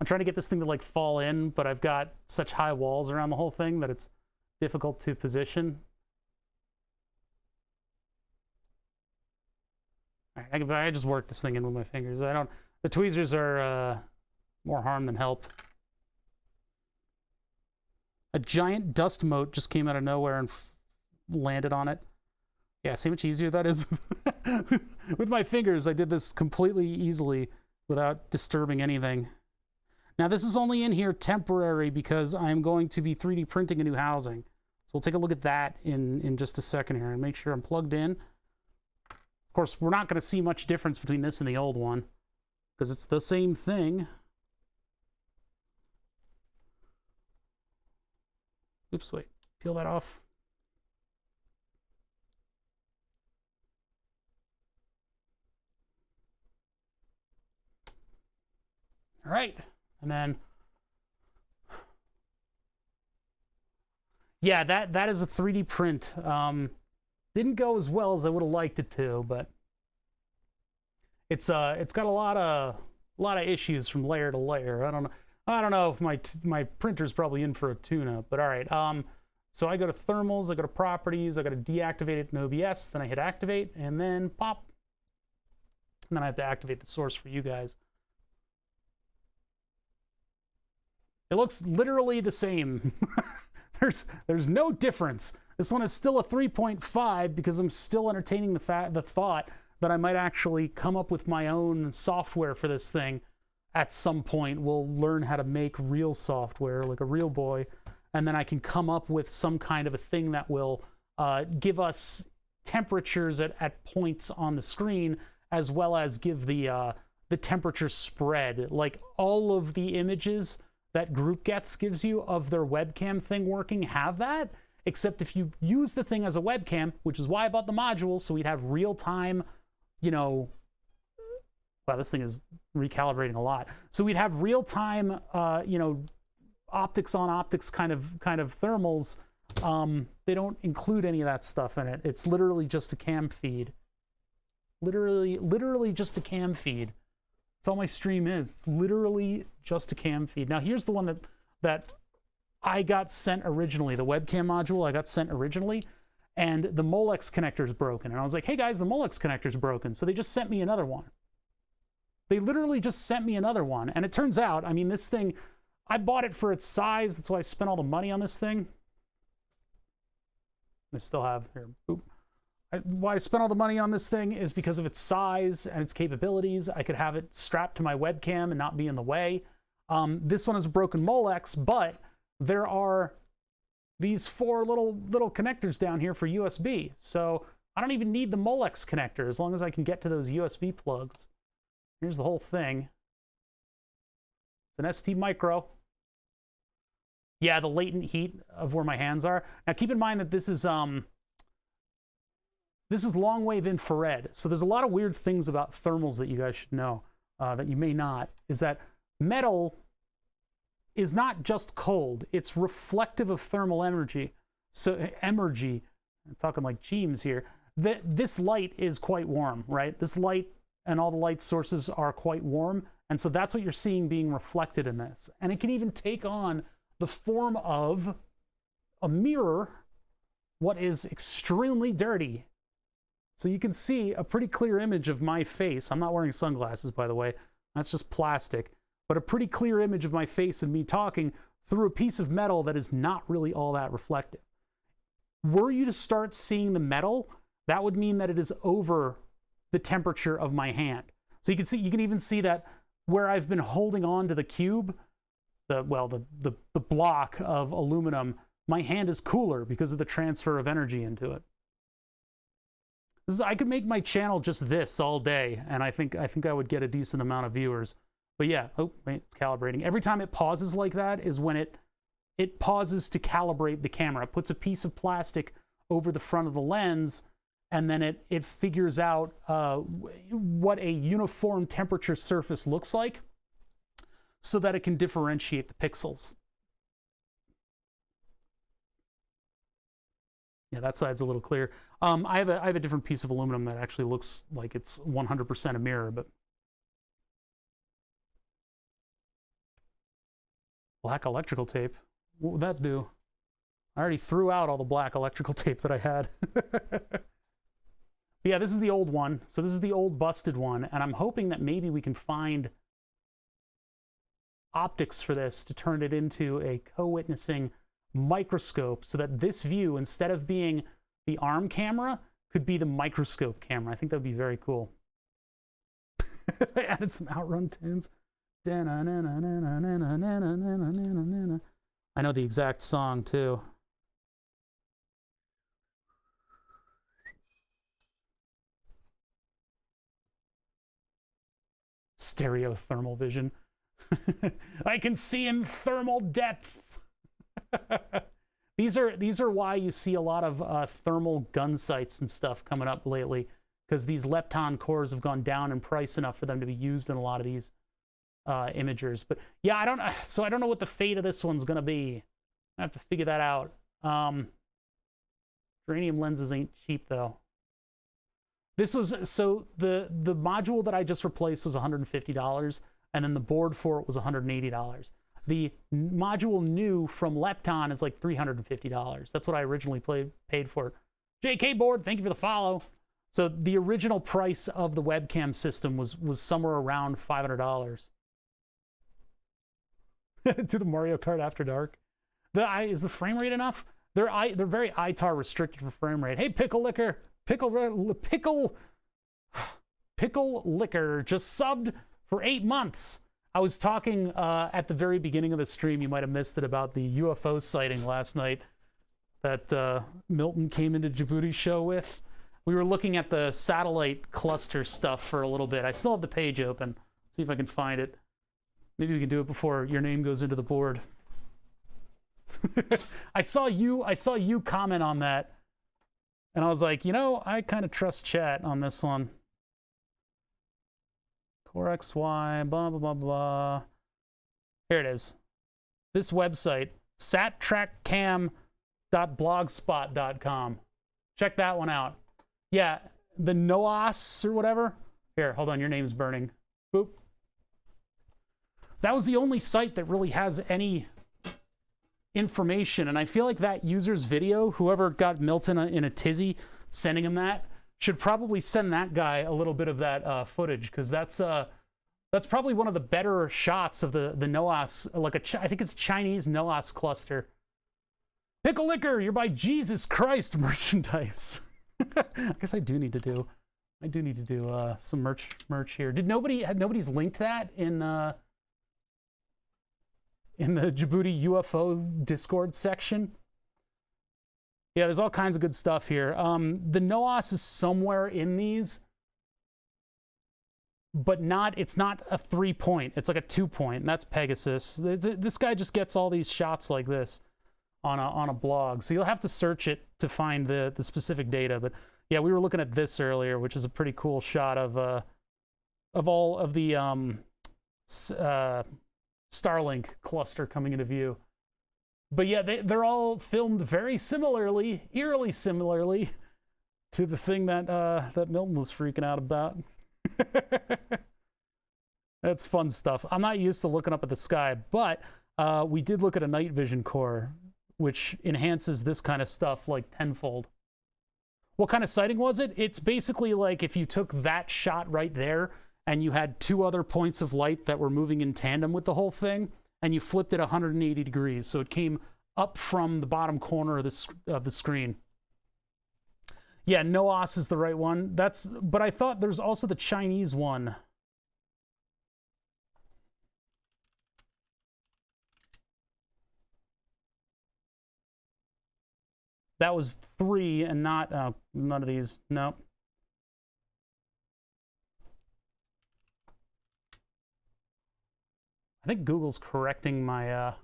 I'm trying to get this thing to like fall in, but I've got such high walls around the whole thing that it's difficult to position. All right, I just work this thing in with my fingers. The tweezers are more harm than help. A giant dust mote just came out of nowhere and landed on it. Yeah, see how much easier that is? With my fingers, I did this completely easily without disturbing anything. Now, this is only in here temporary because I'm going to be 3D printing a new housing. So we'll take a look at that in just a second here and make sure I'm plugged in. Of course, we're not going to see much difference between this and the old one because it's the same thing. Oops, wait. Peel that off. All right. And then, yeah, that is a 3D print. Didn't go as well as I would have liked it to, but it's got a lot of issues from layer to layer. I don't know if my printer's probably in for a tune-up, but all right. So I go to thermals, I go to properties, I got to deactivate it in OBS, then I hit activate, and then pop. And then I have to activate the source for you guys. It looks literally the same. There's no difference. This one is still a 3.5 because I'm still entertaining the thought that I might actually come up with my own software for this thing. At some point, we'll learn how to make real software, like a real boy, and then I can come up with some kind of a thing that will give us temperatures at points on the screen, as well as give the temperature spread. Like all of the images that Groupgets gives you of their webcam thing working have that, except if you use the thing as a webcam, which is why I bought the module, so we'd have real-time, you know, Wow, this thing is recalibrating a lot. So we'd have real-time, you know, optics on optics kind of thermals. They don't include any of that stuff in it. It's literally just a cam feed. Literally just a cam feed. That's all my stream is. It's literally just a cam feed. Now here's the one that I got sent originally, the webcam module I got sent originally, and the Molex connector is broken. And I was like, hey guys, the Molex connector is broken. So they just sent me another one. They literally just sent me another one. And it turns out, I mean, this thing, I bought it for its size. That's why I spent all the money on this thing. I still have here. Oop. Why I spent all the money on this thing is because of its size and its capabilities. I could have it strapped to my webcam and not be in the way. This one is a broken Molex, but there are these 4 little connectors down here for USB. So I don't even need the Molex connector as long as I can get to those USB plugs. Here's the whole thing. It's an ST Micro. Yeah, the latent heat of where my hands are. Now keep in mind that this is long wave infrared. So there's a lot of weird things about thermals that you guys should know that you may not, is that metal is not just cold, it's reflective of thermal energy. So energy, I'm talking like James here, this light is quite warm, right? This light and all the light sources are quite warm. And so that's what you're seeing being reflected in this. And it can even take on the form of a mirror, what is extremely dirty. So you can see a pretty clear image of my face. I'm not wearing sunglasses, by the way. That's just plastic. But a pretty clear image of my face and me talking through a piece of metal that is not really all that reflective. Were you to start seeing the metal, that would mean that it is over the temperature of my hand. So you can see, you can even see that where I've been holding on to the cube, the block of aluminum, my hand is cooler because of the transfer of energy into it. I could make my channel just this all day, and I think I would get a decent amount of viewers. But yeah, oh wait, it's calibrating. Every time it pauses like that is when it pauses to calibrate the camera. It puts a piece of plastic over the front of the lens, and then it figures out what a uniform temperature surface looks like, so that it can differentiate the pixels. Yeah, that side's a little clear. I have a different piece of aluminum that actually looks like it's 100% a mirror, but black electrical tape. What would that do? I already threw out all the black electrical tape that I had. Yeah, this is the old one. So this is the old busted one, and I'm hoping that maybe we can find optics for this to turn it into a co-witnessing microscope, so that this view, instead of being the arm camera, could be the microscope camera. I think that would be very cool. I added some Outrun tunes. I know the exact song too. Stereo thermal vision. I can see in thermal depth. These are why you see a lot of thermal gun sights and stuff coming up lately, because these Lepton cores have gone down in price enough for them to be used in a lot of these imagers. But yeah, I don't know what the fate of this one's gonna be. I have to figure that out. Geranium lenses ain't cheap though. This was, so the module that I just replaced was $150, and then the board for it was $180. The module new from Lepton is like $350. That's what I originally paid for it. JK board, thank you for the follow. So the original price of the webcam system was somewhere around $500. To the Mario Kart After Dark. Is the frame rate enough? They're very ITAR restricted for frame rate. Hey, Pickle Liquor, Pickle Liquor just subbed for 8 months. I was talking at the very beginning of the stream, you might have missed it, about the UFO sighting last night that Milton came into Djibouti show with. We were looking at the satellite cluster stuff for a little bit. I still have the page open. See if I can find it. Maybe we can do it before your name goes into the board. I saw you comment on that, and I was like, you know, I kind of trust chat on this one. Core XY, blah, blah, blah, blah. Here it is. This website, sattrackcam.blogspot.com. Check that one out. Yeah, the NOAS or whatever. Here, hold on, your name's burning. Boop. That was the only site that really has any information, and I feel like that user's video, whoever got Milton in a tizzy sending him that, should probably send that guy a little bit of that footage, because that's probably one of the better shots of the NOAS, like I think it's Chinese NOAS cluster. Pickle Liquor, you're by Jesus Christ merchandise. I guess I do need to do some merch here. Nobody's linked that in the Djibouti UFO Discord section? Yeah, there's all kinds of good stuff here. The NOAS is somewhere in these, but it's not a 3-point. It's like a 2-point, and that's Pegasus. This guy just gets all these shots like this on a blog. So you'll have to search it to find the specific data. But yeah, we were looking at this earlier, which is a pretty cool shot of all of the Starlink cluster coming into view. But yeah, they're all filmed very similarly, eerily similarly, to the thing that Milton was freaking out about. That's fun stuff. I'm not used to looking up at the sky, but we did look at a night vision core, which enhances this kind of stuff like tenfold. What kind of sighting was it? It's basically like if you took that shot right there and you had 2 other points of light that were moving in tandem with the whole thing, and you flipped it 180 degrees, so it came up from the bottom corner of the screen. Yeah, NOAS is the right one. But I thought there's also the Chinese one. That was 3 and not none of these. No. I think Google's correcting my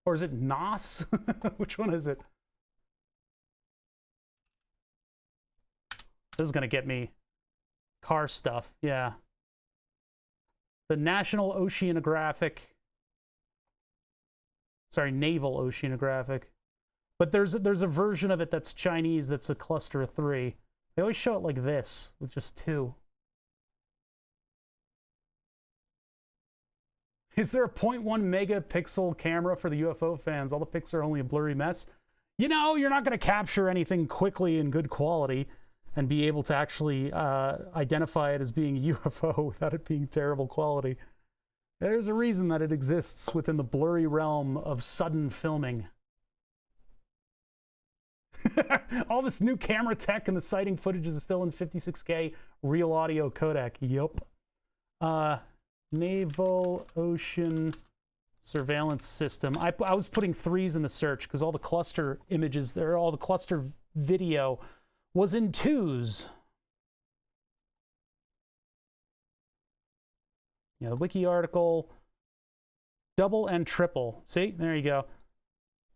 or is it NOS? Which one is it? This is gonna get me car stuff. Yeah. The Naval Oceanographic. But there's a version of it that's Chinese that's a cluster of 3. They always show it like this with just 2. Is there a 0.1 megapixel camera for the UFO fans? All the pics are only a blurry mess. You know, you're not going to capture anything quickly in good quality and be able to actually identify it as being a UFO without it being terrible quality. There's a reason that it exists within the blurry realm of sudden filming. All this new camera tech and the sighting footage is still in 56K real audio codec. Yup. Naval Ocean Surveillance System. I was putting 3s in the search because all the cluster images there, all the cluster video was in 2s. Yeah, the wiki article, double and triple. See, there you go.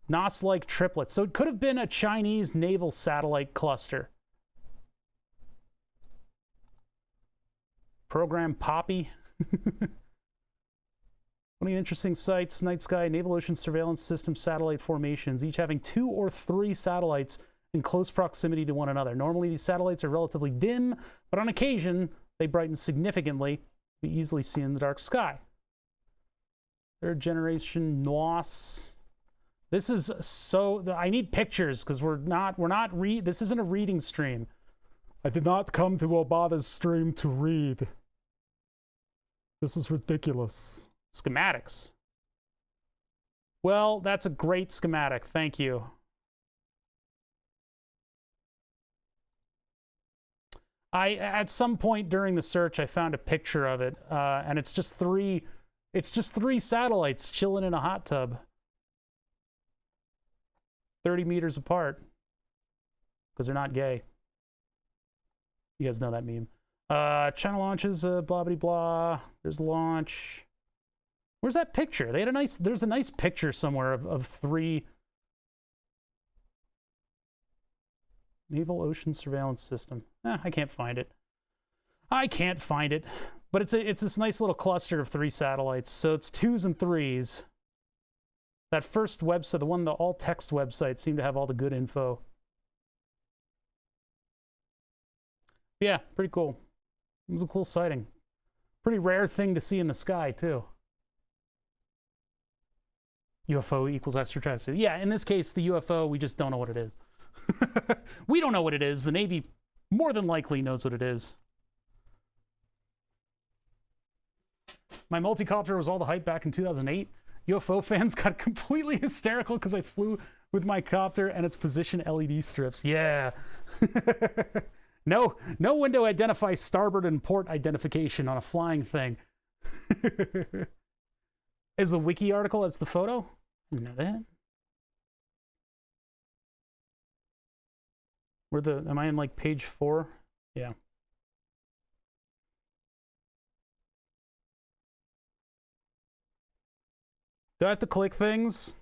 NOS-like triplets. So it could have been a Chinese naval satellite cluster. Program Poppy. One of the interesting sites, night sky, naval ocean surveillance system satellite formations, each having 2 or 3 satellites in close proximity to one another. Normally, these satellites are relatively dim, but on occasion, they brighten significantly, be easily seen in the dark sky. 3rd generation NOS. This is so, I need pictures because this isn't a reading stream. I did not come to Obada's stream to read. This is ridiculous. Schematics. Well, that's a great schematic. Thank you. At some point during the search, I found a picture of it, and it's just 3 satellites chilling in a hot tub. 30 meters apart. Because they're not gay. You guys know that meme. China launches, blah, blah, blah. There's launch. Where's that picture? They had there's a nice picture somewhere of 3 Naval Ocean Surveillance System. I can't find it. I can't find it. But it's this nice little cluster of 3 satellites. So it's 2s and 3s. That first website, the one, the all text website, seemed to have all the good info. Yeah, pretty cool. It was a cool sighting. Pretty rare thing to see in the sky, too. UFO equals extraterrestrial. Yeah, in this case, the UFO, we just don't know what it is. We don't know what it is. The Navy more than likely knows what it is. My multicopter was all the hype back in 2008. UFO fans got completely hysterical because I flew with my copter and its position LED strips. Yeah. No window identifies starboard and port identification on a flying thing. Is the wiki article, that's the photo? You know that? Am I in like page 4? Yeah. Do I have to click things?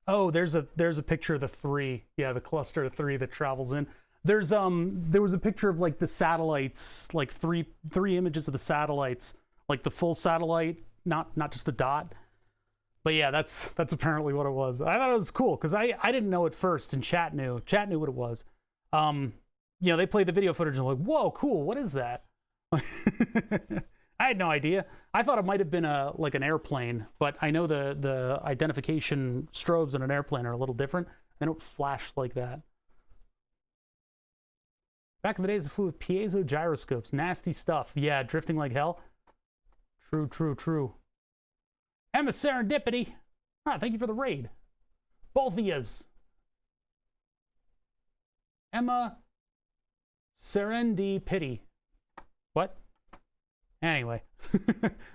Oh, there's a picture of the 3. Yeah, the cluster of 3 that travels in. There was a picture of like the satellites, like three images of the satellites, like the full satellite, not just the dot. But yeah, that's apparently what it was. I thought it was cool because I didn't know at first, and chat knew what it was. You know, they played the video footage and like, whoa, cool, what is that? I had no idea. I thought it might have been like an airplane, but I know the identification strobes on an airplane are a little different. They don't flash like that. Back in the days, I flew with piezo gyroscopes. Nasty stuff. Yeah, drifting like hell. True, true, true. Emma Serendipity. Ah, thank you for the raid. Both of yous. Emma Serendipity. What? Anyway,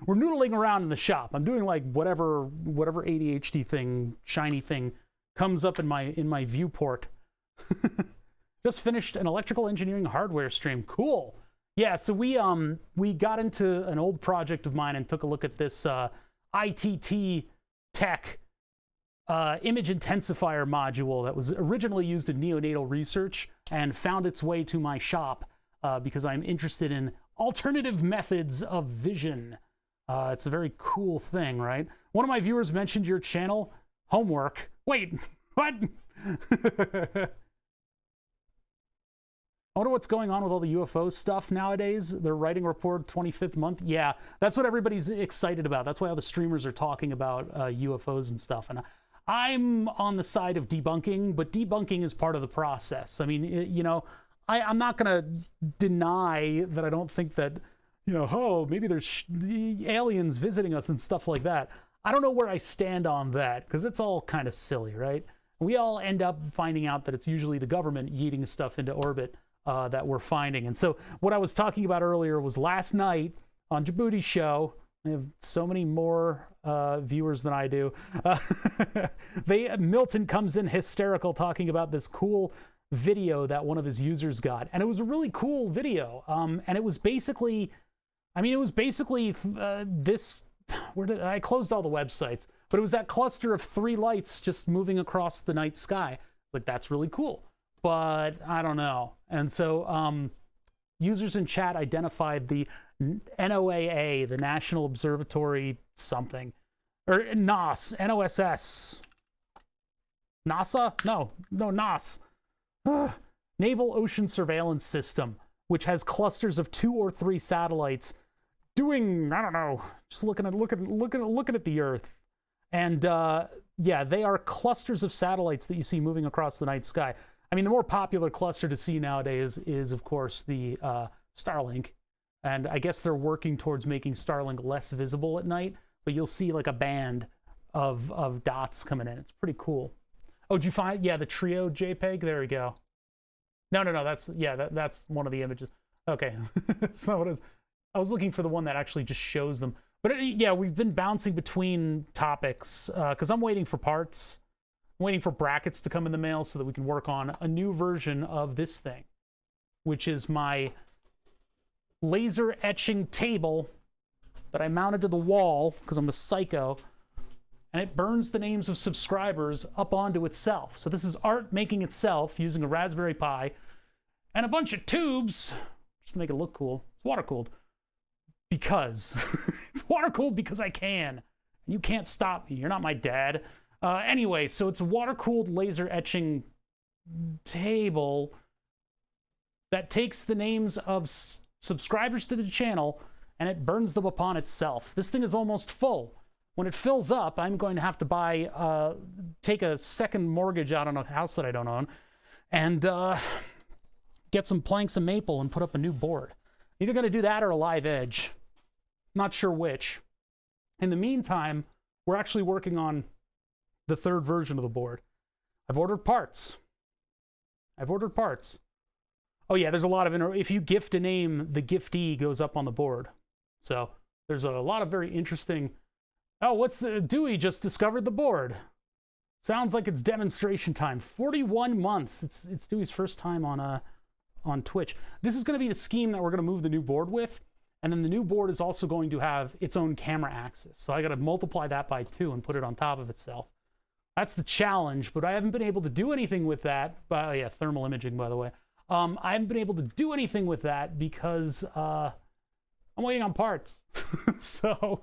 we're noodling around in the shop. I'm doing like whatever ADHD thing, shiny thing, comes up in my viewport. Just finished an electrical engineering hardware stream. Cool. Yeah, so we got into an old project of mine and took a look at this ITT Tech image intensifier module that was originally used in neonatal research and found its way to my shop because I'm interested in alternative methods of vision. It's a very cool thing, right? One of my viewers mentioned your channel. Homework. Wait, what? I wonder what's going on with all the UFO stuff nowadays. They're writing a report 25th month. Yeah, that's what everybody's excited about. That's why all the streamers are talking about UFOs and stuff. And I'm on the side of debunking, but debunking is part of the process. I mean, you know, I'm not going to deny that I don't think that, you know, oh, maybe there's aliens visiting us and stuff like that. I don't know where I stand on that because it's all kind of silly, right? We all end up finding out that it's usually the government yeeting stuff into orbit that we're finding. And so what I was talking about earlier was last night on Djibouti show. I have so many more viewers than I do. Milton comes in hysterical talking about this cool video that one of his users got. And it was a really cool video. And it was basically, I closed all the websites, but it was that cluster of 3 lights just moving across the night sky. Like, that's really cool. But I don't know. And so users in chat identified the NOAA, the National Observatory something, or NOS, NOSS. NASA? No, NOS. Naval Ocean Surveillance System, which has clusters of 2 or 3 satellites doing, I don't know, just looking at the Earth. And yeah, they are clusters of satellites that you see moving across the night sky. I mean, the more popular cluster to see nowadays is, of course, the Starlink. And I guess they're working towards making Starlink less visible at night, but you'll see like a band of dots coming in. It's pretty cool. Oh, did you find, yeah, the trio JPEG? There we go. No, that's, yeah, that's one of the images. Okay, that's not what it is. I was looking for the one that actually just shows them. But yeah, we've been bouncing between topics because I'm waiting for parts. I'm waiting for brackets to come in the mail so that we can work on a new version of this thing, which is my laser etching table that I mounted to the wall because I'm a psycho. and it burns the names of subscribers up onto itself. So this is art making itself using a Raspberry Pi and a bunch of tubes just to make it look cool. It's water cooled because it's water cooled because I can. You can't stop me. You're not my dad. Anyway, so it's a water cooled laser etching table that takes the names of subscribers to the channel and it burns them upon itself. This thing is almost full. When it fills up, I'm going to have to take a second mortgage out on a house that I don't own and get some planks of maple and put up a new board. Either going to do that or a live edge. Not sure which. In the meantime, we're actually working on the third version of the board. I've ordered parts. Oh yeah, there's a lot of, if you gift a name, the giftee goes up on the board. So there's a lot of very interesting, oh, Dewey just discovered the board. Sounds like it's demonstration time. 41 months. It's Dewey's first time on Twitch. This is going to be the scheme that we're going to move the new board with. And then the new board is also going to have its own camera axis. So I got to multiply that by 2 and put it on top of itself. That's the challenge, but I haven't been able to do anything with that. Oh yeah, thermal imaging, by the way. I haven't been able to do anything with that because I'm waiting on parts. So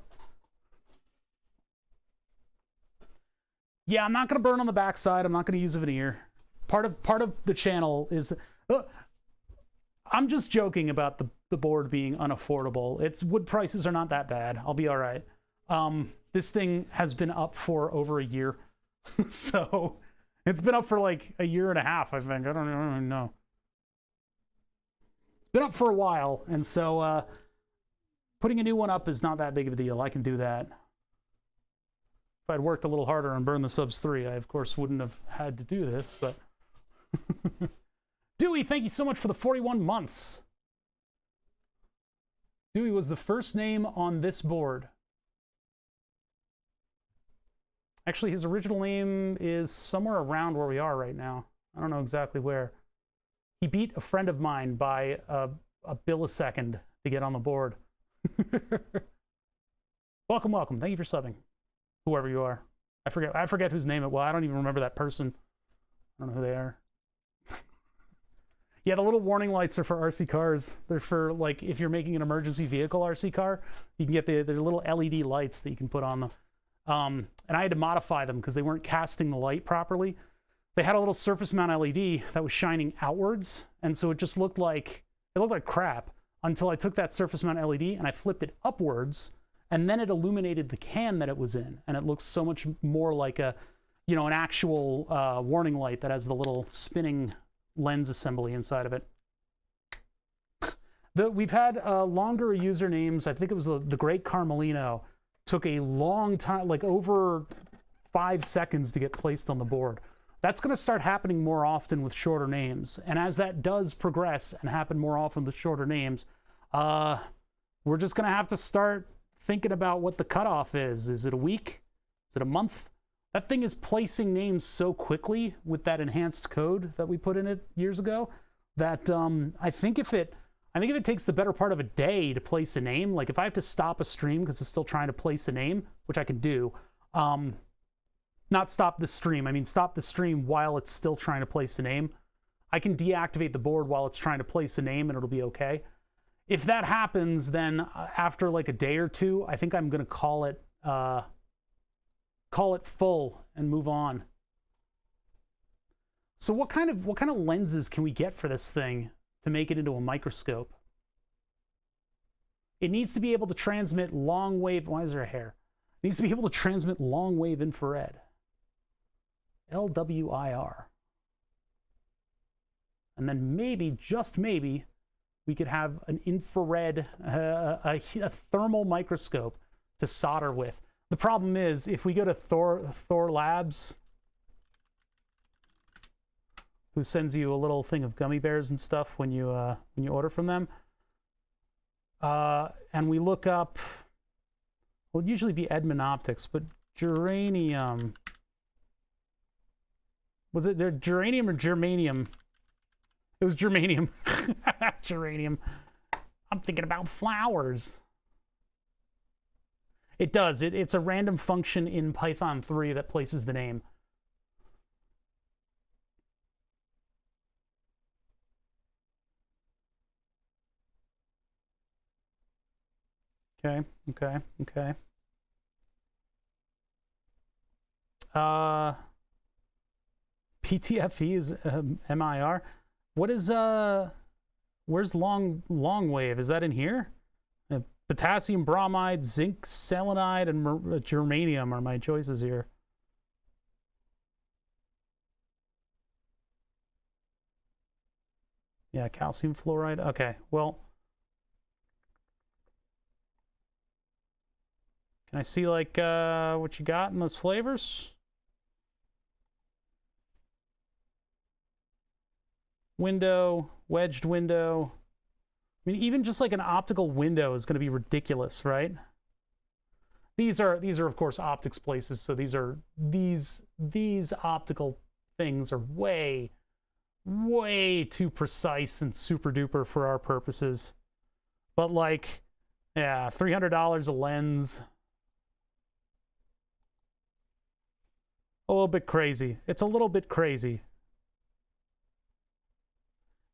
yeah, I'm not going to burn on the backside. I'm not going to use a veneer. Part of the channel is... I'm just joking about the board being unaffordable. Wood prices are not that bad. I'll be all right. This thing has been up for over a year. So it's been up for like a year and a half, I think. I don't even know. It's been up for a while. And so putting a new one up is not that big of a deal. I can do that. If I'd worked a little harder and burned the subs 3, I, of course, wouldn't have had to do this, but... Dewey, thank you so much for the 41 months. Dewey was the first name on this board. Actually, his original name is somewhere around where we are right now. I don't know exactly where. He beat a friend of mine by a bill a second to get on the board. Welcome, welcome. Thank you for subbing. Whoever you are. I forget whose name it was. I don't even remember that person. I don't know who they are. Yeah, the little warning lights are for RC cars. They're for, like, if you're making an emergency vehicle RC car, you can get the little LED lights that you can put on them. And I had to modify them because they weren't casting the light properly. They had a little surface mount LED that was shining outwards, and so it just looked like crap until I took that surface mount LED and I flipped it upwards, and then it illuminated the can that it was in, and it looks so much more like an actual warning light that has the little spinning lens assembly inside of it. We've had longer usernames. I think it was the Great Carmelino. Took a long time, like over 5 seconds to get placed on the board. That's going to start happening more often with shorter names. And as that does progress and happen more often with shorter names, we're just going to have to start thinking about what the cutoff is. Is it a week? Is it a month? That thing is placing names so quickly with that enhanced code that we put in it years ago that I think if it takes the better part of a day to place a name, like if I have to stop a stream because it's still trying to place a name, which I can do, not stop the stream, I mean stop the stream while it's still trying to place a name. I can deactivate the board while it's trying to place a name and it'll be okay. If that happens, then after like a day or two, I think I'm going to call it full and move on. So what kind of lenses can we get for this thing to make it into a microscope? It needs to be able to transmit long wave. Why is there a hair? It needs to be able to transmit long wave infrared. LWIR. And then maybe, just maybe, we could have an infrared, a thermal microscope to solder with. The problem is, if we go to Thor Labs, who sends you a little thing of gummy bears and stuff when you order from them, and we look up, well, it'd usually be Edmond Optics, but geranium. Was it there geranium or germanium? It was germanium. Geranium. I'm thinking about flowers. It does. It's a random function in Python 3 that places the name. Okay, okay, okay. PTFE is MIR. What is where's long wave? Is that in here? Potassium bromide, zinc selenide, and germanium are my choices here. Yeah, calcium fluoride. Okay, well, can I see like what you got in those flavors? Window, wedged window. I mean, even just like an optical window is going to be ridiculous, right? These are of course optics places, so these optical things are way too precise and super duper for our purposes. But like, yeah, $300 a lens. A little bit crazy. It's a little bit crazy.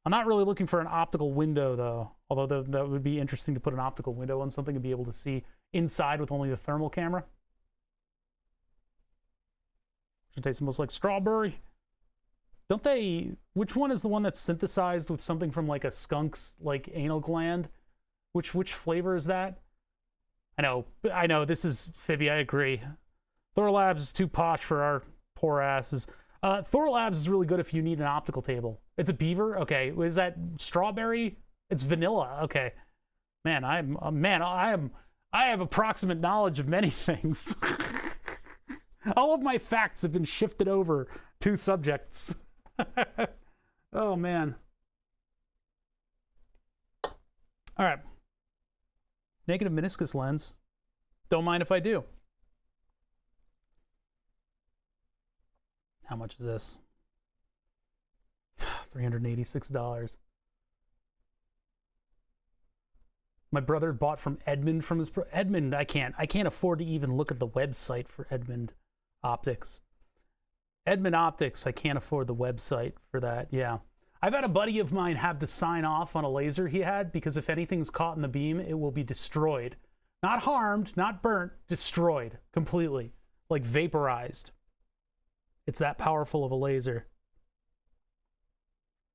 I'm not really looking for an optical window, though. Although that would be interesting to put an optical window on something and be able to see inside with only the thermal camera. Should taste almost like strawberry. Don't they... Which one is the one that's synthesized with something from like a skunk's like anal gland? Which flavor is that? I know, this is Fibby, I agree. Thorlabs is too posh for our poor asses. Thorlabs is really good if you need an optical table. It's a beaver? Okay. Is that strawberry? It's vanilla. Okay. Man, I have approximate knowledge of many things. All of my facts have been shifted over to subjects. Oh, man. All right. Negative meniscus lens. Don't mind if I do. How much is this? $386. My brother bought from Edmund from his Edmund. I can't afford to even look at the website for Edmund Optics. Edmund Optics, I can't afford the website for that. Yeah. I've had a buddy of mine have to sign off on a laser he had because if anything's caught in the beam, it will be destroyed. Not harmed, not burnt, destroyed completely. Like vaporized. It's that powerful of a laser.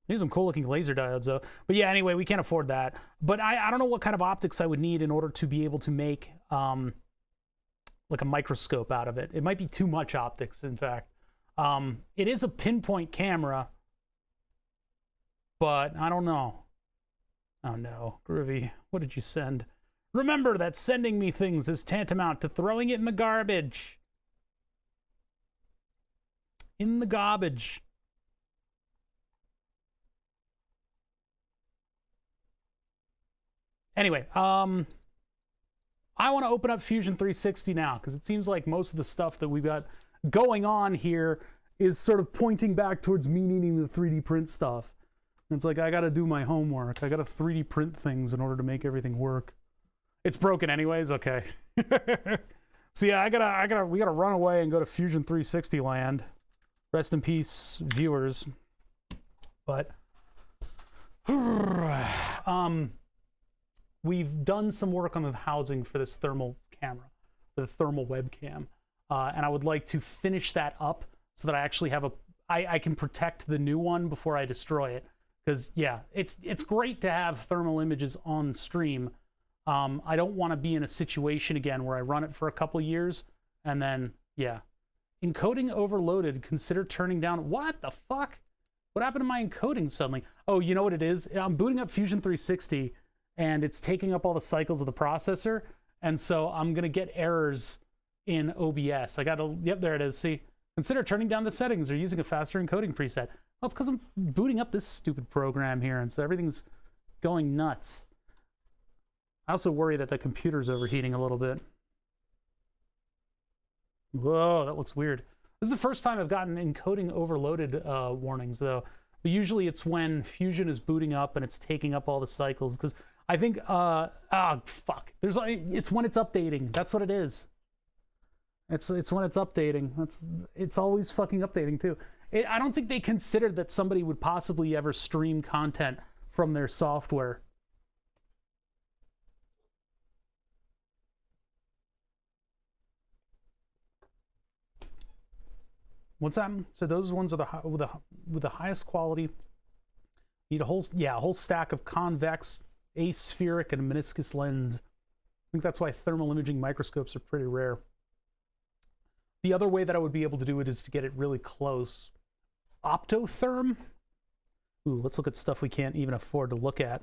These are some cool looking laser diodes though. But yeah, anyway, we can't afford that. But I don't know what kind of optics I would need in order to be able to make like a microscope out of it. It might be too much optics, in fact. It is a pinpoint camera, but I don't know. Oh no, Groovy, what did you send? Remember that sending me things is tantamount to throwing it in the garbage. In the garbage. Anyway, I want to open up Fusion 360 now because it seems like most of the stuff that we've got going on here is sort of pointing back towards me needing the 3D print stuff. And it's like, I got to do my homework. I got to 3D print things in order to make everything work. It's broken anyways. Okay. So yeah, we gotta run away and go to Fusion 360 land. Rest in peace, viewers. But we've done some work on the housing for this thermal camera, for the thermal webcam, and I would like to finish that up so that I actually have I can protect the new one before I destroy it. Because yeah, it's great to have thermal images on stream. I don't want to be in a situation again where I run it for a couple years and then yeah. Encoding overloaded, consider turning down. What the fuck? What happened to my encoding suddenly? Oh, you know what it is? I'm booting up Fusion 360 and it's taking up all the cycles of the processor. And so I'm going to get errors in OBS. I got to, yep, there it is. See, consider turning down the settings or using a faster encoding preset. Well, it's because I'm booting up this stupid program here. And so everything's going nuts. I also worry that the computer's overheating a little bit. Whoa, that looks weird. This is the first time I've gotten encoding overloaded warnings, though. But usually it's when Fusion is booting up and it's taking up all the cycles, because I think, fuck. It's when it's updating. That's what it is. It's when it's updating. It's always fucking updating too. I don't think they considered that somebody would possibly ever stream content from their software. What's that? So those ones are with the highest quality. You need a whole stack of convex, aspheric, and meniscus lens. I think that's why thermal imaging microscopes are pretty rare. The other way that I would be able to do it is to get it really close. Optotherm? Ooh, let's look at stuff we can't even afford to look at.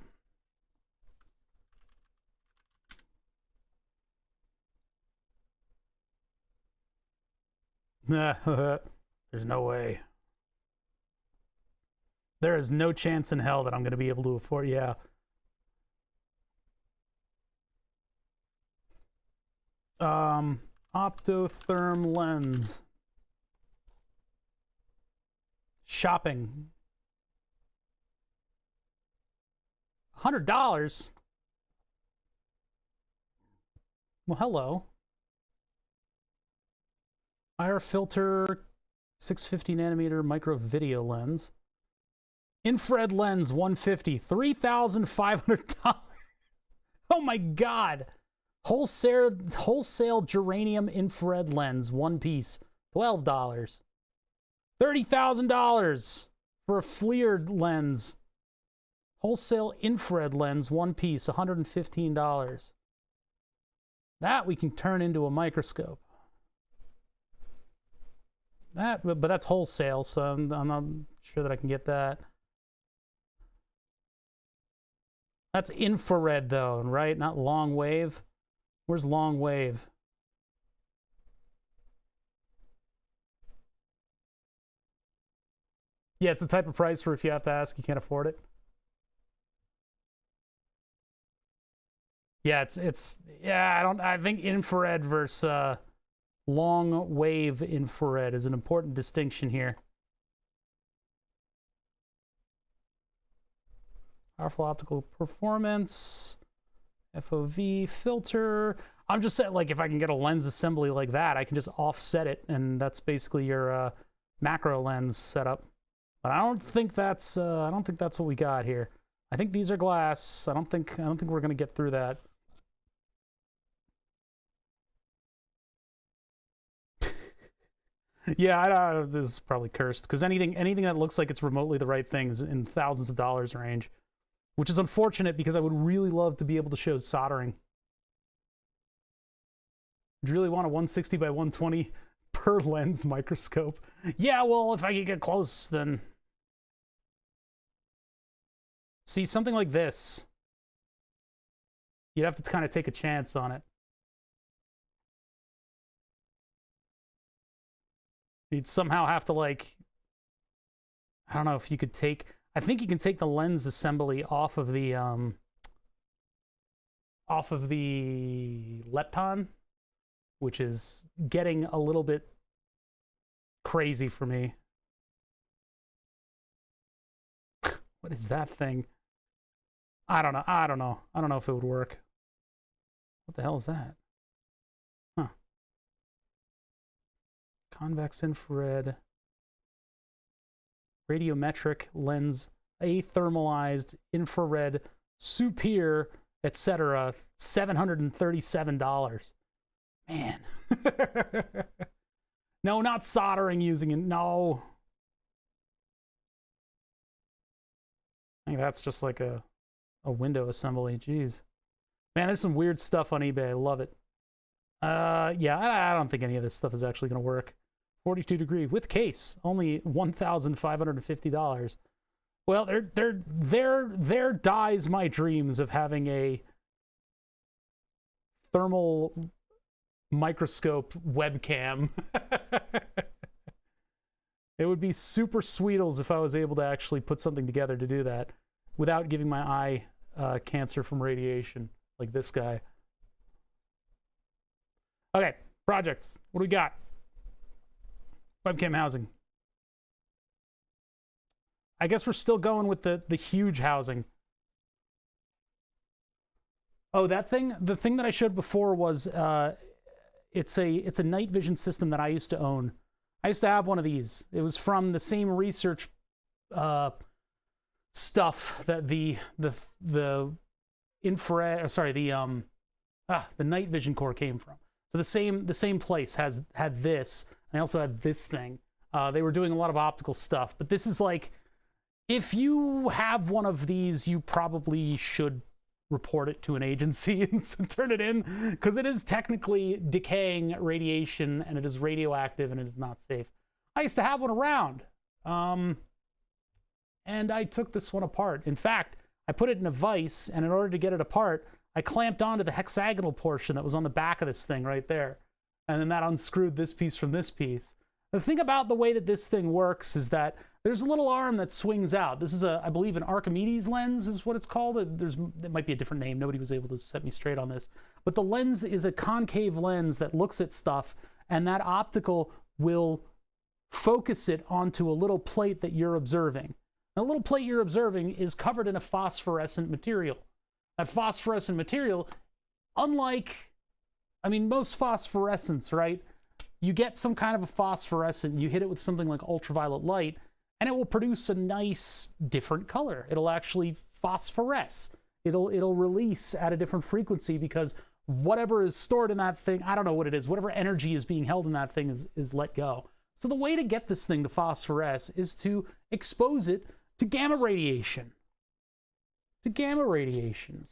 There's no way. There is no chance in hell that I'm going to be able to afford, yeah. Optotherm lens. Shopping. $100? Well, hello. IR filter, 650 nanometer micro video lens. Infrared lens, 150, $3,500. Oh my God. Wholesale geranium infrared lens, one piece, $12. $30,000 for a FLIR lens. Wholesale infrared lens, one piece, $115. That we can turn into a microscope. But that's wholesale, so I'm not sure that I can get that. That's infrared though, right? Not long wave. Where's long wave? Yeah, it's the type of price where if you have to ask, you can't afford it. Yeah, I think infrared versus long wave infrared is an important distinction here. Powerful optical performance, FOV filter. I'm just saying, like, if I can get a lens assembly like that, I can just offset it, and that's basically your macro lens setup. But I don't think that's what we got here. I think these are glass. I don't think we're gonna get through that. Yeah, this is probably cursed because anything that looks like it's remotely the right thing is in thousands of dollars range, which is unfortunate because I would really love to be able to show soldering. Would you really want a 160 by 120 per lens microscope? Yeah, well, if I could get close, then see something like this. You'd have to kind of take a chance on it. You'd somehow have to, like, I don't know if you could take, I think you can take the lens assembly off of the Lepton, which is getting a little bit crazy for me. What is that thing? I don't know. I don't know if it would work. What the hell is that? Huh. Convex infrared. Radiometric lens. Athermalized infrared. Superior, etc. $737. Man. No, not soldering using it. No. I think that's just like a window assembly. Jeez. Man, there's some weird stuff on eBay. I love it. Yeah, I don't think any of this stuff is actually going to work. 42 degree with case, only $1,550. Well, there dies my dreams of having a thermal microscope webcam. It would be super sweetles if I was able to actually put something together to do that without giving my eye cancer from radiation like this guy. Okay, projects. What do we got? Webcam housing. I guess we're still going with the huge housing. Oh, that thing? The thing that I showed before was it's a night vision system that I used to own. I used to have one of these. It was from the same research stuff that the infrared, or sorry, the night vision core came from. So the same place had this. I also had this thing. They were doing a lot of optical stuff, but this is like, if you have one of these, you probably should report it to an agency and turn it in, because it is technically decaying radiation and it is radioactive and it is not safe. I used to have one around, and I took this one apart. In fact, I put it in a vise, and in order to get it apart, I clamped onto the hexagonal portion that was on the back of this thing right there, and then that unscrewed this piece from this piece. The thing about the way that this thing works is that there's a little arm that swings out. This is, I believe, an Archimedes lens is what it's called. It might be a different name. Nobody was able to set me straight on this. But the lens is a concave lens that looks at stuff, and that optical will focus it onto a little plate that you're observing. The little plate you're observing is covered in a phosphorescent material. That phosphorescent material, unlike, I mean, most phosphorescence, right? You get some kind of a phosphorescent, you hit it with something like ultraviolet light, and it will produce a nice different color. It'll actually phosphoresce. It'll release at a different frequency, because whatever is stored in that thing, I don't know what it is, whatever energy is being held in that thing is let go. So the way to get this thing to phosphoresce is to expose it to gamma radiation. It's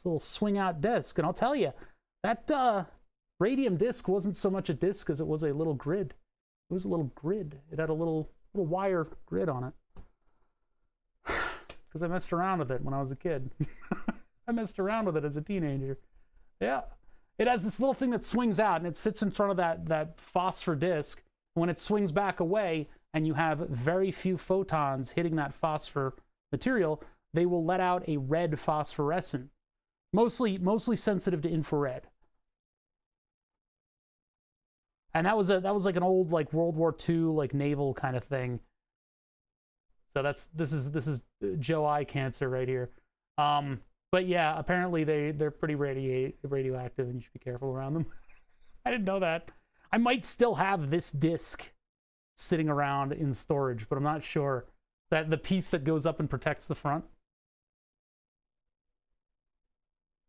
a little swing out disc. And I'll tell you, that radium disc wasn't so much a disc as it was a little grid. It was a little grid. It had a little wire grid on it. Because I messed around with it when I was a kid. I messed around with it as a teenager. Yeah. It has this little thing that swings out, and it sits in front of that phosphor disc. When it swings back away, and you have very few photons hitting that phosphor material, they will let out a red phosphorescent, mostly sensitive to infrared. And that was like an old, like, World War II, like, naval kind of thing. So this is Joe eye cancer right here. But yeah, apparently they're pretty radioactive, and you should be careful around them. I didn't know that. I might still have this disc sitting around in storage, but I'm not sure. That the piece that goes up and protects the front.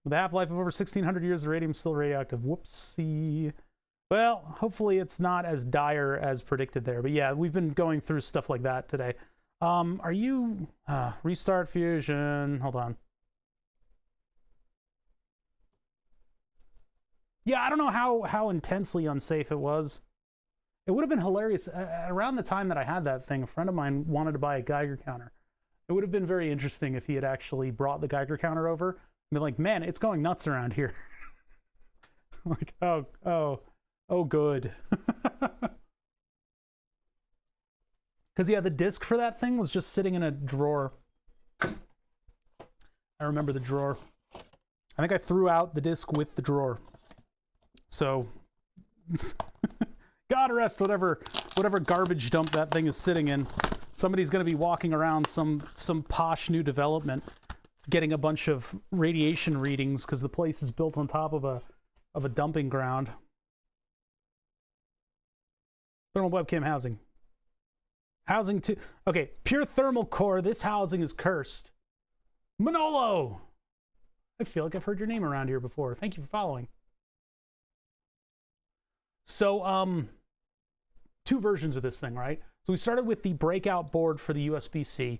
With a half-life of over 1,600 years, the radium is still radioactive. Whoopsie. Well, hopefully it's not as dire as predicted there. But yeah, we've been going through stuff like that today. Are you... restart Fusion. Hold on. Yeah, I don't know how intensely unsafe it was. It would have been hilarious. Around the time that I had that thing, a friend of mine wanted to buy a Geiger counter. It would have been very interesting if he had actually brought the Geiger counter over and be like, man, it's going nuts around here. Like, oh, good. Because, yeah, the disc for that thing was just sitting in a drawer. I remember the drawer. I think I threw out the disc with the drawer. So, God rest whatever garbage dump that thing is sitting in. Somebody's going to be walking around some posh new development, getting a bunch of radiation readings because the place is built on top of a dumping ground. Thermal webcam housing. Housing 2. Okay, pure thermal core. This housing is cursed. Manolo! I feel like I've heard your name around here before. Thank you for following. So, 2 versions of this thing, right? So we started with the breakout board for the USB-C.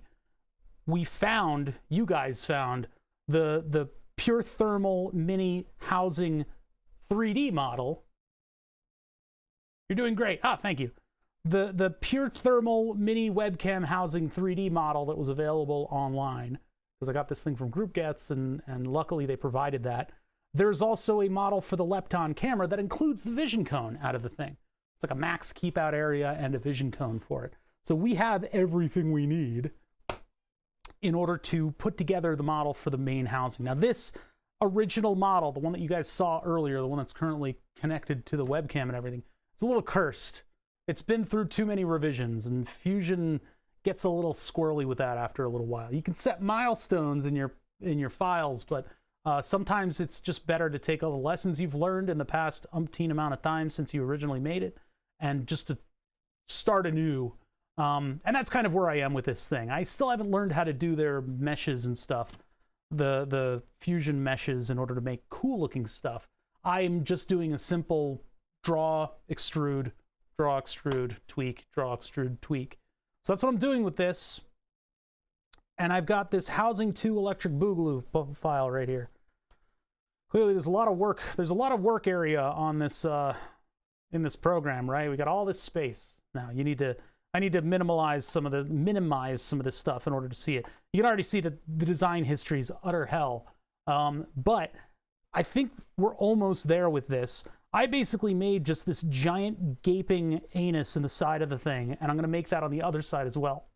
We found, you guys found, the pure thermal mini housing 3D model. You're doing great. Ah, thank you. The pure thermal mini webcam housing 3D model that was available online, because I got this thing from Groupgets, and luckily they provided that. There's also a model for the Lepton camera that includes the vision cone out of the thing. It's like a max keep out area and a vision cone for it. So we have everything we need in order to put together the model for the main housing. Now this original model, the one that you guys saw earlier, the one that's currently connected to the webcam and everything, it's a little cursed. It's been through too many revisions, and Fusion gets a little squirrely with that after a little while. You can set milestones in your files, but Sometimes it's just better to take all the lessons you've learned in the past umpteen amount of time since you originally made it and just to start anew. And that's kind of where I am with this thing. I still haven't learned how to do their meshes and stuff, the fusion meshes, in order to make cool looking stuff. I'm just doing a simple draw, extrude, tweak, draw, extrude, tweak. So that's what I'm doing with this. And I've got this Housing 2 electric boogaloo file right here. Clearly there's a lot of work. There's a lot of work area on this in this program, right? We got all this space. Now I need to minimize some of this stuff in order to see it. You can already see that the design history is utter hell. But I think we're almost there with this. I basically made just this giant gaping anus in the side of the thing, and I'm going to make that on the other side as well.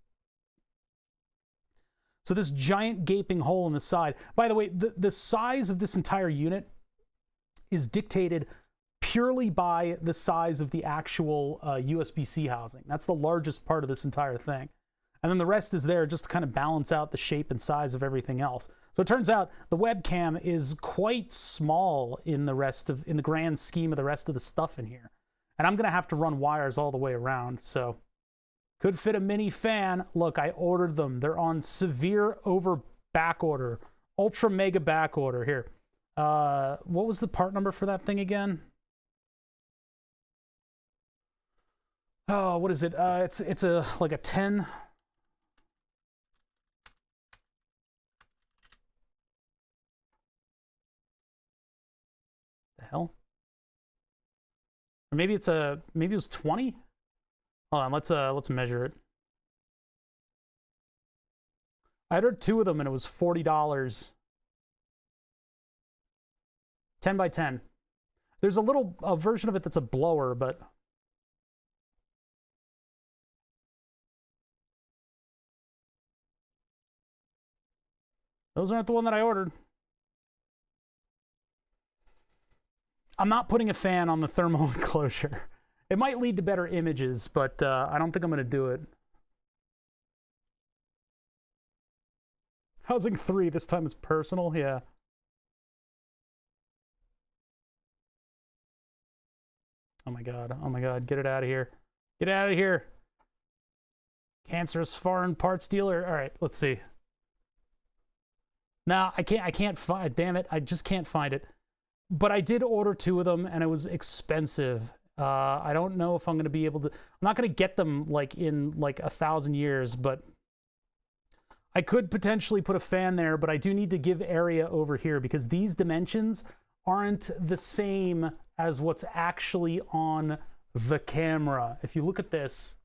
So this giant gaping hole in the side. By the way, the size of this entire unit is dictated purely by the size of the actual USB-C housing. That's the largest part of this entire thing. And then the rest is there just to kind of balance out the shape and size of everything else. So it turns out the webcam is quite small in the grand scheme of the rest of the stuff in here. And I'm going to have to run wires all the way around, so could fit a mini fan. Look, I ordered them. They're on severe back order, ultra mega back order. Here, what was the part number for that thing again? Oh, what is it? It's like a 10. The hell? Or maybe it was 20. Hold on, let's measure it. I ordered 2 of them and it was $40. 10 by 10. There's a version of it that's a blower, but those aren't the one that I ordered. I'm not putting a fan on the thermal enclosure. It might lead to better images, but I don't think I'm going to do it. Housing 3, this time it's personal, yeah. Oh my god, get it out of here. Get out of here. Cancerous foreign parts dealer. All right, let's see. No, I can't find, damn it, I just can't find it. But I did order 2 of them and it was expensive. I don't know if I'm going to be able to, I'm not going to get them like in like 1,000 years, but I could potentially put a fan there, but I do need to give area over here because these dimensions aren't the same as what's actually on the camera. If you look at this,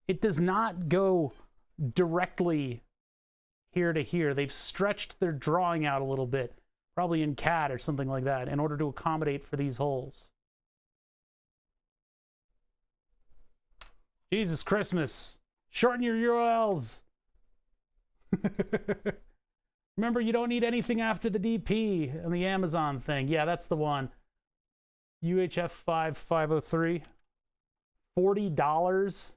it does not go directly here to here. They've stretched their drawing out a little bit, probably in CAD or something like that, in order to accommodate for these holes. Jesus Christmas. Shorten your URLs. Remember, you don't need anything after the DP and the Amazon thing. Yeah, that's the one. UHF 5503. $40.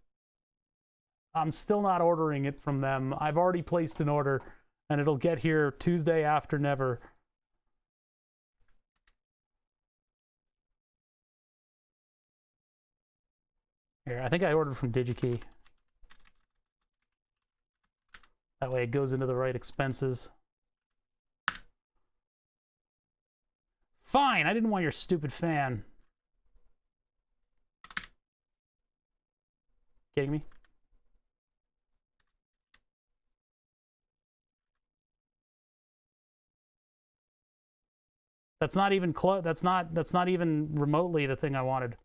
I'm still not ordering it from them. I've already placed an order, and it'll get here Tuesday after never. Here, I think I ordered from DigiKey. That way it goes into the right expenses. Fine, I didn't want your stupid fan. Kidding me? That's not even close. That's not even remotely the thing I wanted.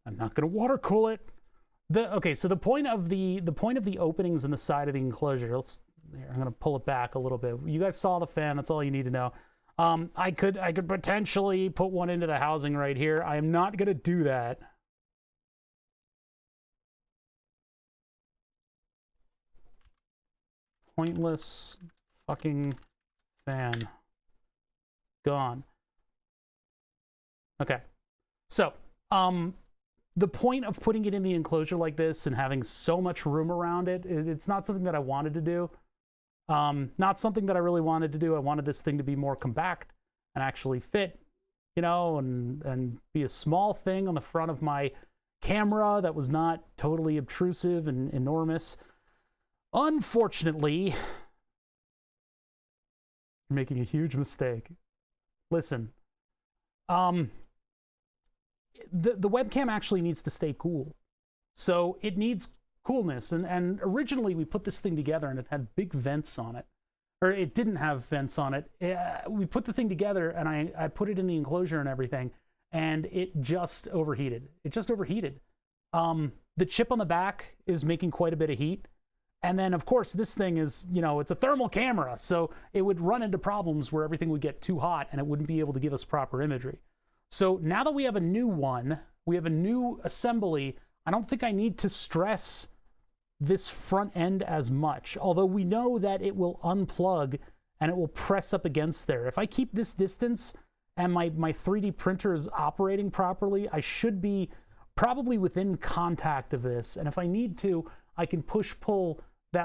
I'm not going to water cool it. Okay, so the point of the openings in the side of the enclosure. I'm going to pull it back a little bit. You guys saw the fan. That's all you need to know. I could potentially put one into the housing right here. I am not going to do that. Pointless fucking fan. Gone. Okay. So, the point of putting it in the enclosure like this and having so much room around it, it's not something that I wanted to do. Not something that I really wanted to do. I wanted this thing to be more compact and actually fit, you know, and be a small thing on the front of my camera that was not totally obtrusive and enormous. Unfortunately, you're making a huge mistake. Listen, the webcam actually needs to stay cool. So it needs coolness. And originally we put this thing together and it had big vents on it. Or it didn't have vents on it. We put the thing together and I put it in the enclosure and everything, and it just overheated. It just overheated. The chip on the back is making quite a bit of heat. And then, of course, this thing is, you know, it's a thermal camera, so it would run into problems where everything would get too hot and it wouldn't be able to give us proper imagery. So now that we have a new one, we have a new assembly, I don't think I need to stress this front end as much, although we know that it will unplug and it will press up against there. If I keep this distance and my 3D printer is operating properly, I should be probably within contact of this. And if I need to, I can push-pull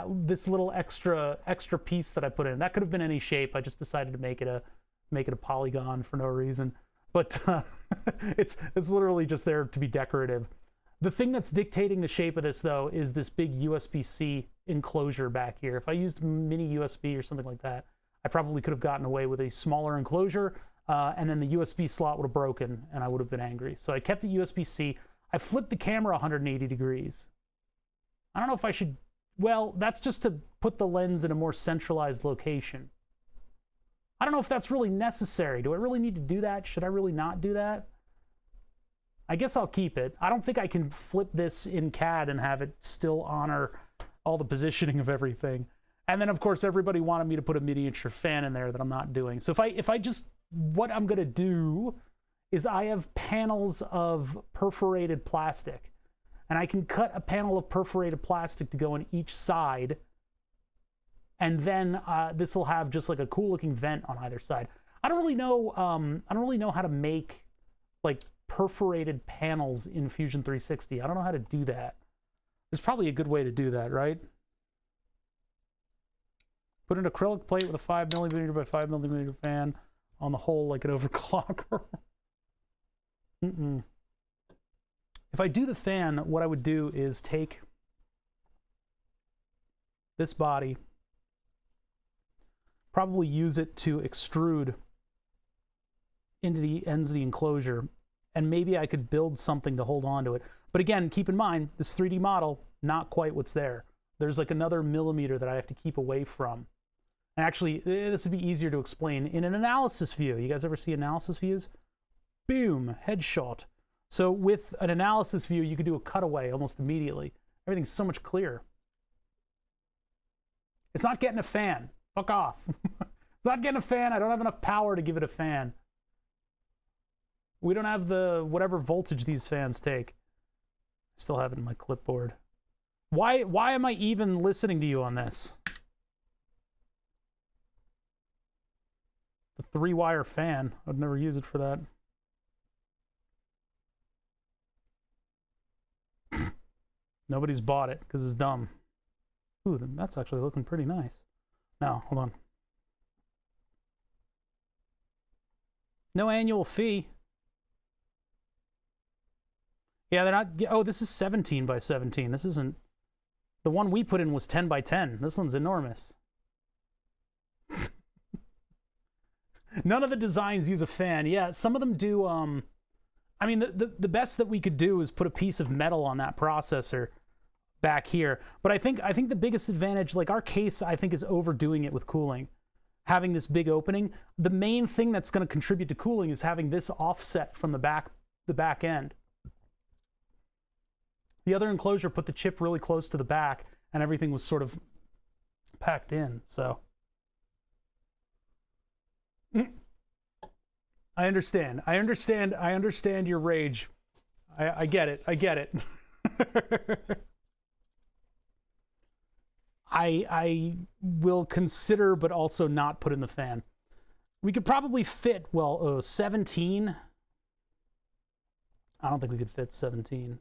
this little extra piece that I put in. That could have been any shape. I just decided to make it a polygon for no reason. But it's literally just there to be decorative. The thing that's dictating the shape of this, though, is this big USB-C enclosure back here. If I used mini USB or something like that, I probably could have gotten away with a smaller enclosure, and then the USB slot would have broken, and I would have been angry. So I kept it USB-C. I flipped the camera 180 degrees. I don't know if I should... Well, that's just to put the lens in a more centralized location. I don't know if that's really necessary. Do I really need to do that? Should I really not do that? I guess I'll keep it. I don't think I can flip this in CAD and have it still honor all the positioning of everything. And then, of course, everybody wanted me to put a miniature fan in there that I'm not doing. So if I just... What I'm going to do is I have panels of perforated plastic. And I can cut a panel of perforated plastic to go on each side. And then this will have just like a cool looking vent on either side. I don't really know how to make like perforated panels in Fusion 360. I don't know how to do that. There's probably a good way to do that, right? Put an acrylic plate with a 5mm by 5mm fan on the hole like an overclocker. If I do the fan, what I would do is take this body, probably use it to extrude into the ends of the enclosure, and maybe I could build something to hold on to it. But again, keep in mind, this 3D model, not quite what's there. There's like another millimeter that I have to keep away from. And actually, this would be easier to explain. In an analysis view, you guys ever see analysis views? Boom, headshot. So with an analysis view, you could do a cutaway almost immediately. Everything's so much clearer. It's not getting a fan. Fuck off. It's not getting a fan. I don't have enough power to give it a fan. We don't have the whatever voltage these fans take. I still have it in my clipboard. Why am I even listening to you on this? It's a 3-wire fan. I'd never use it for that. Nobody's bought it because it's dumb. Ooh, that's actually looking pretty nice. Now, hold on. No annual fee. Yeah, they're not... Oh, this is 17 by 17. This isn't... The one we put in was 10 by 10. This one's enormous. None of the designs use a fan. Yeah, some of them do... I mean, the best that we could do is put a piece of metal on that processor back here. But I think the biggest advantage, like our case, I think is overdoing it with cooling. Having this big opening. The main thing that's going to contribute to cooling is having this offset from the back end. The other enclosure put the chip really close to the back, and everything was sort of packed in. So I understand your rage. I get it. I get it. I will consider, but also not put in the fan. We could probably fit, well, 17. I don't think we could fit 17.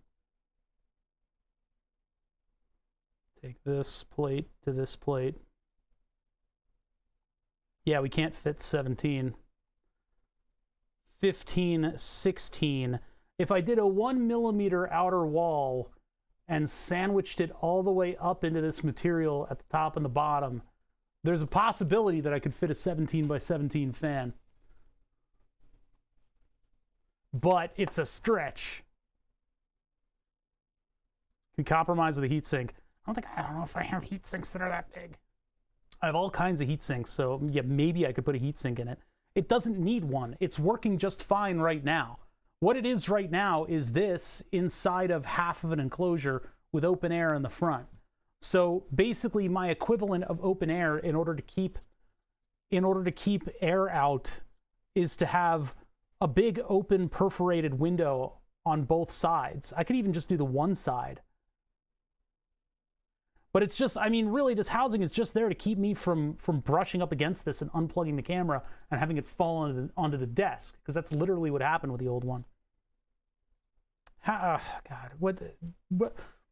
Take this plate to this plate. Yeah, we can't fit 17. 15, 16. If I did a 1 millimeter outer wall and sandwiched it all the way up into this material at the top and the bottom, there's a possibility that I could fit a 17 by 17 fan. But it's a stretch. Can compromise with the heatsink. I don't know if I have heat sinks that are that big. I have all kinds of heat sinks, so yeah, maybe I could put a heat sink in it. It doesn't need one. It's working just fine right now. What it is right now is this inside of half of an enclosure with open air in the front. So basically my equivalent of open air in order to keep air out is to have a big open perforated window on both sides. I could even just do the one side. But it's just, I mean, really, this housing is just there to keep me from brushing up against this and unplugging the camera and having it fall onto the desk, because that's literally what happened with the old one. God, what?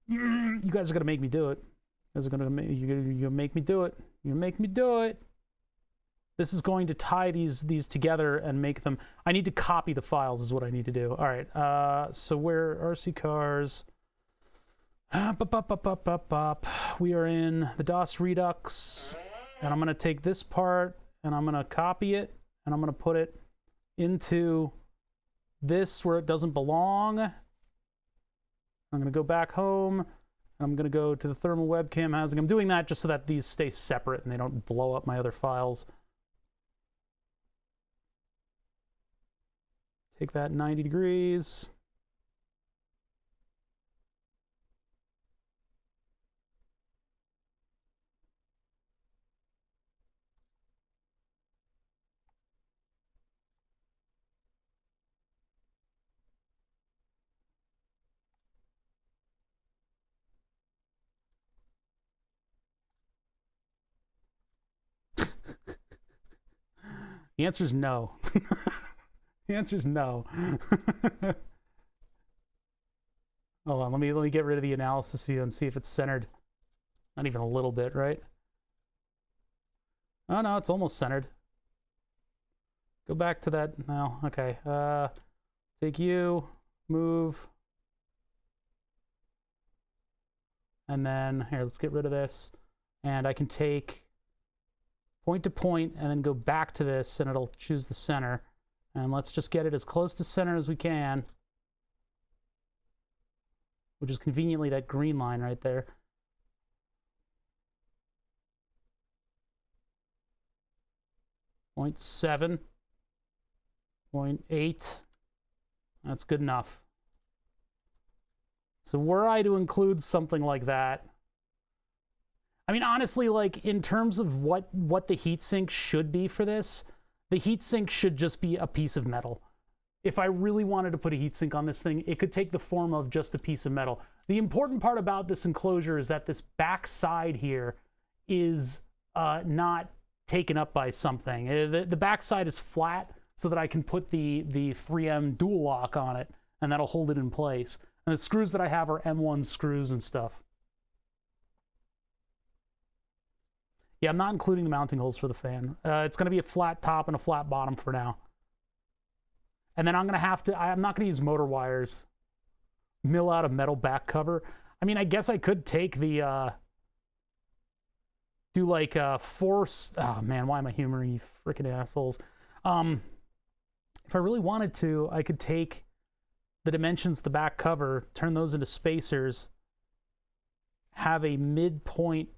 You guys are gonna make me do it. You guys are gonna make me do it. You make me do it. This is going to tie these together and make them. I need to copy the files is what I need to do. All right. So where RC cars? We are in the DOS Redux, and I'm going to take this part and I'm going to copy it and I'm going to put it into this where it doesn't belong. I'm going to go back home and I'm going to go to the thermal webcam housing. I'm doing that just so that these stay separate and they don't blow up my other files. Take that 90 degrees. The answer is no. The answer is no. Hold on, let me get rid of the analysis view and see if it's centered. Not even a little bit, right? Oh no, it's almost centered. Go back to that now. Okay. Take you, move. And then here, let's get rid of this. And I can take point to point and then go back to this and it'll choose the center. And let's just get it as close to center as we can, which is conveniently that green line right there. Point 0.7, 0.8. That's good enough. So were I to include something like that, I mean, honestly, like in terms of what the heatsink should be for this, the heatsink should just be a piece of metal. If I really wanted to put a heatsink on this thing, it could take the form of just a piece of metal. The important part about this enclosure is that this back side here is not taken up by something. The back side is flat so that I can put the 3M dual lock on it, and that'll hold it in place. And the screws that I have are M1 screws and stuff. Yeah, I'm not including the mounting holes for the fan. It's going to be a flat top and a flat bottom for now. And then I'm not going to use motor wires. Mill out a metal back cover. I mean, I guess I could take the, do like a force, oh man, why am I humoring you freaking assholes? If I really wanted to, I could take the dimensions of the back cover, turn those into spacers, have a midpoint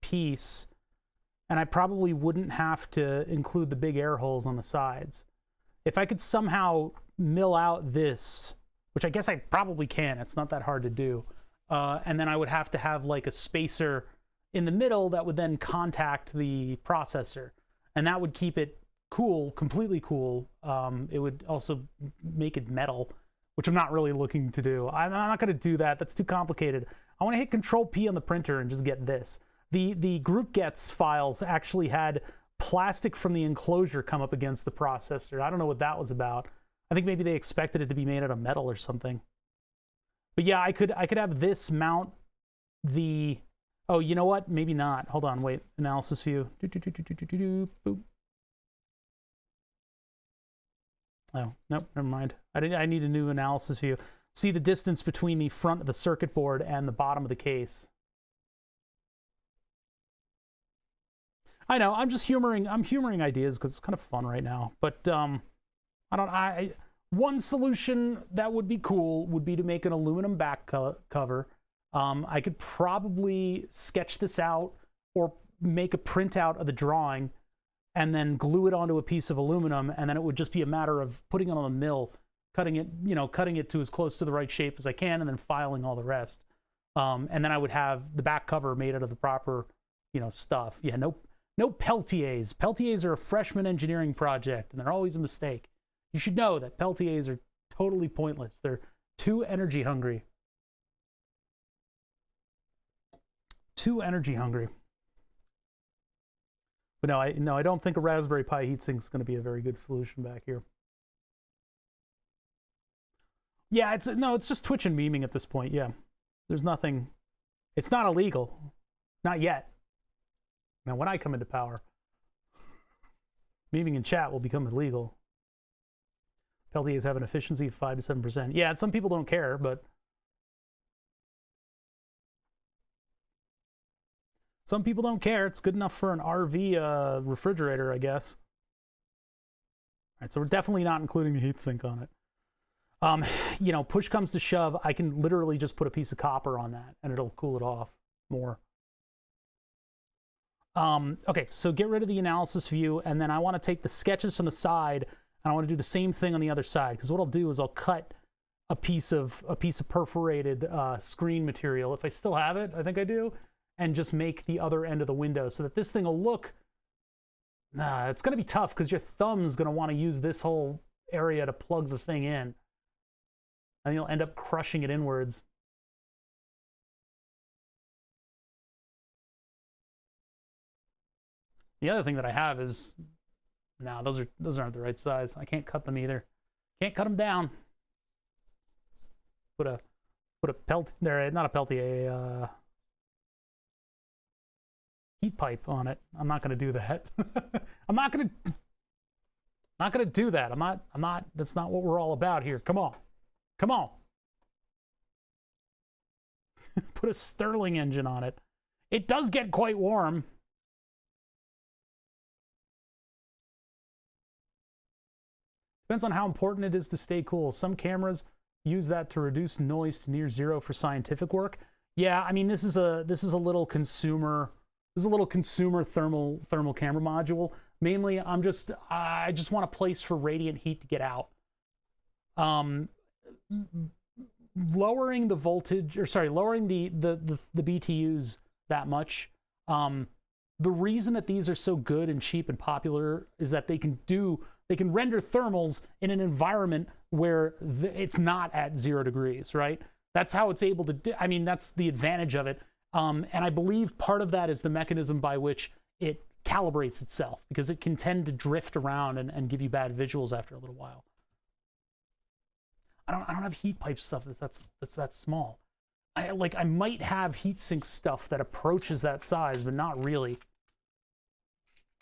piece, and I probably wouldn't have to include the big air holes on the sides. If I could somehow mill out this, which I guess I probably can, it's not that hard to do, and then I would have to have like a spacer in the middle that would then contact the processor, and that would keep it cool, completely cool. It would also make it metal, which I'm not really looking to do. I'm not going to do that. That's too complicated. I want to hit Control-P on the printer and just get this. The Groupgets files actually had plastic from the enclosure come up against the processor. I don't know what that was about. I think maybe they expected it to be made out of metal or something. But yeah, I could have this mount the... Oh, you know what? Maybe not. Hold on, wait. Analysis view. Boop. Oh, nope, never mind. I need a new analysis view. See the distance between the front of the circuit board and the bottom of the case. I know, I'm humoring ideas because it's kind of fun right now. But one solution that would be cool would be to make an aluminum back cover. I could probably sketch this out or make a printout of the drawing and then glue it onto a piece of aluminum, and then it would just be a matter of putting it on a mill, cutting it to as close to the right shape as I can, and then filing all the rest. And then I would have the back cover made out of the proper, stuff. Yeah, no Peltiers. Peltiers are a freshman engineering project, and they're always a mistake. You should know that Peltiers are totally pointless. They're too energy hungry. But no, I don't think a Raspberry Pi heatsink is going to be a very good solution back here. Yeah, it's just Twitch and memeing at this point. Yeah, there's nothing. It's not illegal, not yet. Now, when I come into power, memeing in chat will become illegal. Peltiers have an efficiency of 5 to 7%. Yeah, some people don't care, but some people don't care. It's good enough for an RV refrigerator, I guess. All right, so we're definitely not including the heatsink on it. Push comes to shove, I can literally just put a piece of copper on that, and it'll cool it off more. Okay, so get rid of the analysis view, and then I want to take the sketches from the side, and I want to do the same thing on the other side, because what I'll do is I'll cut a piece of perforated screen material, if I still have it, I think I do, and just make the other end of the window so that this thing will look... it's going to be tough, because your thumb's going to want to use this whole area to plug the thing in, and you'll end up crushing it inwards. The other thing that I have is, no, those aren't the right size. I can't cut them either. Can't cut them down. Put a pelt there, not a Peltier, heat pipe on it. I'm not gonna do that. I'm not gonna do that. I'm not. That's not what we're all about here. Come on. Put a Stirling engine on it. It does get quite warm. Depends on how important it is to stay cool. Some cameras use that to reduce noise to near zero for scientific work. Yeah, I mean, this is a little consumer thermal camera module. Mainly, I just want a place for radiant heat to get out. Lowering the voltage, lowering the BTUs that much. The reason that these are so good and cheap and popular is that they can render thermals in an environment where it's not at 0 degrees, right? That's how it's able to do, I mean, that's the advantage of it. And I believe part of that is the mechanism by which it calibrates itself, because it can tend to drift around and give you bad visuals after a little while. I don't have heat pipe stuff that's that small. I might have heatsink stuff that approaches that size, but not really.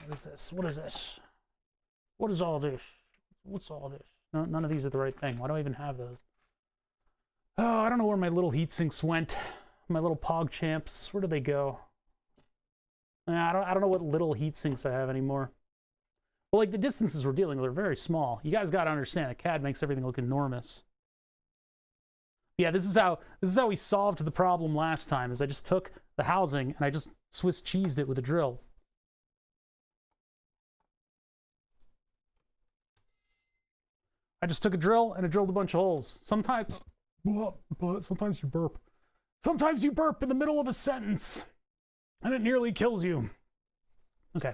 What is this? What is this? What is all this? What's all this? No, none of these are the right thing. Why do I even have those? Oh, I don't know where my little heat sinks went. My little Pog Champs. Where did they go? I don't know what little heat sinks I have anymore. Well, like the distances we're dealing with are very small. You guys got to understand that CAD makes everything look enormous. Yeah, this is how we solved the problem last time. Is I just took the housing and I just Swiss cheesed it with a drill. I just took a drill and I drilled a bunch of holes. Sometimes you burp. Sometimes you burp in the middle of a sentence and it nearly kills you. Okay.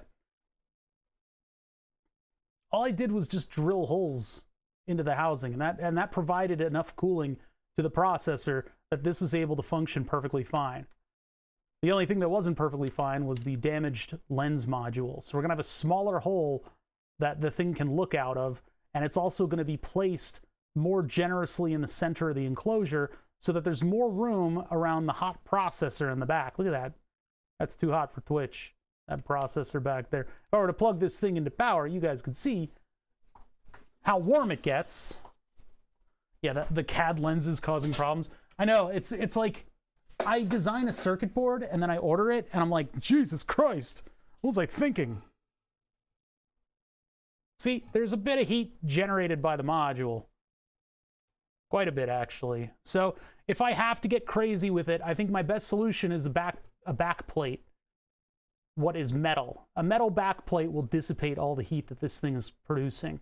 All I did was just drill holes into the housing, and that provided enough cooling to the processor that this is able to function perfectly fine. The only thing that wasn't perfectly fine was the damaged lens module. So we're gonna have a smaller hole that the thing can look out of, and it's also going to be placed more generously in the center of the enclosure so that there's more room around the hot processor in the back. Look at that. That's too hot for Twitch, that processor back there. If I were to plug this thing into power, you guys could see how warm it gets. Yeah, the CAD lens is causing problems. I know, it's like I design a circuit board and then I order it and I'm like, Jesus Christ, what was I thinking? See, there's a bit of heat generated by the module. Quite a bit, actually. So if I have to get crazy with it, I think my best solution is a back plate. What is metal? A metal back plate will dissipate all the heat that this thing is producing.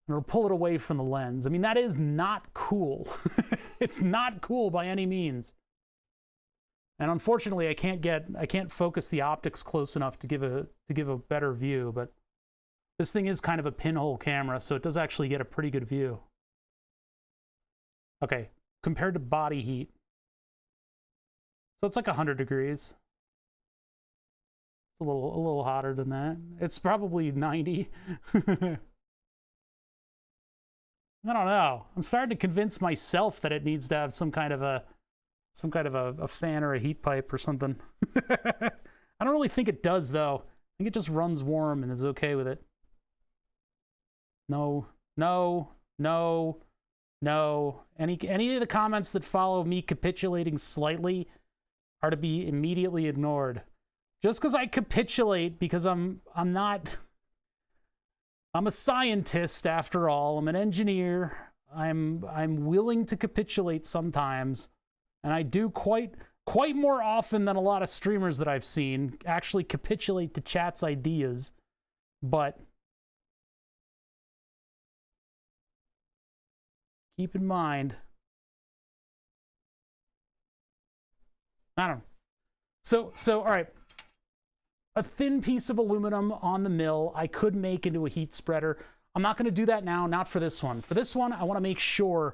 And it'll pull it away from the lens. I mean, that is not cool. It's not cool by any means. And unfortunately, I can't focus the optics close enough to give a better view, but this thing is kind of a pinhole camera, so it does actually get a pretty good view. Okay, compared to body heat. So it's like 100 degrees. It's a little hotter than that. It's probably 90. I don't know. I'm starting to convince myself that it needs to have some kind of a fan or a heat pipe or something. I don't really think it does, though. I think it just runs warm and is okay with it. No, no, no, no. Any of the comments that follow me capitulating slightly are to be immediately ignored. Just because I capitulate, because I'm a scientist after all. I'm an engineer. I'm willing to capitulate sometimes, and I do quite more often than a lot of streamers that I've seen actually capitulate to chat's ideas. But keep in mind, I don't know. So all right. A thin piece of aluminum on the mill I could make into a heat spreader. I'm not going to do that now, not for this one. For this one, I want to make sure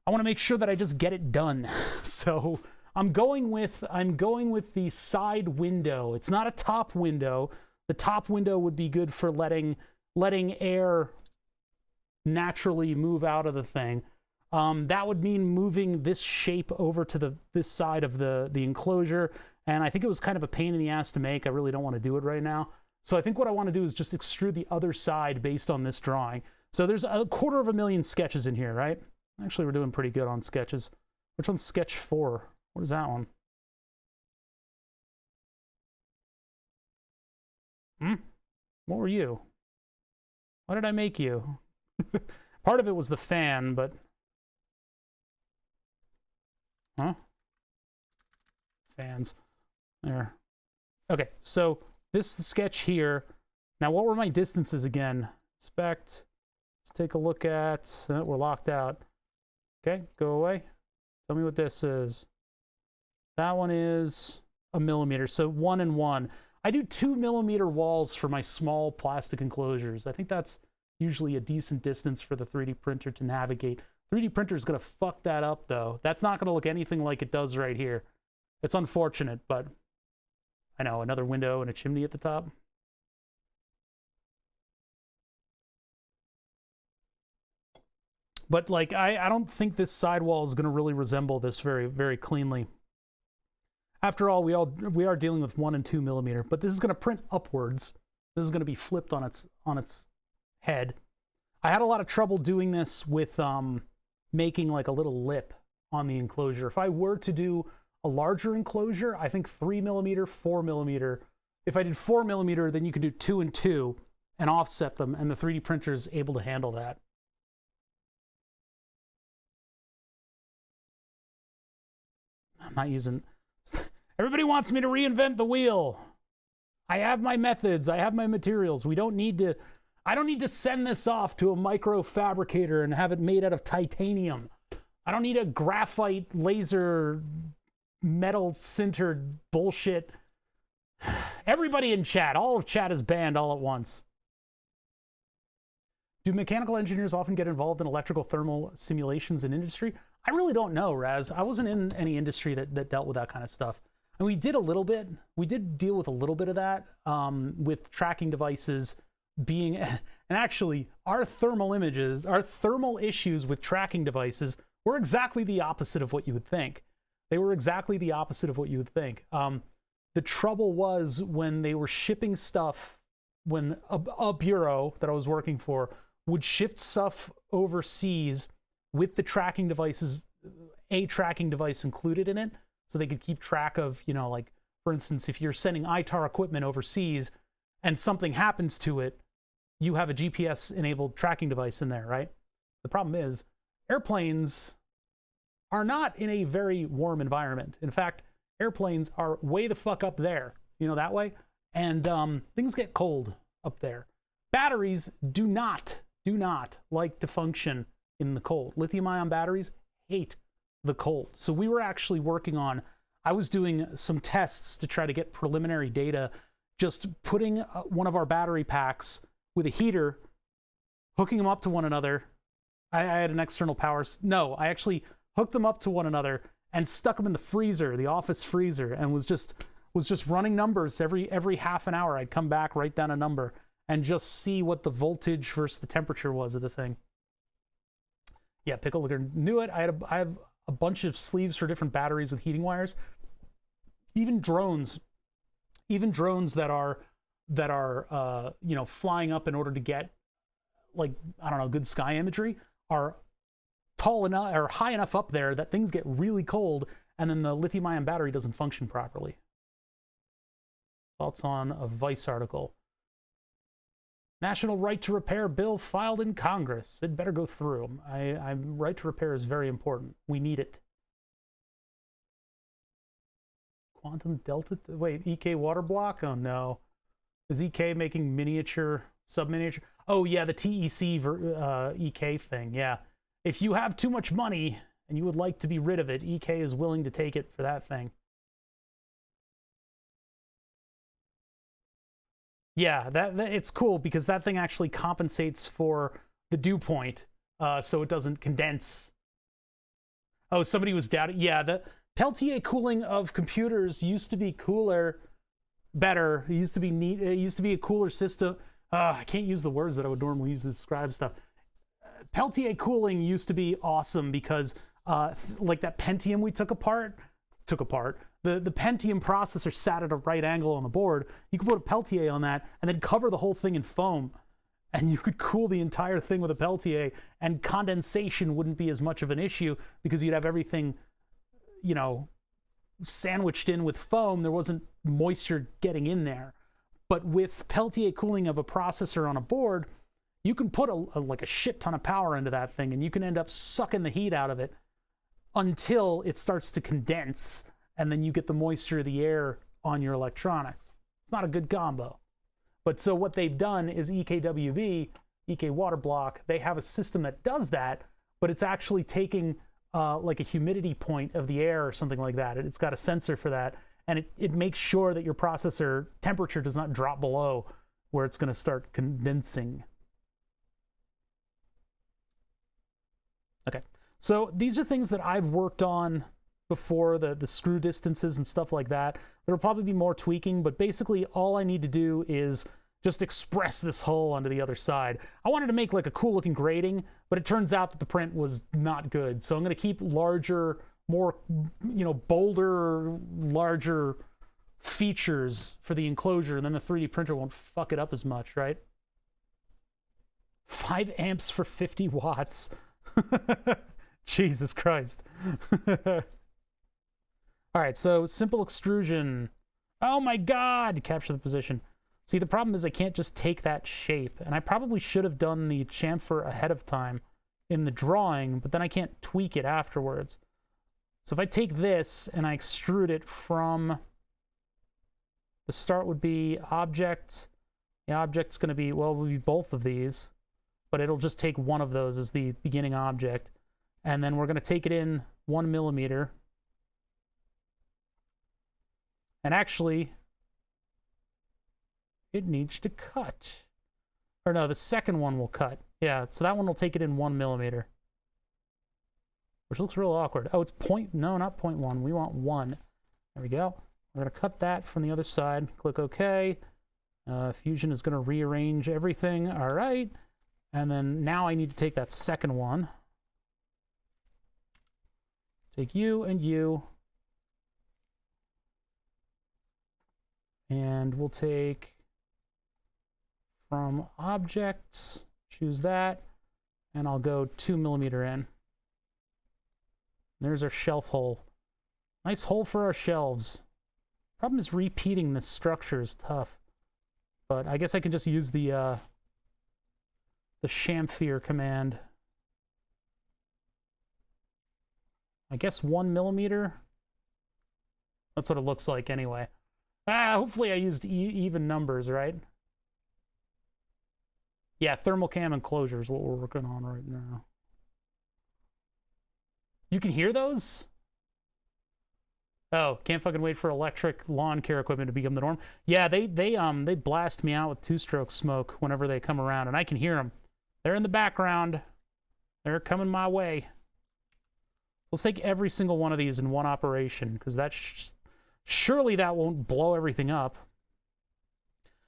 that I just get it done. So I'm going with the side window. It's not a top window. The top window would be good for letting air naturally move out of the thing. That would mean moving this shape over to this side of the enclosure. And I think it was kind of a pain in the ass to make. I really don't want to do it right now. So I think what I want to do is just extrude the other side based on this drawing. So there's 250,000 sketches in here, right? Actually, we're doing pretty good on sketches. Which one's sketch 4? What is that one? What were you? Why did I make you? Part of it was the fan, but... Huh? Fans. There. Okay, so this sketch here. Now, what were my distances again? Inspect. Let's take a look at... we're locked out. Okay, go away. Tell me what this is. That one is 1 millimeter, so 1 and 1. I do 2 millimeter walls for my small plastic enclosures. I think that's usually a decent distance for the 3D printer to navigate. 3D printer is going to fuck that up, though. That's not going to look anything like it does right here. It's unfortunate, but I know, another window and a chimney at the top. But like, I don't think this sidewall is going to really resemble this very, very cleanly. After all, we are dealing with 1 and 2 millimeter, but this is going to print upwards. This is going to be flipped on its head. I had a lot of trouble doing this with making like a little lip on the enclosure. If I were to do a larger enclosure, I think 3 millimeter, 4 millimeter. If I did 4 millimeter, then you can do 2 and 2 and offset them, and the 3D printer is able to handle that. I'm not using... Everybody wants me to reinvent the wheel. I have my methods. I have my materials. We don't need to... I don't need to send this off to a micro fabricator and have it made out of titanium. I don't need a graphite laser metal sintered bullshit. Everybody in chat, all of chat is banned all at once. Do mechanical engineers often get involved in electrical thermal simulations in industry? I really don't know, Raz. I wasn't in any industry that dealt with that kind of stuff. And we did a little bit. We did deal with a little bit of that with tracking devices being, and actually our thermal issues with tracking devices were exactly the opposite of what you would think. They were exactly the opposite of what you would think. The trouble was when they were shipping stuff, when a bureau that I was working for would ship stuff overseas with the tracking devices, a tracking device included in it, so they could keep track of, you know, like, for instance, if you're sending ITAR equipment overseas and something happens to it, you have a GPS-enabled tracking device in there, right? The problem is, airplanes are not in a very warm environment. In fact, airplanes are way the fuck up there, you know, that way, and things get cold up there. Batteries do not like to function in the cold. Lithium-ion batteries hate the cold. So we were actually working on, I was doing some tests to try to get preliminary data, just putting one of our battery packs with a heater, hooking them up to one another. I had an external power. No, I actually hooked them up to one another and stuck them in the freezer, the office freezer, and was just running numbers every half an hour. I'd come back, write down a number, and just see what the voltage versus the temperature was of the thing. Yeah, Pickle Liquor knew it. I have a bunch of sleeves for different batteries with heating wires. Even drones that are you know, flying up in order to get, like, I don't know, good sky imagery, are tall enough or high enough up there that things get really cold, and then the lithium-ion battery doesn't function properly. Thoughts on a Vice article. National right to repair bill filed in Congress. It better go through. Right to repair is very important. We need it. Quantum Delta? Wait, EK water block? Oh no. Is EK making miniature, sub-miniature? Oh yeah, the TEC EK thing, yeah. If you have too much money and you would like to be rid of it, EK is willing to take it for that thing. Yeah, that it's cool because that thing actually compensates for the dew point, so it doesn't condense. Oh, somebody was doubting. Yeah, the Peltier cooling of computers used to be better. It used to be neat. It used to be a cooler system. I can't use the words that I would normally use to describe stuff. Peltier cooling used to be awesome because, like that Pentium we took apart. The Pentium processor sat at a right angle on the board. You could put a Peltier on that and then cover the whole thing in foam, and you could cool the entire thing with a Peltier, and condensation wouldn't be as much of an issue because you'd have everything, you know, sandwiched in with foam. There wasn't moisture getting in there. But with Peltier cooling of a processor on a board, you can put like a shit ton of power into that thing, and you can end up sucking the heat out of it until it starts to condense, and then you get the moisture of the air on your electronics. It's not a good combo. But so what they've done is EKWB, EK water block, they have a system that does that, but it's actually taking like a humidity point of the air or something like that. It's got a sensor for that, and it makes sure that your processor temperature does not drop below where it's going to start condensing. Okay, so these are things that I've worked on before, the screw distances and stuff like that. There'll probably be more tweaking, but basically all I need to do is just express this hull onto the other side. I wanted to make like a cool looking grating, but it turns out that the print was not good. So I'm going to keep larger, more, you know, bolder, larger features for the enclosure, and then the 3D printer won't fuck it up as much, right? 5 amps for 50 watts. Jesus Christ. All right, so simple extrusion. Oh my God, capture the position. See, the problem is I can't just take that shape, and I probably should have done the chamfer ahead of time in the drawing, but then I can't tweak it afterwards. So if I take this and I extrude it from, the start would be object. The object's going to be, well, it will be both of these, but it'll just take one of those as the beginning object. And then we're going to take it in 1 millimeter. And actually, it needs to cut. Or no, the second one will cut. Yeah, so that one will take it in 1 millimeter. Which looks real awkward. Oh, it's no, not 0.1. We want 1. There we go. We're going to cut that from the other side. Click OK. Fusion is going to rearrange everything. All right. And then now I need to take that second one. Take you and you. And we'll take from objects, choose that, and I'll go 2mm in. There's our shelf hole. Nice hole for our shelves. Problem is repeating this structure is tough. But I guess I can just use the chamfer command. I guess 1mm. That's what it looks like anyway. Hopefully I used even numbers, right? Yeah, thermal cam enclosure is what we're working on right now. You can hear those? Oh, can't fucking wait for electric lawn care equipment to become the norm. Yeah, they blast me out with two-stroke smoke whenever they come around, and I can hear them. They're in the background. They're coming my way. Let's take every single one of these in one operation, because surely that won't blow everything up.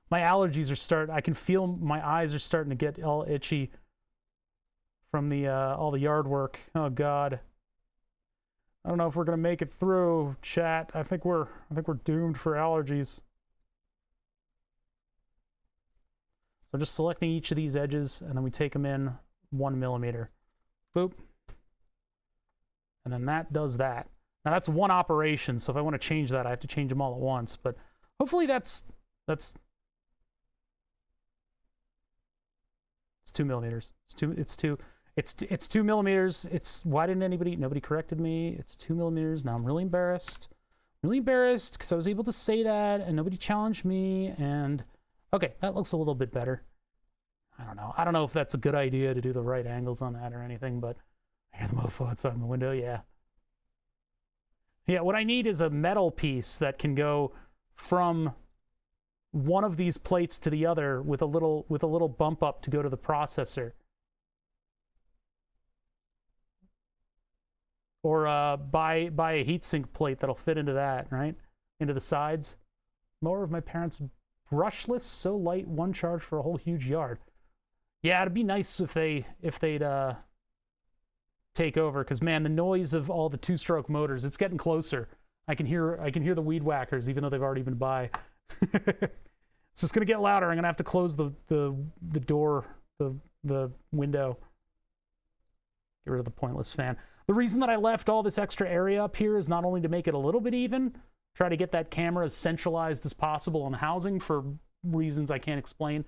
My allergies are I can feel my eyes are starting to get all itchy from all the yard work. Oh God. I don't know if we're gonna make it through, chat. I think we're doomed for allergies. So I'm just selecting each of these edges, and then we take them in 1mm. Boop. And then that does that. Now that's one operation, so if I want to change that, I have to change them all at once. But hopefully it's 2mm. It's 2mm. Why didn't nobody corrected me? It's 2mm. Now I'm really embarrassed. Really embarrassed because I was able to say that and nobody challenged me. And okay, that looks a little bit better. I don't know. I don't know if that's a good idea to do the right angles on that or anything, but I hear the mofo outside my window. Yeah. Yeah, what I need is a metal piece that can go from one of these plates to the other with a little bump up to go to the processor. Or buy a heatsink plate that'll fit into that, right? Into the sides. Mower of my parents' brushless, so light, one charge for a whole huge yard. Yeah, it'd be nice if they'd take over, because man, the noise of all the two-stroke motors, it's getting closer. I can hear the weed whackers, even though they've already been by. It's just gonna get louder. I'm gonna have to close the door, the window. Get rid of the pointless fan. The reason that I left all this extra area up here is not only to make it a little bit even, try to get that camera as centralized as possible on housing for reasons I can't explain.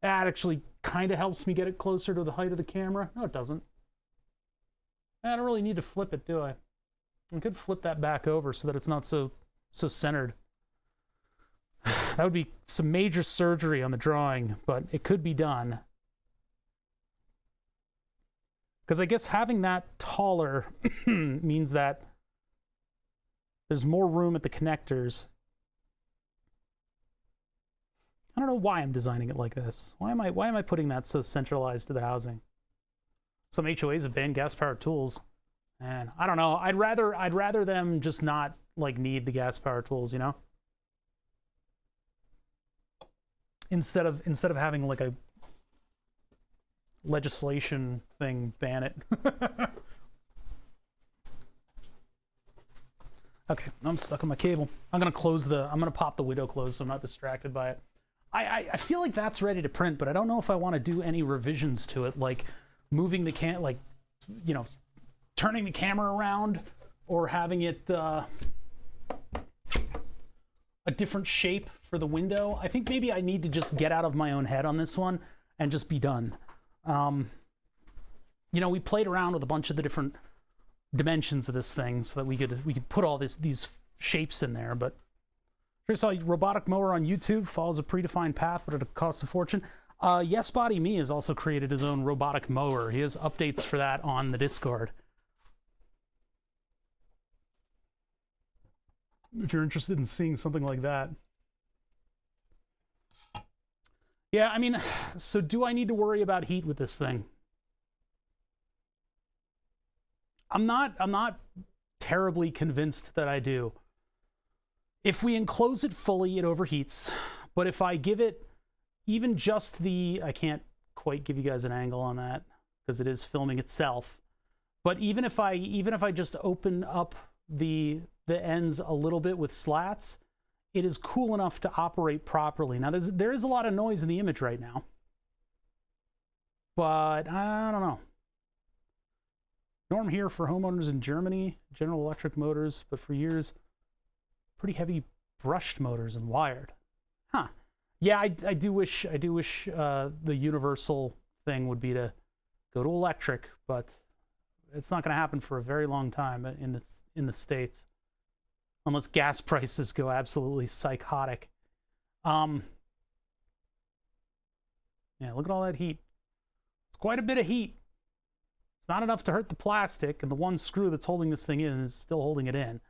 That actually kind of helps me get it closer to the height of the camera. No, it doesn't. I don't really need to flip it, do I? I could flip that back over so that it's not so centered. That would be some major surgery on the drawing, but it could be done. Because I guess having that taller means that there's more room at the connectors. I don't know why I'm designing it like this. Why am I putting that so centralized to the housing? Some HOAs have banned gas-powered tools, and I don't know. I'd rather them just not like need the gas-powered tools, you know? Instead of having like a legislation thing ban it. Okay, I'm stuck on my cable. I'm gonna pop the window closed so I'm not distracted by it. I feel like that's ready to print, but I don't know if I want to do any revisions to it, like moving the turning the camera around or having it a different shape for the window. I think maybe I need to just get out of my own head on this one and just be done. We played around with a bunch of the different dimensions of this thing so that we could put all these shapes in there. But sure, saw robotic mower on YouTube follows a predefined path, but at a cost of fortune. Yes Body Me has also created his own robotic mower. He has updates for that on the Discord. If you're interested in seeing something like that. Yeah, I mean, so do I need to worry about heat with this thing? I'm not terribly convinced that I do. If we enclose it fully, it overheats. But if I give it even just the, I can't quite give you guys an angle on that because it is filming itself. But even if I just open up the ends a little bit with slats, it is cool enough to operate properly. Now there is a lot of noise in the image right now, but I don't know. Norm here for homeowners in Germany, General Electric motors, but for years, pretty heavy brushed motors and wired. Huh. Yeah, I do wish the universal thing would be to go to electric, but it's not going to happen for a very long time in the States, unless gas prices go absolutely psychotic. Yeah, look at all that heat. It's quite a bit of heat. It's not enough to hurt the plastic, and the one screw that's holding this thing in is still holding it in.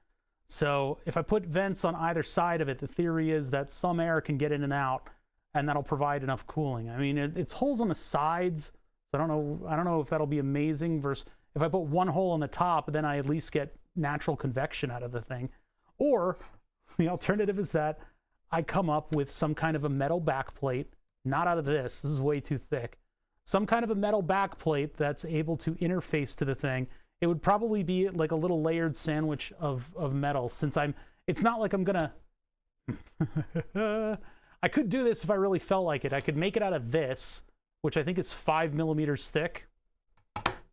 So if I put vents on either side of it, the theory is that some air can get in and out, and that'll provide enough cooling. I mean, it's holes on the sides, so I don't know if that'll be amazing versus if I put one hole on the top, then I at least get natural convection out of the thing. Or the alternative is that I come up with some kind of a metal backplate, not out of this. This is way too thick. Some kind of a metal backplate that's able to interface to the thing. It would probably be like a little layered sandwich of metal, since it's not like I'm gonna I could do this if I really felt like it. I could make it out of this, which I think is 5 millimeters thick.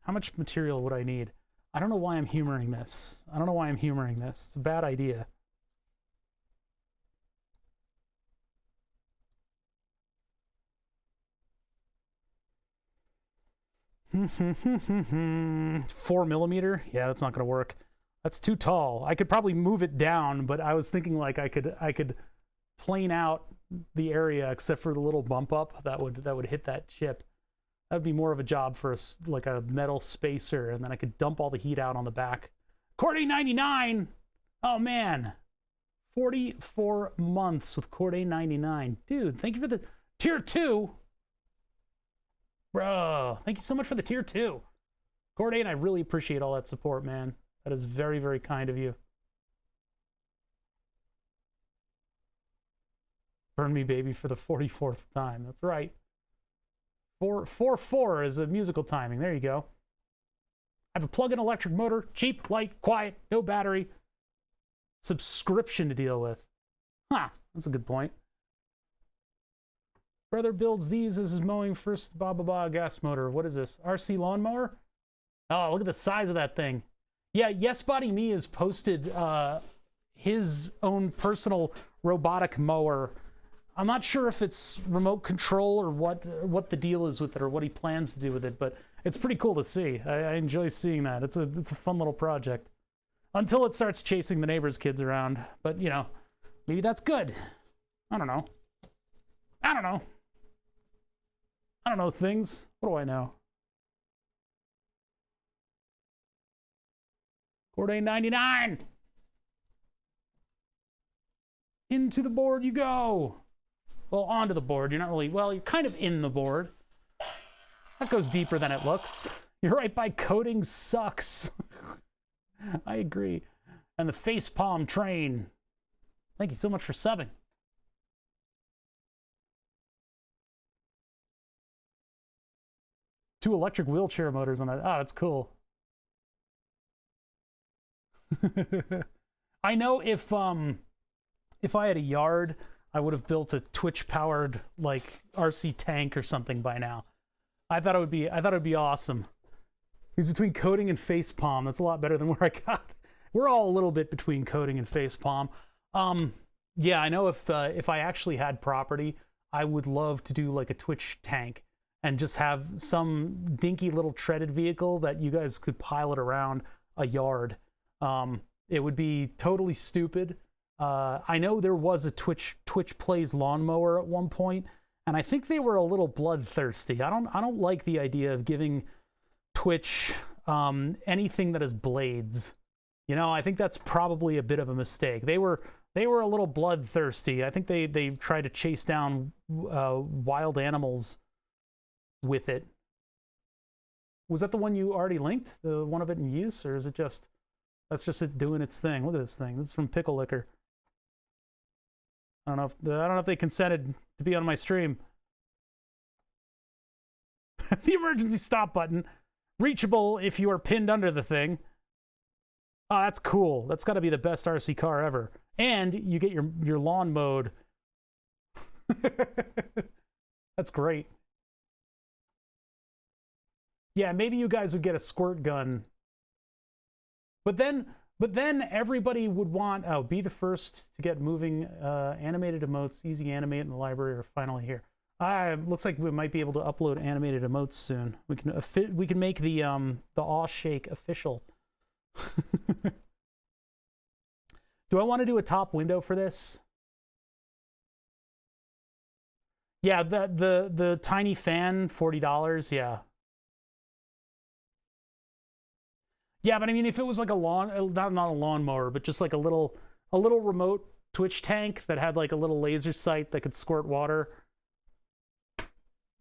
How much material would I need? I don't know why I'm humoring this. It's a bad idea. Four millimeter? Yeah, that's not gonna work. That's too tall. I could probably move it down, but I was thinking like I could plane out the area except for the little bump up that would hit that chip. That would be more of a job for like a metal spacer, and then I could dump all the heat out on the back. Corday 99. Oh man, 44 months with Corday 99, dude. Thank you for the tier 2. Bro, thank you so much for the tier 2. Corday, and I really appreciate all that support, man. That is very, very kind of you. Burn me, baby, for the 44th time. That's right. 4-4 is a musical timing. There you go. I have a plug-in electric motor. Cheap, light, quiet, no battery. Subscription to deal with. Huh, that's a good point. Brother builds these as his mowing first gas motor. What is this? RC lawnmower? Oh, look at the size of that thing. Yeah, Yes Body Me has posted his own personal robotic mower. I'm not sure if it's remote control or what the deal is with it or what he plans to do with it, but it's pretty cool to see. I enjoy seeing that. It's a fun little project. Until it starts chasing the neighbors' kids around. But, you know, maybe that's good. I don't know. I don't know things. What do I know? Corday 99. Into the board you go. Well, onto the board. You're not really, well, you're kind of in the board. That goes deeper than it looks. You're right by coding sucks. I agree. And the facepalm train. Thank you so much for subbing. Two electric wheelchair motors on that. Oh, that's cool. I know if I had a yard, I would have built a Twitch-powered like RC tank or something by now. I thought it would be awesome. He's between coding and facepalm. That's a lot better than where I got. We're all a little bit between coding and facepalm. Yeah, I know if I actually had property, I would love to do like a Twitch tank and just have some dinky little treaded vehicle that you guys could pilot around a yard. It would be totally stupid. I know there was a Twitch Plays lawnmower at one point, and I think they were a little bloodthirsty. I don't like the idea of giving Twitch anything that has blades. You know, I think that's probably a bit of a mistake. They were a little bloodthirsty. I think they tried to chase down wild animals with it. Was that the one you already linked? The one of it in use, or is it just that's just it doing its thing? Look at this thing. This is from Pickle Liquor. I don't know if they consented to be on my stream. The emergency stop button, reachable if you are pinned under the thing. Oh, that's cool. That's got to be the best RC car ever. And you get your lawn mowed. That's great. Yeah, maybe you guys would get a squirt gun. But then everybody would want, oh, be the first to get moving animated emotes, easy animate in the library are finally here. Looks like we might be able to upload animated emotes soon. We can make the aw shake official. Do I want to do a top window for this? Yeah, the tiny fan, $40, yeah. Yeah, but I mean, if it was like a lawn, not a lawnmower, but just like a little remote Twitch tank that had like a little laser sight that could squirt water, that'd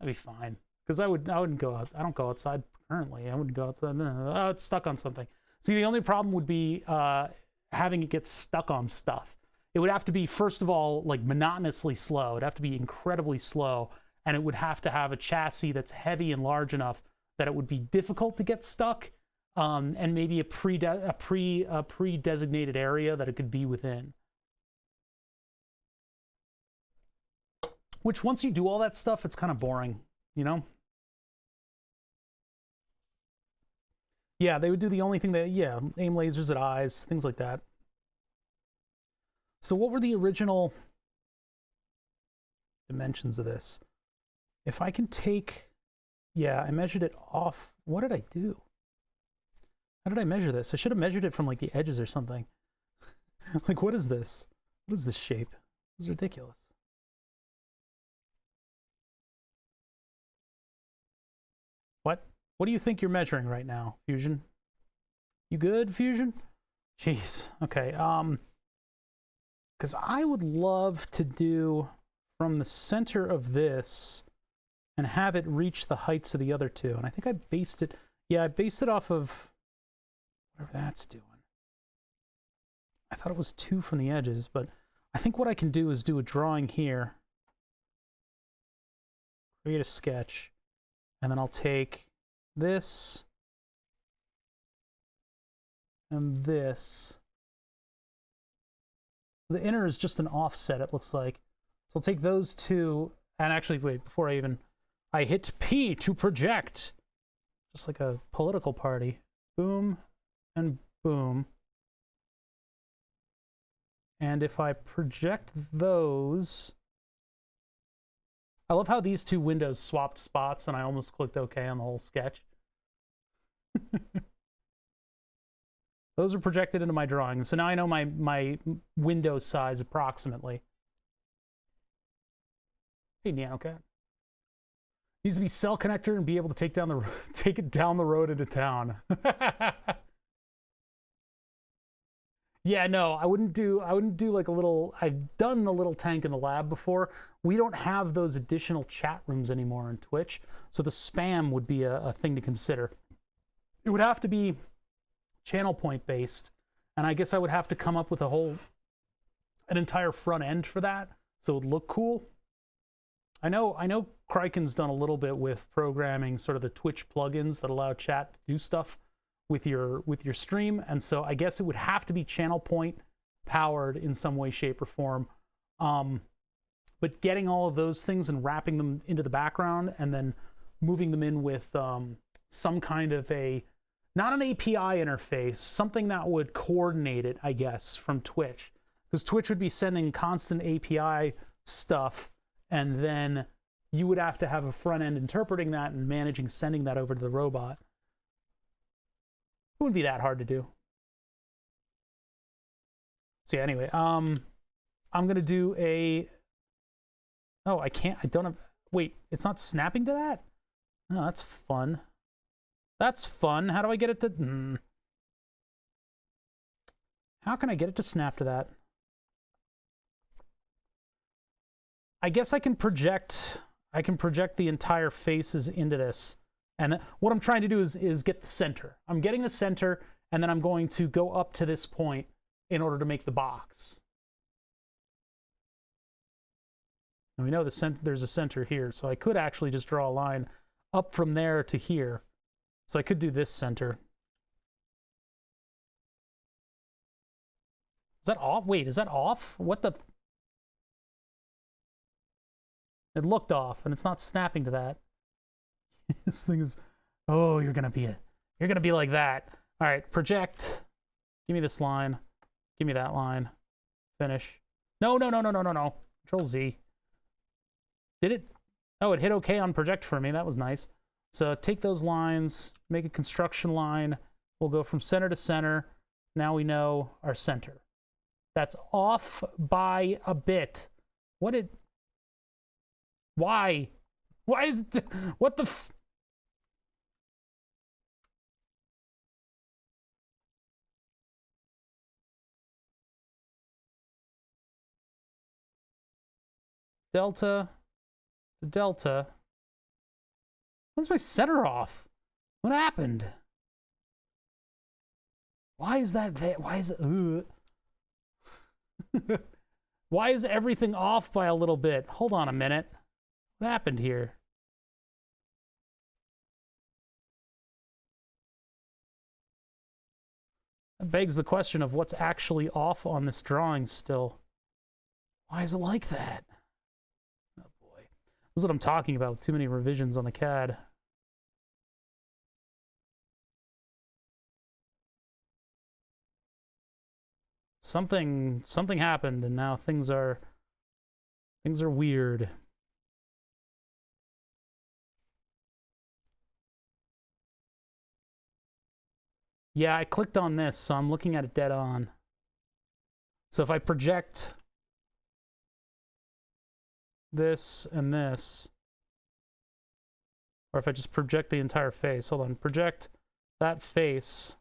be fine. Because I wouldn't go out. I don't go outside currently. I wouldn't go outside. No, oh, it's stuck on something. See, the only problem would be having it get stuck on stuff. It would have to be, first of all, like monotonously slow. It'd have to be incredibly slow, and it would have to have a chassis that's heavy and large enough that it would be difficult to get stuck, and maybe a pre-designated area that it could be within. Which, once you do all that stuff, it's kind of boring, you know? Yeah, they would do the only thing that, yeah, aim lasers at eyes, things like that. So what were the original dimensions of this? If I can take, yeah, I measured it off. What did I do? How did I measure this? I should have measured it from like the edges or something. Like, what is this? What is this shape? This is ridiculous. What? What do you think you're measuring right now, Fusion? You good, Fusion? Jeez. Okay. Because I would love to do from the center of this and have it reach the heights of the other two. And I think I based it, yeah, I based it off of whatever that's doing. I thought it was 2 from the edges, but I think what I can do is do a drawing here, create a sketch, and then I'll take this and this. The inner is just an offset, it looks like. So I'll take those two, and actually, wait, before I hit P to project, just like a political party. Boom and boom. And if I project those, I love how these two windows swapped spots, and I almost clicked OK on the whole sketch. Those are projected into my drawing. So now I know my window size approximately. Hey, NeoCat. Needs to be cell connector and be able to take it down the road into town. Yeah, no, I wouldn't do like a little, I've done the little tank in the lab before. We don't have those additional chat rooms anymore on Twitch, so the spam would be a thing to consider. It would have to be channel point based, and I guess I would have to come up with an entire front end for that so it would look cool. I know Kryken's done a little bit with programming sort of the Twitch plugins that allow chat to do stuff with your stream, and so I guess it would have to be channel point powered in some way, shape, or form. But getting all of those things and wrapping them into the background and then moving them in with some kind of not an API interface, something that would coordinate it, I guess, from Twitch. Because Twitch would be sending constant API stuff, and then you would have to have a front end interpreting that and managing sending that over to the robot. It wouldn't be that hard to do. So yeah, anyway, I'm gonna do oh, I don't have, wait, it's not snapping to that? Oh, that's fun. That's fun. How do I get it to, How can I get it to snap to that? I guess I can project the entire faces into this. And what I'm trying to do is get the center. I'm getting the center, and then I'm going to go up to this point in order to make the box. And we know there's a center here, so I could actually just draw a line up from there to here. So I could do this center. Is that off? Wait, is that off? What the? It looked off, and it's not snapping to that. This thing is... Oh, you're gonna be like that. All right, project. Give me this line. Give me that line. Finish. No. Control Z. Did it? Oh, it hit OK on project for me. That was nice. So take those lines, make a construction line. We'll go from center to center. Now we know our center. That's off by a bit. What did... Why? Why is it... What the... Delta, the delta. When's my center off? What happened? Why is that there? Why is it? Why is everything off by a little bit? Hold on a minute. What happened here? That begs the question of what's actually off on this drawing still. Why is it like that? This is what I'm talking about. Too many revisions on the CAD. Something happened, and now things are weird. Yeah, I clicked on this, so I'm looking at it dead on. So if I project this and this, or if I just project the entire face, hold on, project that face,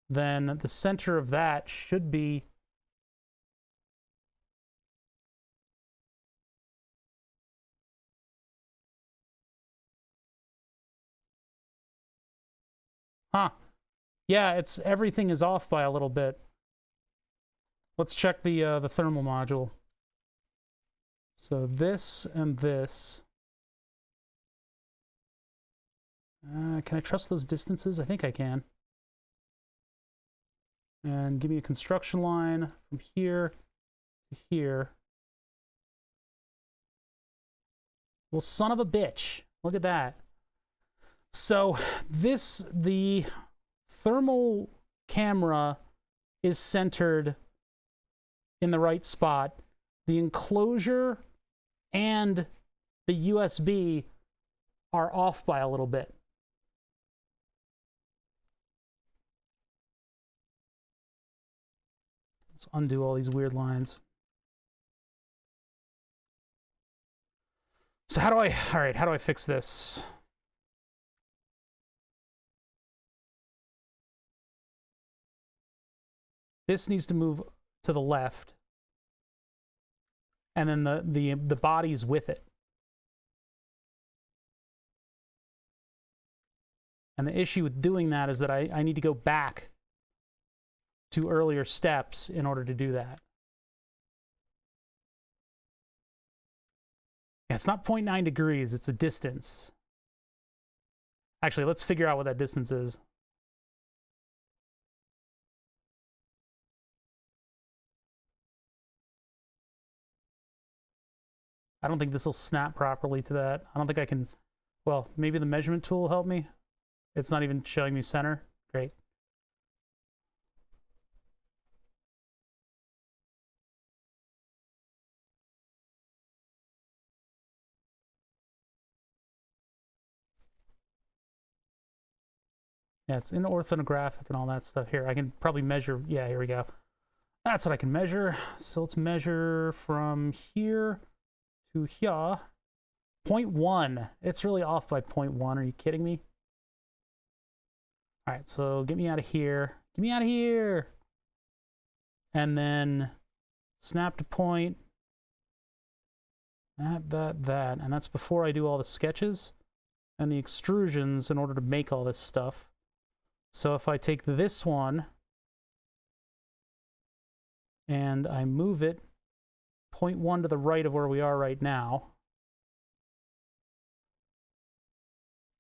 then the center of that should be yeah, everything is off by a little bit. Let's check the thermal module. So this and this. Can I trust those distances? I think I can. And give me a construction line from here to here. Well, son of a bitch. Look at that. So the thermal camera is centered in the right spot. The enclosure and the USB are off by a little bit. Let's undo all these weird lines. So how do I fix this? This needs to move to the left. And then the body's with it. And the issue with doing that is that I need to go back to earlier steps in order to do that. Yeah, it's not 0.9 degrees, it's a distance. Actually, let's figure out what that distance is. I don't think this will snap properly to that. I don't think I can... Well, maybe the measurement tool will help me. It's not even showing me center. Great. Yeah, it's in orthographic and all that stuff here. I can probably measure... Yeah, here we go. That's what I can measure. So let's measure from here to here. 0.1. It's really off by 0.1. Are you kidding me? All right, so get me out of here. Get me out of here. And then snap to point. That. And that's before I do all the sketches and the extrusions in order to make all this stuff. So if I take this one and I move it 0.1 to the right of where we are right now.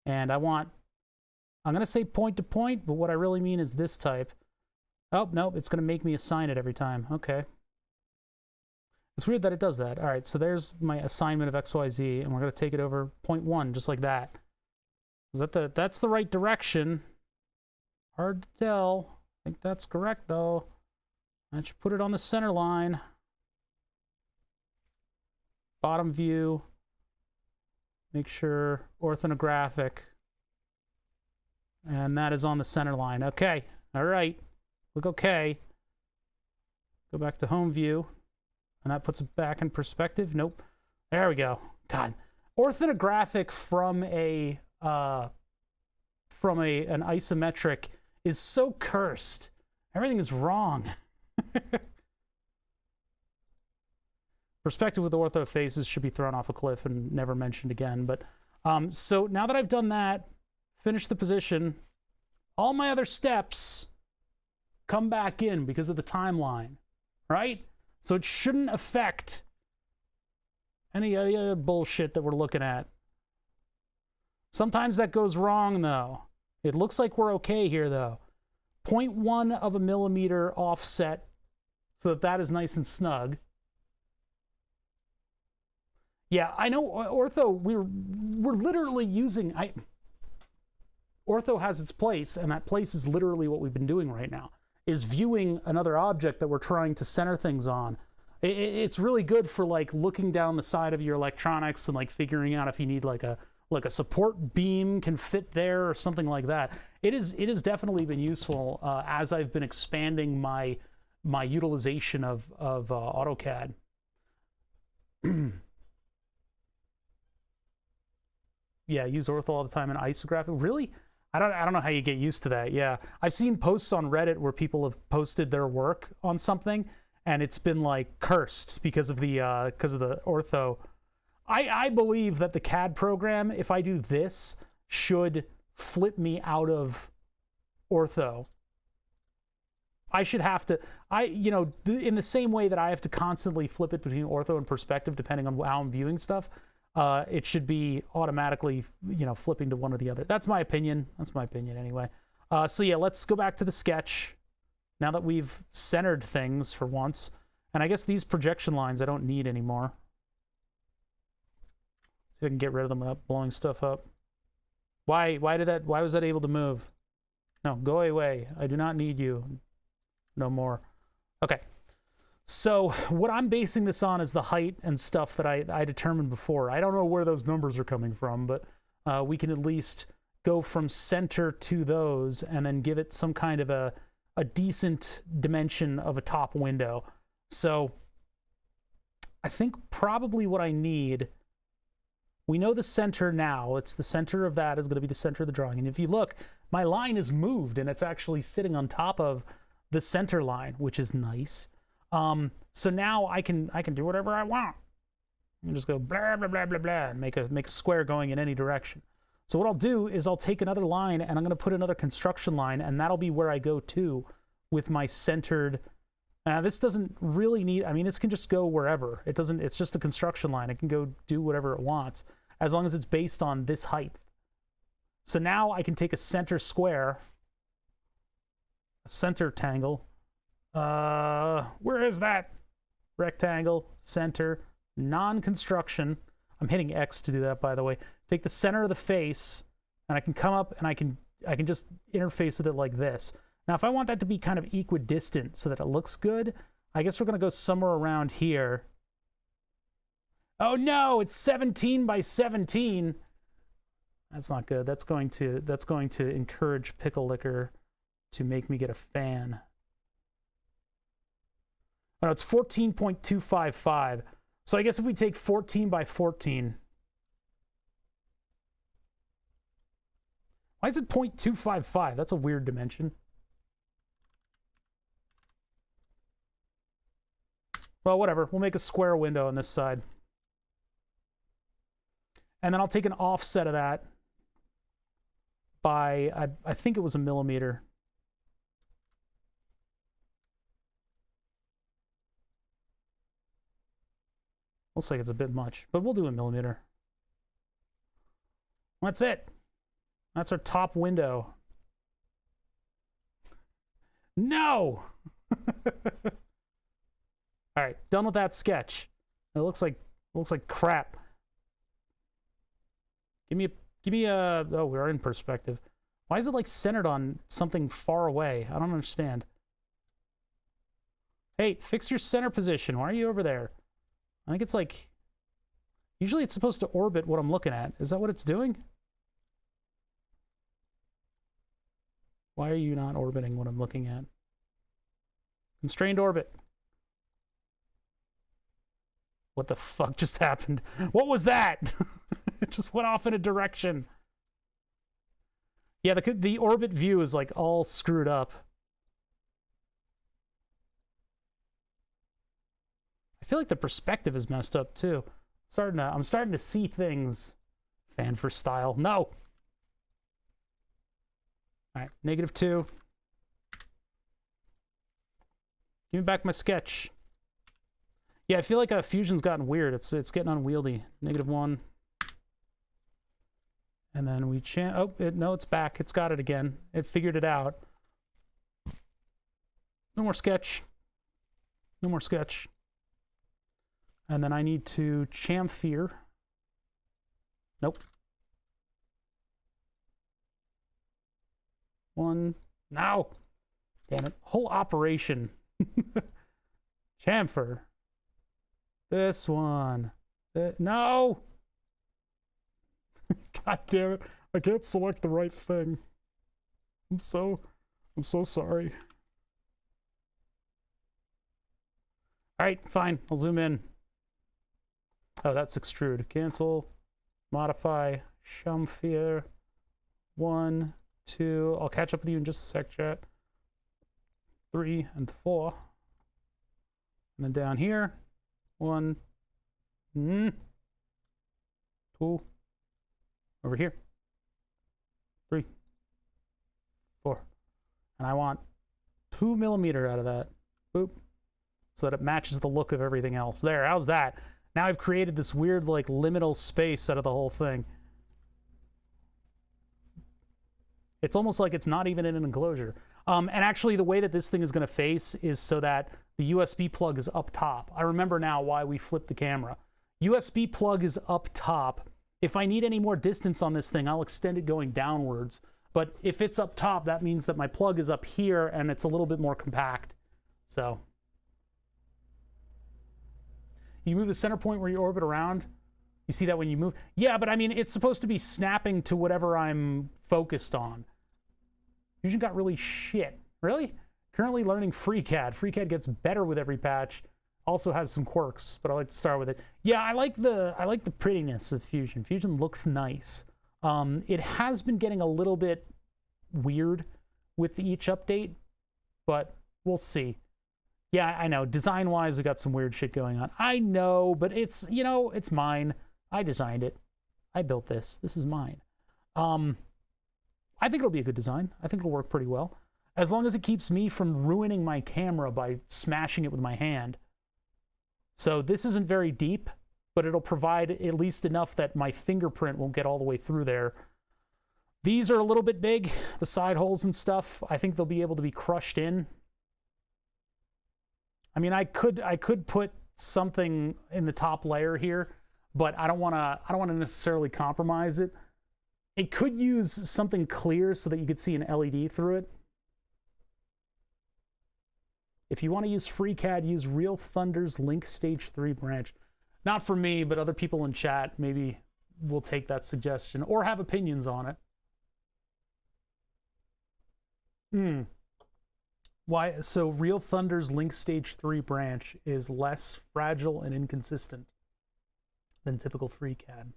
And I'm going to say point to point, but what I really mean is this type. Oh, nope, it's going to make me assign it every time. Okay. It's weird that it does that. All right, so there's my assignment of XYZ, and we're going to take it over 0.1, just like that. Is that that's the right direction? Hard to tell. I think that's correct, though. I should put it on the center line. Bottom view. Make sure orthographic. And that is on the center line. Okay, all right. Look okay. Go back to home view. And that puts it back in perspective. Nope. There we go. God. Orthographic from an isometric is so cursed. Everything is wrong. Perspective with ortho faces should be thrown off a cliff and never mentioned again. But so now that I've done that, finished the position, all my other steps come back in because of the timeline, right? So it shouldn't affect any other bullshit that we're looking at. Sometimes that goes wrong, though. It looks like we're okay here, though. 0.1 of a millimeter offset so that is nice and snug. Yeah, I know ortho, we're literally using... Ortho has its place, and that place is literally what we've been doing right now, is viewing another object that we're trying to center things on. It's really good for like looking down the side of your electronics and like figuring out if you need like a support beam can fit there or something like that. It has definitely been useful as I've been expanding my utilization of AutoCAD. Yeah, use ortho all the time in isographic. Really? I don't know how you get used to that. Yeah, I've seen posts on Reddit where people have posted their work on something, and it's been like cursed because of the ortho. I believe that the CAD program, if I do this, should flip me out of ortho. I should have to, in the same way that I have to constantly flip it between ortho and perspective depending on how I'm viewing stuff. It should be automatically, flipping to one or the other. That's my opinion. That's my opinion anyway. So yeah, let's go back to the sketch now that we've centered things for once. And I guess these projection lines I don't need anymore. See if I can get rid of them without blowing stuff up. Why was that able to move? No, go away. I do not need you. No more. Okay. So what I'm basing this on is the height and stuff that I determined before. I don't know where those numbers are coming from, but we can at least go from center to those and then give it some kind of a decent dimension of a top window. So I think probably what I need, we know the center now. It's the center of that is going to be the center of the drawing. And if you look, my line is moved and it's actually sitting on top of the center line, which is nice. So now I can do whatever I want. And just go blah blah blah blah blah and make a square going in any direction. So what I'll do is I'll take another line and I'm going to put another construction line, and that'll be where I go to with my centered. This doesn't really need, this can just go wherever. It's just a construction line. It can go do whatever it wants as long as it's based on this height. So now I can take a center square, a center tangle. Where is that? Rectangle, center, non-construction. I'm hitting X to do that, by the way. Take the center of the face, and I can come up and I can just interface with it like this. Now, if I want that to be kind of equidistant so that it looks good, I guess we're going to go somewhere around here. Oh no, it's 17 by 17. That's not good. That's going to encourage Pickle Licker to make me get a fan. Oh, no, it's 14.255. So I guess if we take 14 by 14. Why is it 0.255? That's a weird dimension. Well, whatever. We'll make a square window on this side. And then I'll take an offset of that by, I think it was a millimeter. Looks like it's a bit much, but we'll do a millimeter. That's it. That's our top window. No! All right, done with that sketch. It looks like crap. Give me a, oh, we're in perspective. Why is it like centered on something far away? I don't understand. Hey, fix your center position. Why are you over there? I think it's like, usually it's supposed to orbit what I'm looking at. Is that what it's doing? Why are you not orbiting what I'm looking at? Constrained orbit. What the fuck just happened? What was that? It just went off in a direction. Yeah, the orbit view is like all screwed up. I feel like the perspective is messed up too. I'm starting to see things. Fan for style. No. All right, -2. Give me back my sketch. Yeah, I feel like Fusion's gotten weird. It's getting unwieldy. -1. And then we no, it's back. It's got it again. It figured it out. No more sketch. No more sketch. And then I need to chamfer. Nope. 1. No. Damn it. Whole operation. Chamfer. This one. No. God damn it. I can't select the right thing. I'm so sorry. All right, fine. I'll zoom in. Oh, that's extrude. Cancel. Modify. Chamfer. 1, 2. I'll catch up with you in just a sec, chat. 3 and 4. And then down here. 1. 2. Over here. 3. 4. And I want 2 millimeter out of that. Boop. So that it matches the look of everything else. There, how's that? Now I've created this weird, like, liminal space out of the whole thing. It's almost like it's not even in an enclosure. And actually, the way that this thing is going to face is so that the USB plug is up top. I remember now why we flipped the camera. USB plug is up top. If I need any more distance on this thing, I'll extend it going downwards. But if it's up top, that means that my plug is up here and it's a little bit more compact. So you move the center point where you orbit around. You see that when you move? Yeah, but I mean, it's supposed to be snapping to whatever I'm focused on. Fusion got really shit. Really? Currently learning FreeCAD. FreeCAD gets better with every patch. Also has some quirks, but I like to start with it. Yeah, I like the prettiness of Fusion. Fusion looks nice. It has been getting a little bit weird with each update, but we'll see. Yeah, I know. Design-wise, we got some weird shit going on. I know, but it's, you know, it's mine. I designed it. I built this. This is mine. I think it'll be a good design. I think it'll work pretty well. As long as it keeps me from ruining my camera by smashing it with my hand. So this isn't very deep, but it'll provide at least enough that my fingerprint won't get all the way through there. These are a little bit big, the side holes and stuff. I think they'll be able to be crushed in. I mean, I could put something in the top layer here, but I don't want to necessarily compromise it. It could use something clear so that you could see an LED through it. If you want to use FreeCAD, use Real Thunder's Link Stage 3 branch. Not for me, but other people in chat maybe will take that suggestion or have opinions on it. Why? So Real Thunder's Link Stage 3 branch is less fragile and inconsistent than typical FreeCAD.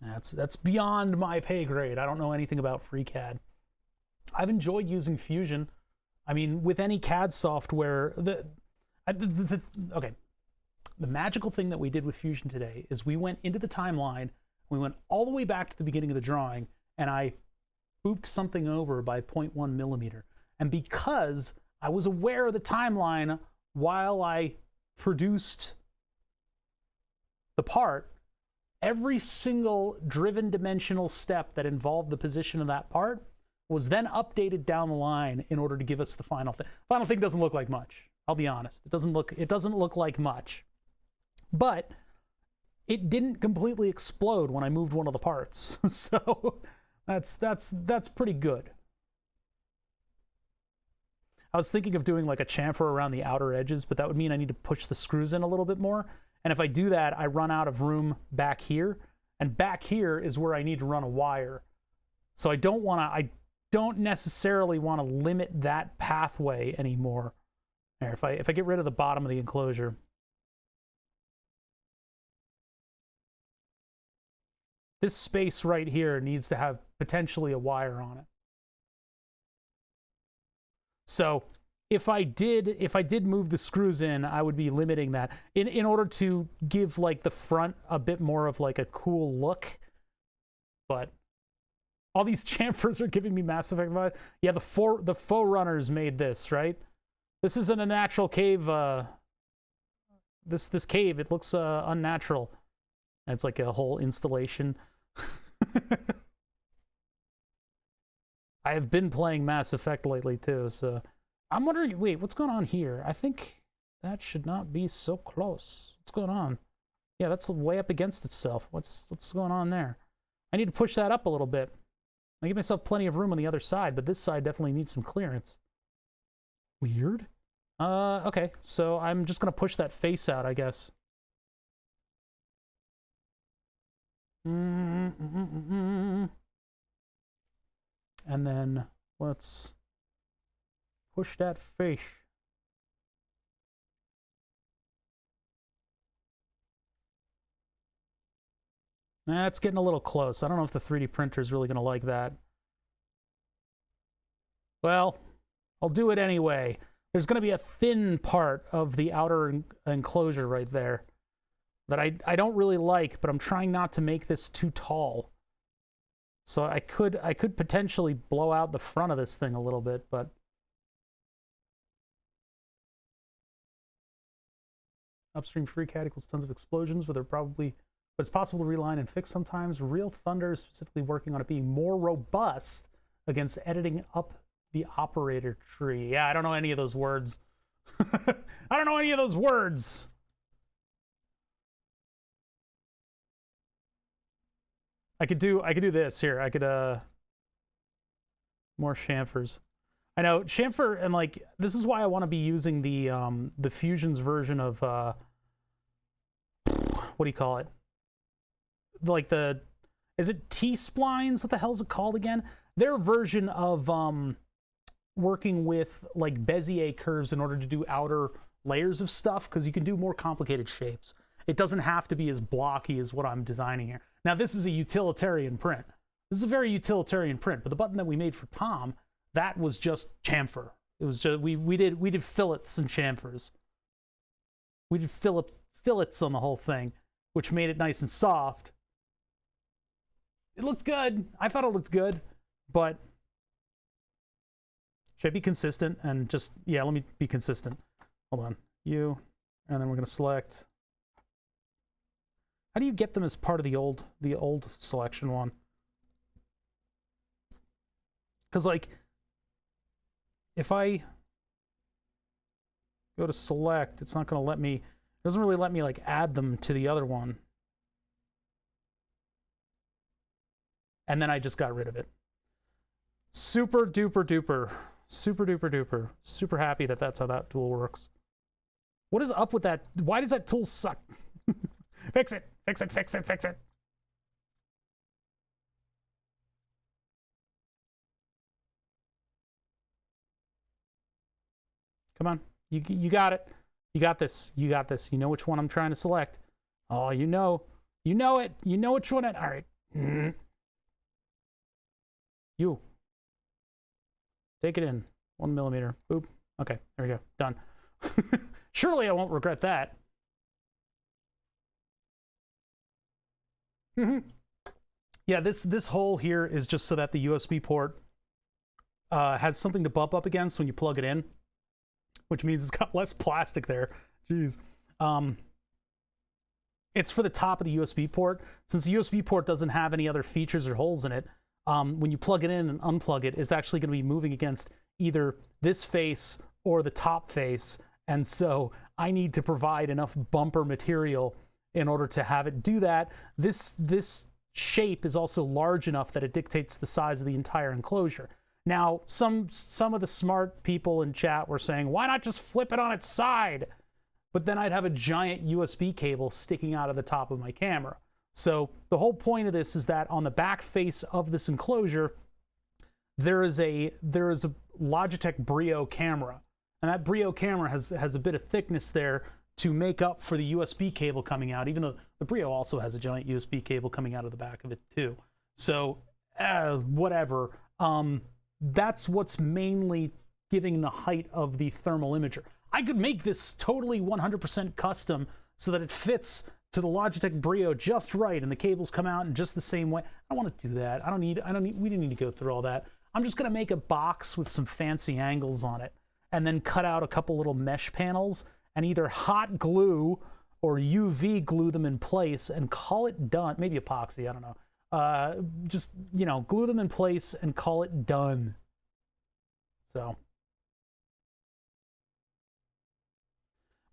That's beyond my pay grade. I don't know anything about FreeCAD. I've enjoyed using Fusion. I mean, with any CAD software, the magical thing that we did with Fusion today is we went into the timeline, we went all the way back to the beginning of the drawing, and I booped something over by 0.1 millimeter. And because I was aware of the timeline while I produced the part, every single driven dimensional step that involved the position of that part was then updated down the line in order to give us the final thing. Final thing doesn't look like much. I'll be honest. It doesn't look like much. But it didn't completely explode when I moved one of the parts. So that's pretty good. I was thinking of doing like a chamfer around the outer edges, but that would mean I need to push the screws in a little bit more. And if I do that, I run out of room back here. And back here is where I need to run a wire. So I don't necessarily want to limit that pathway anymore. There, if I get rid of the bottom of the enclosure. This space right here needs to have potentially a wire on it. So if I did move the screws in, I would be limiting that in order to give like the front a bit more of like a cool look. But all these chamfers are giving me Mass Effect vibes. Yeah, the Forerunners made this, right? This isn't a natural cave. This cave, it looks unnatural. It's like a whole installation. I have been playing Mass Effect lately too, so I'm wondering, wait, what's going on here? I think that should not be so close. What's going on? Yeah, that's way up against itself. What's going on there? I need to push that up a little bit. I give myself plenty of room on the other side, but this side definitely needs some clearance. Weird. Okay, so I'm just gonna push that face out, I guess. And then let's push that face. That's getting a little close. I don't know if the 3D printer is really going to like that. Well, I'll do it anyway. There's going to be a thin part of the outer enclosure right there that I don't really like, but I'm trying not to make this too tall. So I could potentially blow out the front of this thing a little bit, but upstream free cat equals tons of explosions, but it's possible to reline and fix sometimes. Real Thunder is specifically working on it being more robust against editing up the operator tree. Yeah, I don't know any of those words. I don't know any of those words. I could do this here. I could more chamfers. I know chamfer, and like this is why I want to be using the Fusion's version of what do you call it? Like is it T-splines? What the hell is it called again? Their version of working with like Bezier curves in order to do outer layers of stuff, because you can do more complicated shapes. It doesn't have to be as blocky as what I'm designing here. Now, this is a utilitarian print. This is a very utilitarian print, but the button that we made for Tom, that was just chamfer. It was just, we did fillets and chamfers. We did fillets on the whole thing, which made it nice and soft. It looked good. I thought it looked good, but should I be consistent and just, yeah, let me be consistent. Hold on, you, and then we're gonna select. How do you get them as part of the old selection one? Because like, if I go to select, it's not gonna let me, it doesn't really let me like add them to the other one. And then I just got rid of it. Super duper duper. Super duper duper. Super happy that that's how that tool works. What is up with that? Why does that tool suck? Fix it. Fix it. Fix it. Fix it. Come on. You got it. You got this. You got this. You know which one I'm trying to select. Oh, you know. You know it. You know which one it. All right. You. Take it in. 1 millimeter. Boop. Okay. There we go. Done. Surely I won't regret that. Yeah, this hole here is just so that the USB port has something to bump up against when you plug it in, which means it's got less plastic there. Jeez. It's for the top of the USB port. Since the USB port doesn't have any other features or holes in it, when you plug it in and unplug it, it's actually going to be moving against either this face or the top face. And so I need to provide enough bumper material in order to have it do that. This shape is also large enough that it dictates the size of the entire enclosure. Now, some of the smart people in chat were saying, why not just flip it on its side? But then I'd have a giant USB cable sticking out of the top of my camera. So the whole point of this is that on the back face of this enclosure, there is a Logitech Brio camera. And that Brio camera has a bit of thickness there to make up for the USB cable coming out, even though the Brio also has a giant USB cable coming out of the back of it too. So whatever. That's what's mainly giving the height of the thermal imager. I could make this totally 100% custom so that it fits to the Logitech Brio just right and the cables come out in just the same way. I don't want to do that. We didn't need to go through all that. I'm just going to make a box with some fancy angles on it and then cut out a couple little mesh panels and either hot glue or UV glue them in place and call it done. Maybe epoxy, I don't know. Just, you know, glue them in place and call it done. So.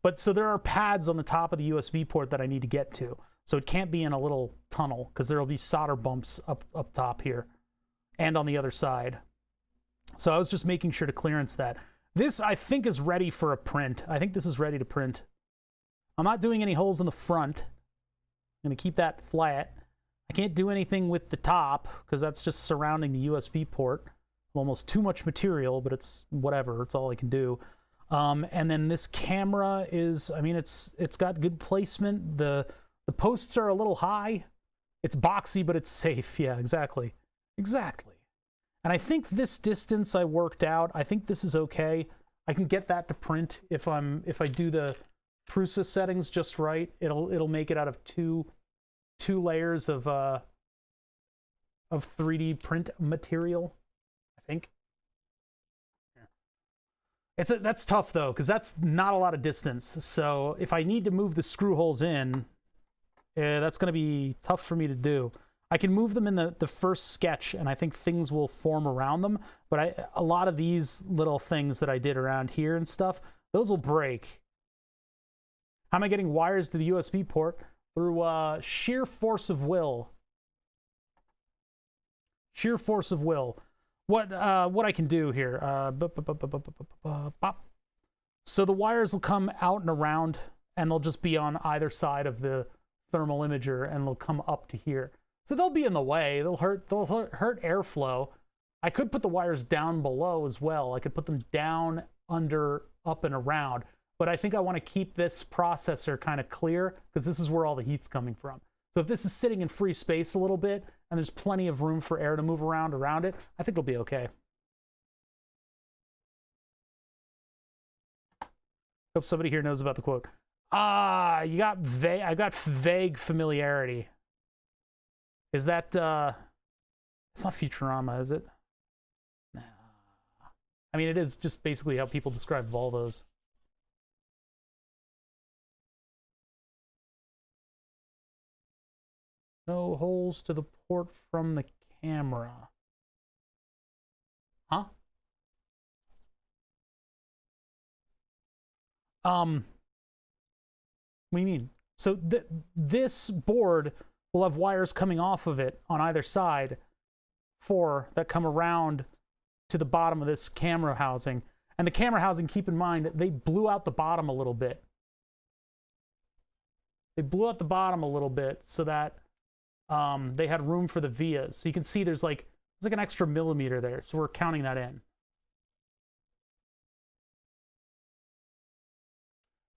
But so there are pads on the top of the USB port that I need to get to. So it can't be in a little tunnel because there will be solder bumps up top here and on the other side. So I was just making sure to clearance that. This, I think, is ready for a print. I think this is ready to print. I'm not doing any holes in the front. I'm going to keep that flat. I can't do anything with the top because that's just surrounding the USB port. Almost too much material, but it's whatever. It's all I can do. And then this camera is, I mean, it's got good placement. The posts are a little high. It's boxy, but it's safe. Yeah, exactly. Exactly. And I think this distance I worked out, I think this is okay. I can get that to print if I do the Prusa settings just right. It'll make it out of two layers of 3D print material, I think. That's tough though, because that's not a lot of distance. So if I need to move the screw holes in, that's going to be tough for me to do. I can move them in the first sketch, and I think things will form around them. But a lot of these little things that I did around here and stuff, those will break. How am I getting wires to the USB port? Through sheer force of will. Sheer force of will. What I can do here? So the wires will come out and around, and they'll just be on either side of the thermal imager, and they'll come up to here. So they'll be in the way. They'll hurt airflow. I could put the wires down below as well. I could put them down, under, up, and around. But I think I want to keep this processor kind of clear because this is where all the heat's coming from. So if this is sitting in free space a little bit and there's plenty of room for air to move around it, I think it'll be okay. Hope somebody here knows about the quote. I got vague familiarity. Is that, it's not Futurama, is it? Nah. I mean, it is just basically how people describe Volvos. No holes to the port from the camera. Huh? What do you mean? So this board will have wires coming off of it on either side, that come around to the bottom of this camera housing. And the camera housing, keep in mind, they blew out the bottom a little bit. They blew out the bottom a little bit so that they had room for the vias. So you can see there's like an extra millimeter there. So we're counting that in.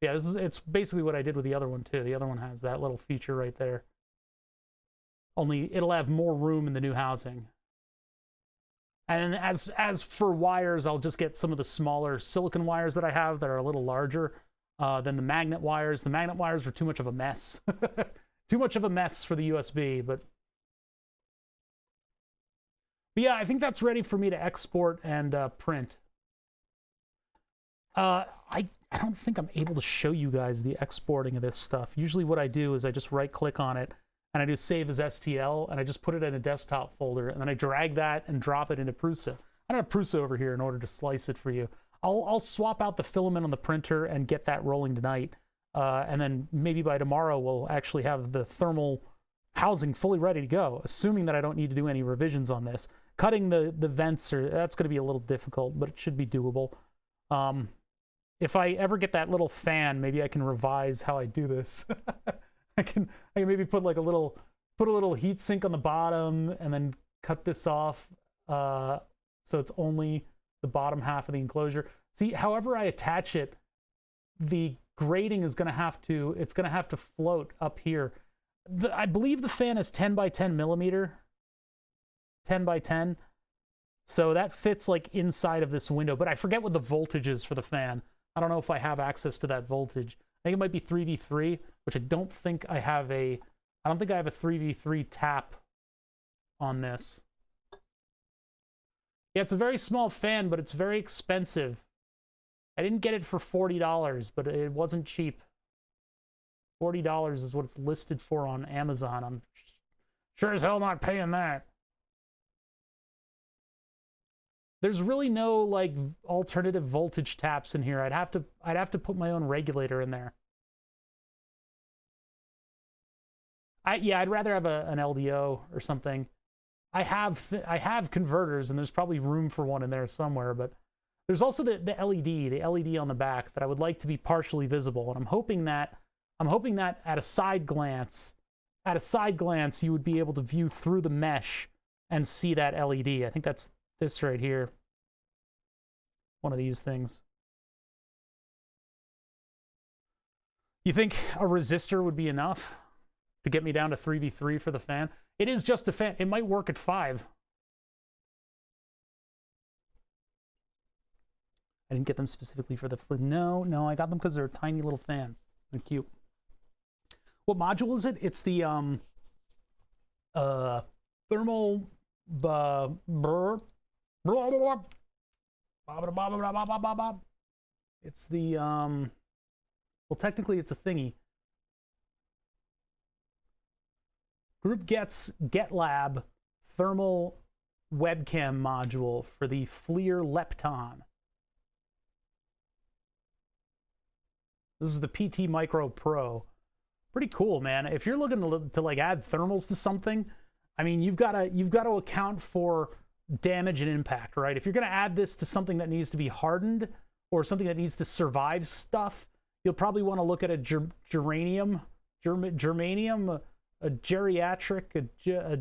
Yeah, it's basically what I did with the other one too. The other one has that little feature right there. Only it'll have more room in the new housing. And as for wires, I'll just get some of the smaller silicon wires that I have that are a little larger than the magnet wires. The magnet wires were too much of a mess. Too much of a mess for the USB, but yeah, I think that's ready for me to export and print. I I don't think I'm able to show you guys the exporting of this stuff. Usually what I do is I just right click on it and I do save as STL and I just put it in a desktop folder and then I drag that and drop it into Prusa. I don't have Prusa over here in order to slice it for you. I'll swap out the filament on the printer and get that rolling tonight. And then maybe by tomorrow we'll actually have the thermal housing fully ready to go, assuming that I don't need to do any revisions on this. Cutting the vents, that's going to be a little difficult, but it should be doable. If I ever get that little fan, maybe I can revise how I do this. I can maybe put like a little heat sink on the bottom and then cut this off so it's only the bottom half of the enclosure. See, however I attach it, the grating is going to have to float up here. I believe the fan is 10 by 10 millimeter, 10 by 10. So that fits like inside of this window, but I forget what the voltage is for the fan. I don't know if I have access to that voltage. I think it might be 3v3, which I don't think I have a 3v3 tap on this. Yeah, it's a very small fan, but it's very expensive. I didn't get it for $40, but it wasn't cheap. $40 is what it's listed for on Amazon. I'm sure as hell not paying that. There's really no like alternative voltage taps in here. I'd have to put my own regulator in there. I'd rather have an LDO or something. I have converters, and there's probably room for one in there somewhere, but there's also the LED on the back that I would like to be partially visible, and I'm hoping that at a side glance you would be able to view through the mesh and see that LED. I think that's this right here. One of these things. You think a resistor would be enough to get me down to 3v3 for the fan? It is just a fan. It might work at 5. I didn't get them specifically for the... No, I got them because they're a tiny little fan. They're cute. What module is it? It's the thermal... It's the... well, technically it's a thingy. Groupgets GetLab thermal webcam module for the FLIR Lepton. This is the PT Micro Pro. Pretty cool, man. If you're looking to like add thermals to something, I mean, you've got to account for damage and impact, right? If you're going to add this to something that needs to be hardened or something that needs to survive stuff, you'll probably want to look at a germanium, a geriatric, a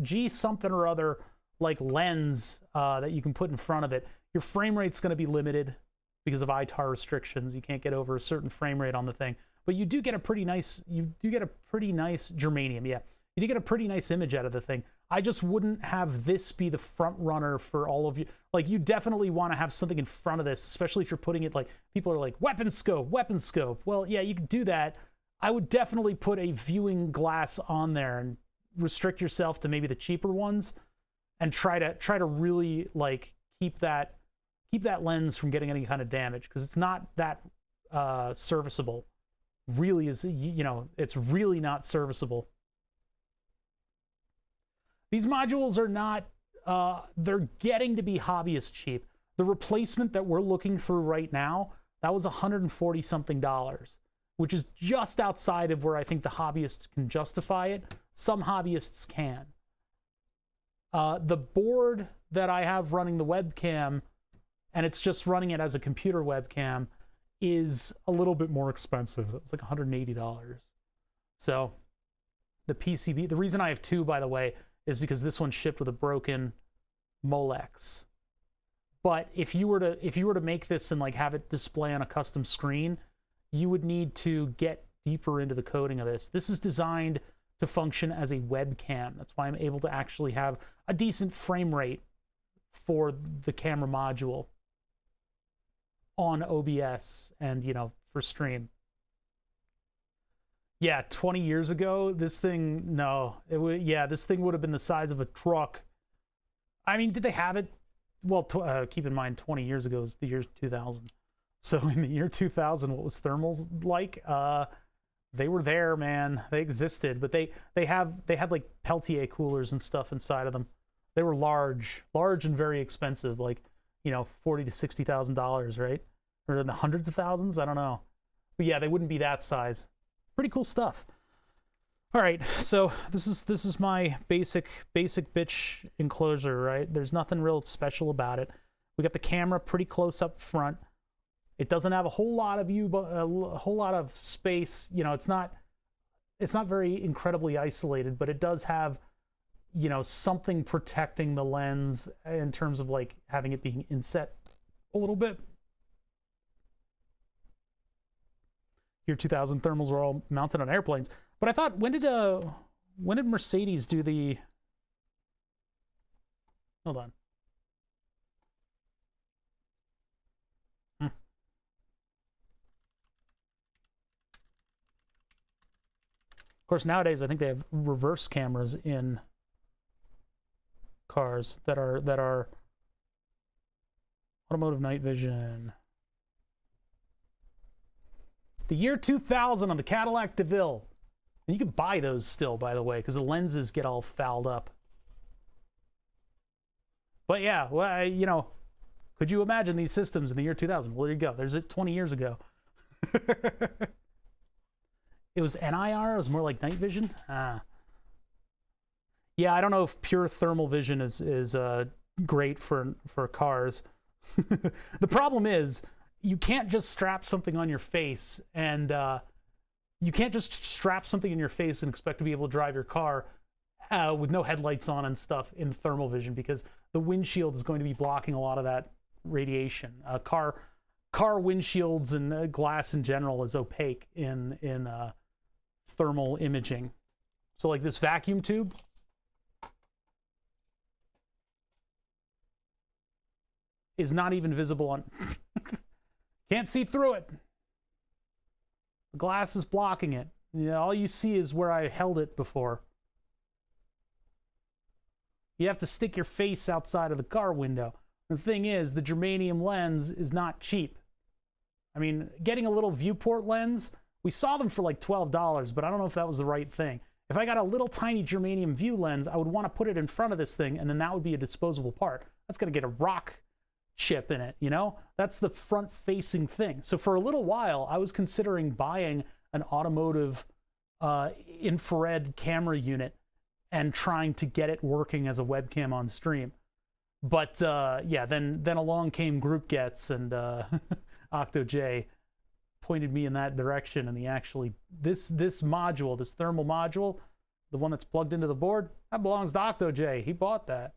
G something or other like lens that you can put in front of it. Your frame rate's going to be limited because of ITAR restrictions. You can't get over a certain frame rate on the thing, but you do get a pretty nice germanium. Yeah, you do get a pretty nice image out of the thing. I just wouldn't have this be the front runner for all of you. Like, you definitely want to have something in front of this, especially if you're putting it like, people are like, weapon scope. Well, yeah, you can do that. I would definitely put a viewing glass on there and restrict yourself to maybe the cheaper ones and try to really like keep that lens from getting any kind of damage, because it's not that serviceable. Really is, you know, it's really not serviceable. These modules are not, they're getting to be hobbyist cheap. The replacement that we're looking through right now, that was $140 something, which is just outside of where I think the hobbyists can justify it. Some hobbyists can. The board that I have running the webcam, and it's just running it as a computer webcam, is a little bit more expensive. It's like $180. So the PCB, the reason I have two, by the way, is because this one shipped with a broken Molex. But if you were to make this and like have it display on a custom screen, you would need to get deeper into the coding of this. This is designed to function as a webcam. That's why I'm able to actually have a decent frame rate for the camera module on OBS and, you know, for stream. Yeah, 20 years ago, this thing, no, this thing would have been the size of a truck. I mean, did they have it? Well, keep in mind, 20 years ago is the year 2000. So in the year 2000, what was thermals like? They were there, man. They existed, but they had like Peltier coolers and stuff inside of them. They were large and very expensive, like, you know, $40,000 to $60,000, right? Or in the hundreds of thousands, I don't know. But yeah, they wouldn't be that size. Pretty cool stuff. All right, so this is my basic bitch enclosure, right? There's nothing real special about it. We got the camera pretty close up front. It doesn't have a whole lot of view, but a whole lot of space. You know, it's not very incredibly isolated, but it does have, you know, something protecting the lens in terms of like having it being inset a little bit. Year 2000 thermals were all mounted on airplanes. But I thought, when did Mercedes do the... Hold on. Of course, nowadays I think they have reverse cameras in cars that are automotive night vision. The year 2000 on the Cadillac DeVille. And you can buy those still, by the way, because the lenses get all fouled up. But yeah, well, you know, could you imagine these systems in the year 2000? Well, there you go. There's it 20 years ago. It was NIR? It was more like night vision? Yeah, I don't know if pure thermal vision is great for cars. The problem is, you can't just strap something on your face and... you can't just strap something in your face and expect to be able to drive your car with no headlights on and stuff in thermal vision, because the windshield is going to be blocking a lot of that radiation. Car windshields and glass in general is opaque in thermal imaging. So like this vacuum tube, is not even visible on... Can't see through it. The glass is blocking it. You know, all you see is where I held it before. You have to stick your face outside of the car window. The thing is, the germanium lens is not cheap. I mean, getting a little viewport lens, we saw them for like $12, but I don't know if that was the right thing. If I got a little tiny germanium view lens, I would want to put it in front of this thing, and then that would be a disposable part. That's going to get a rock chip in it, you know? That's the front-facing thing. So for a little while, I was considering buying an automotive infrared camera unit and trying to get it working as a webcam on stream. But yeah, then along came Groupgets, and OctoJ pointed me in that direction, and he actually, this module, this thermal module, the one that's plugged into the board, that belongs to OctoJ. He bought that,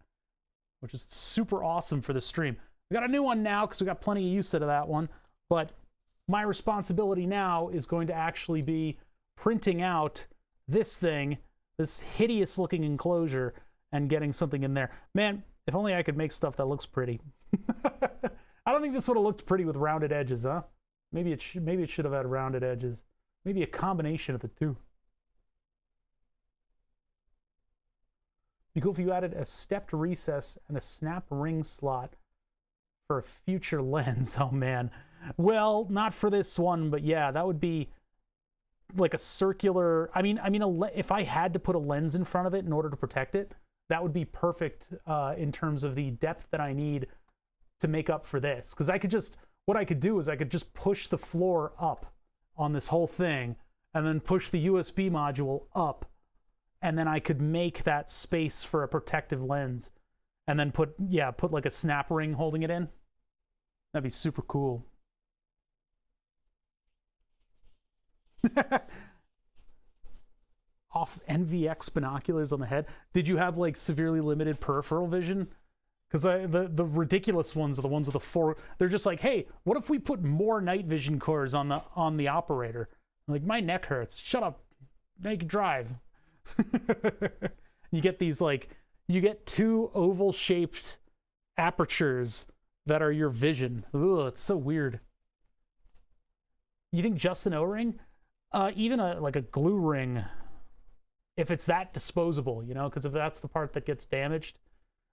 which is super awesome for the stream. We got a new one now because we got plenty of use out of that one, but my responsibility now is going to actually be printing out this thing, this hideous looking enclosure, and getting something in there. Man, if only I could make stuff that looks pretty. I don't think this would have looked pretty with rounded edges, huh? Maybe it should have had rounded edges. Maybe a combination of the two. Be cool if you added a stepped recess and a snap ring slot for a future lens. Oh man. Well, not for this one, but yeah, that would be like a circular, I mean, if I had to put a lens in front of it in order to protect it, that would be perfect in terms of the depth that I need to make up for this. Because what I could do is I could just push the floor up on this whole thing and then push the USB module up, and then I could make that space for a protective lens, and then put like a snap ring holding it in. That'd be super cool. Off NVX binoculars on the head. Did you have like severely limited peripheral vision? Because the ridiculous ones are the ones with the four. They're just like, hey, what if we put more night vision cores on the operator? Like, my neck hurts. Shut up. Now you can drive. You get these like, you get two oval shaped apertures that are your vision. Ugh, it's so weird. You think just an O-ring? Even like a glue ring, if it's that disposable, you know, because if that's the part that gets damaged,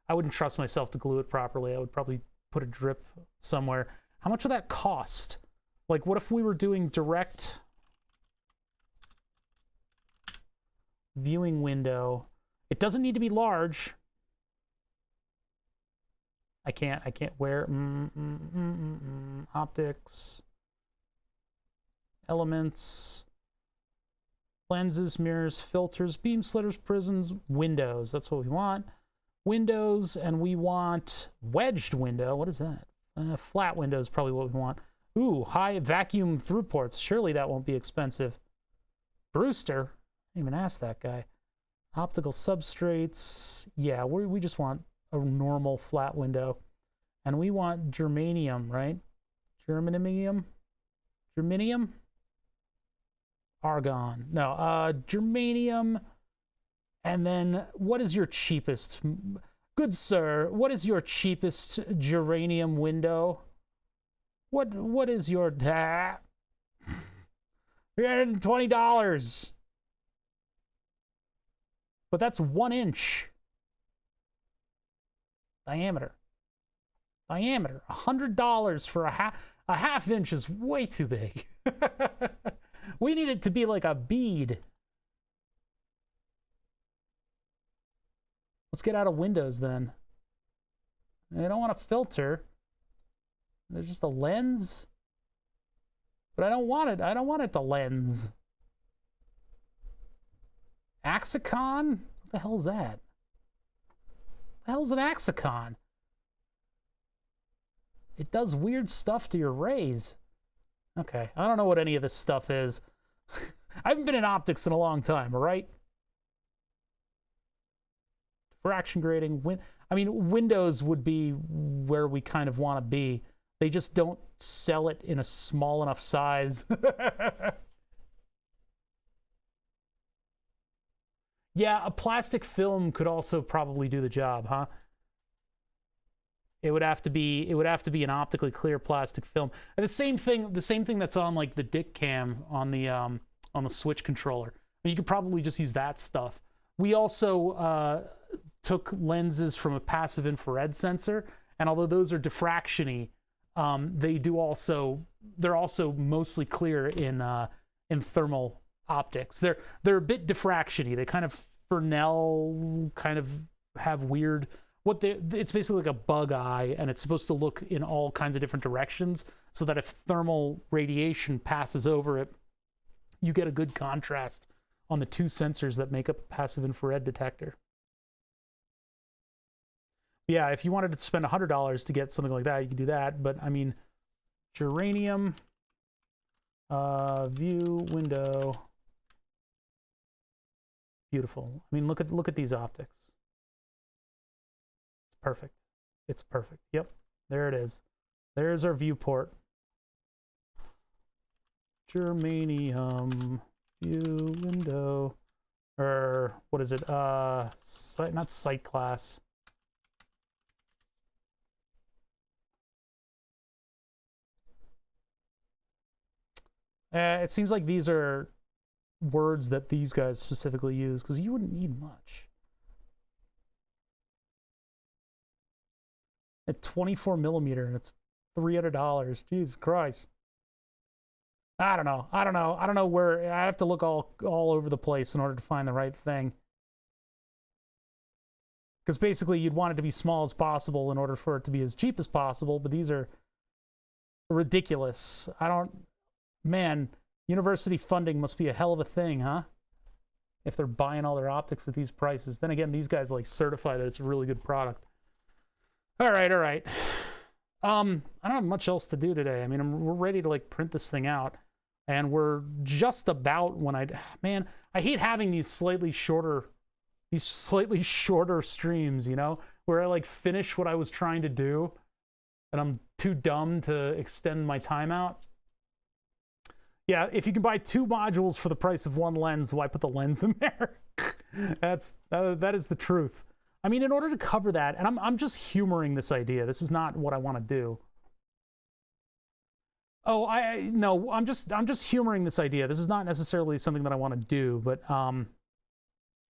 I wouldn't trust myself to glue it properly. I would probably put a drip somewhere. How much would that cost? Like, what if we were doing direct viewing window? It doesn't need to be large. I can't wear optics, elements, lenses, mirrors, filters, beam splitters, prisms, windows. That's what we want. Windows, and we want wedged window. What is that? Flat window is probably what we want. Ooh, high vacuum through ports. Surely that won't be expensive. Brewster? I didn't even ask that guy. Optical substrates. Yeah, we just want a normal flat window. And we want germanium, right? Germanium? Germanium? Argon. No, germanium. And then what is your cheapest? Good sir, what is your cheapest germanium window? What is your $320? But that's 1 inch diameter. $100 for a half inch is way too big. We need it to be like a bead. Let's get out of Windows then. I don't want a filter. There's just a lens. But I don't want it. I don't want it to lens. Axicon? What the hell is that? What the hell is an Axicon? It does weird stuff to your rays. Okay, I don't know what any of this stuff is. I haven't been in optics in a long time, all right? Diffraction grading. I mean, Windows would be where we kind of want to be. They just don't sell it in a small enough size. Yeah, a plastic film could also probably do the job, huh? It would have to be an optically clear plastic film. And the same thing that's on like the Dick Cam on the Switch controller. I mean, you could probably just use that stuff. We also took lenses from a passive infrared sensor, and although those are diffraction-y, they're also mostly clear in thermal optics. They're a bit diffraction-y. They kind of Fresnel kind of have weird. It's basically like a bug eye, and it's supposed to look in all kinds of different directions so that if thermal radiation passes over it, you get a good contrast on the two sensors that make up a passive infrared detector. Yeah, if you wanted to spend $100 to get something like that, you could do that. But I mean, germanium, view window, beautiful. I mean, look at these optics. It's perfect. It's perfect. Yep, there it is. There's our viewport. Germanium view window, or what is it? Not sight class. It seems like these are words that these guys specifically use, because you wouldn't need much. At 24 millimeter, and it's $300. Jesus Christ. I don't know where. I have to look all over the place in order to find the right thing. Because basically you'd want it to be small as possible in order for it to be as cheap as possible, but these are ridiculous. Man, university funding must be a hell of a thing, huh? If they're buying all their optics at these prices. Then again, these guys like certify that it's a really good product. All right. I don't have much else to do today. I mean, we're ready to like print this thing out, and we're just about when I hate having these slightly shorter streams, you know, where I like finish what I was trying to do, and I'm too dumb to extend my timeout. Yeah, if you can buy 2 modules for the price of 1 lens, why put the lens in there? That is the truth. I mean, in order to cover that, and I'm just humoring this idea. This is not what I want to do. Oh, no, I'm just humoring this idea. This is not necessarily something that I want to do, but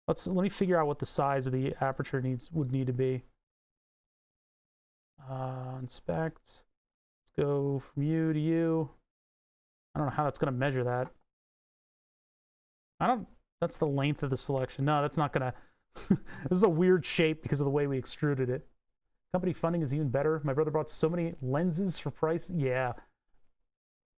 let me figure out what the size of the aperture would need to be. Inspect. Let's go from you to you. I don't know how that's going to measure that. That's the length of the selection. No, that's not going to, this is a weird shape because of the way we extruded it. Company funding is even better. My brother bought so many lenses for price. Yeah.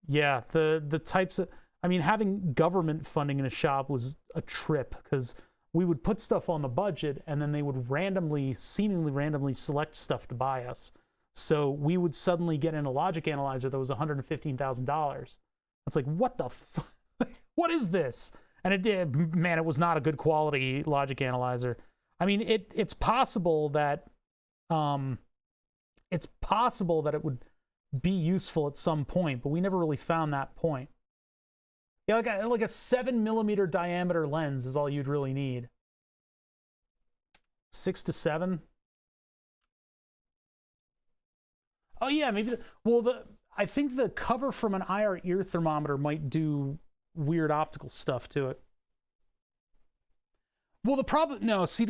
Yeah, the types of, I mean, having government funding in a shop was a trip because we would put stuff on the budget and then they would randomly, seemingly randomly select stuff to buy us. So we would suddenly get in a logic analyzer that was $115,000. It's like, what the what is this? And it did, man, it was not a good quality logic analyzer. I mean, it's possible that it would be useful at some point, but we never really found that point. Yeah, like a 7mm diameter lens is all you'd really need. 6 to 7. Oh yeah, maybe. I think the cover from an IR ear thermometer might do weird optical stuff to it. Well, the problem, no, see,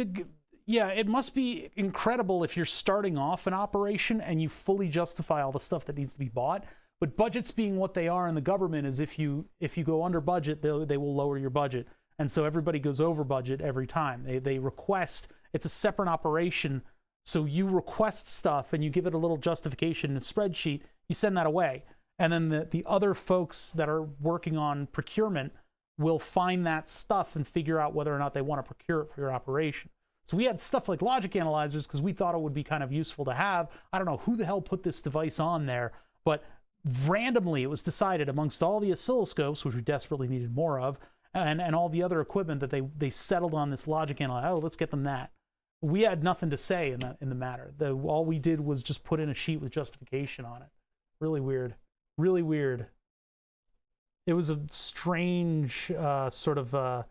yeah, it must be incredible if you're starting off an operation and you fully justify all the stuff that needs to be bought. But budgets being what they are in the government is if you go under budget, they will lower your budget. And so everybody goes over budget every time. They request, it's a separate operation. So you request stuff and you give it a little justification in a spreadsheet, you send that away. And then the other folks that are working on procurement will find that stuff and figure out whether or not they want to procure it for your operation. So we had stuff like logic analyzers because we thought it would be kind of useful to have. I don't know who the hell put this device on there, but randomly it was decided amongst all the oscilloscopes, which we desperately needed more of, and all the other equipment that they settled on this logic analyzer. Oh, let's get them that. We had nothing to say in the matter. All we did was just put in a sheet with justification on it. Really weird. Really weird. It was a strange sort of oh,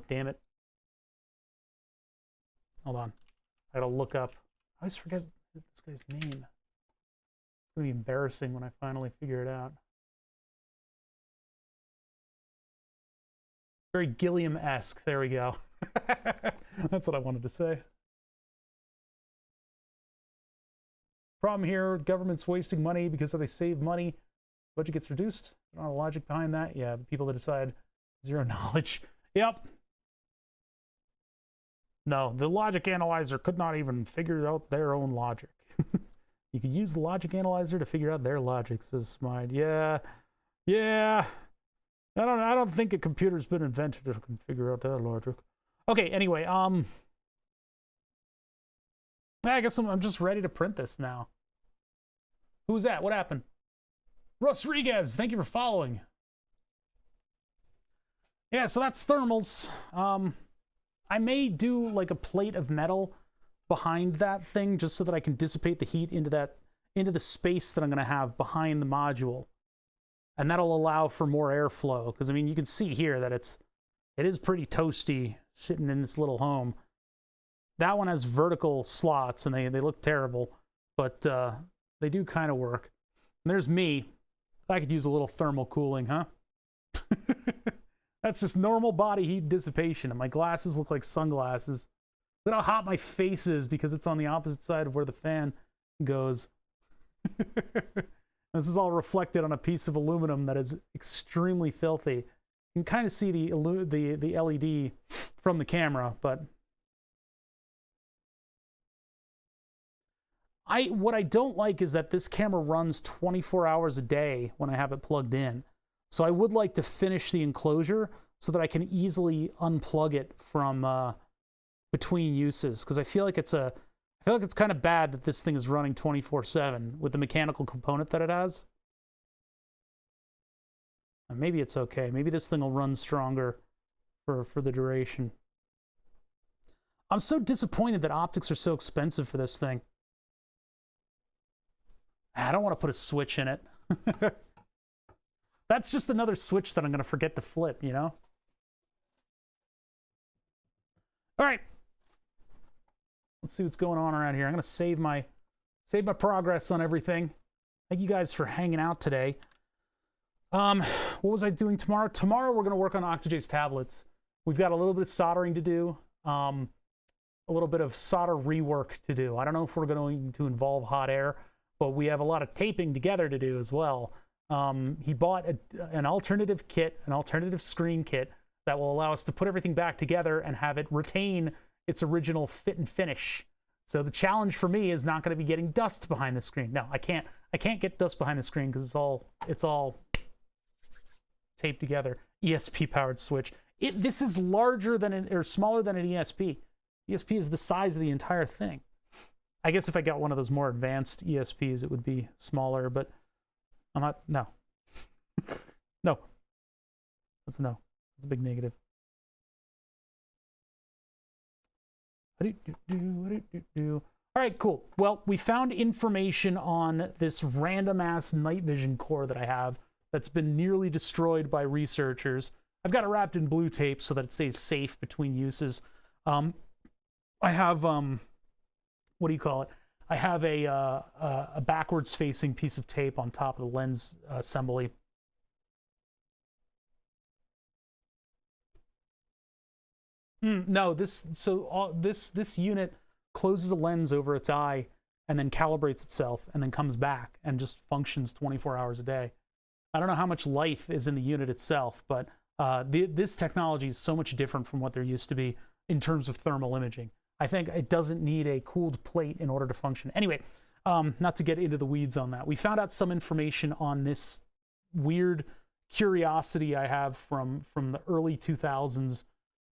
damn it. Hold on. I gotta look up. I always forget this guy's name. It's gonna be embarrassing when I finally figure it out. Very Gilliam-esque. There we go. That's what I wanted to say. Problem here, the government's wasting money because they save money. Budget gets reduced. Not a logic behind that. Yeah, the people that decide zero knowledge. Yep. No, the logic analyzer could not even figure out their own logic. You could use the logic analyzer to figure out their logic, says Smide. Yeah. Yeah. I don't think a computer's been invented that can figure out that logic. Okay, anyway, I guess I'm just ready to print this now. Who's that? What happened? Rodriguez, thank you for following. Yeah, so that's thermals. I may do like a plate of metal behind that thing just so that I can dissipate the heat into the space that I'm going to have behind the module. And that'll allow for more airflow. Because, I mean, you can see here that it is pretty toasty sitting in this little home. That one has vertical slots, and they look terrible. But they do kind of work. And there's me. I could use a little thermal cooling, huh? That's just normal body heat dissipation. And my glasses look like sunglasses. Look how hot my face is because it's on the opposite side of where the fan goes. This is all reflected on a piece of aluminum that is extremely filthy. You can kind of see the LED from the camera, but what I don't like is that this camera runs 24 hours a day when I have it plugged in. So I would like to finish the enclosure so that I can easily unplug it from between uses, because I feel like it's kind of bad that this thing is running 24/7 with the mechanical component that it has. Maybe it's okay. Maybe this thing will run stronger for the duration. I'm so disappointed that optics are so expensive for this thing. I don't want to put a switch in it. That's just another switch that I'm going to forget to flip, you know? All right. Let's see what's going on around here. I'm going to save my progress on everything. Thank you guys for hanging out today. What was I doing tomorrow? Tomorrow we're going to work on Octag's tablets. We've got a little bit of soldering to do. a little bit of solder rework to do. I don't know if we're going to involve hot air, but we have a lot of taping together to do as well. He bought an alternative kit, an alternative screen kit that will allow us to put everything back together and have it retain its original fit and finish. So the challenge for me is not going to be getting dust behind the screen. No, I can't get dust behind the screen because it's all taped together. ESP powered switch. This is larger than or smaller than an ESP. ESP is the size of the entire thing. I guess if I got one of those more advanced ESPs, it would be smaller, but I'm not. No. No. That's a no. That's a big negative. All right, cool. Well, we found information on this random ass night vision core that I have that's been nearly destroyed by researchers. I've got it wrapped in blue tape so that it stays safe between uses. I have what do you call it? I have a backwards facing piece of tape on top of the lens assembly. No, this unit closes a lens over its eye and then calibrates itself and then comes back and just functions 24 hours a day. I don't know how much life is in the unit itself, but this technology is so much different from what there used to be in terms of thermal imaging. I think it doesn't need a cooled plate in order to function. Anyway, not to get into the weeds on that. We found out some information on this weird curiosity I have from the early 2000s,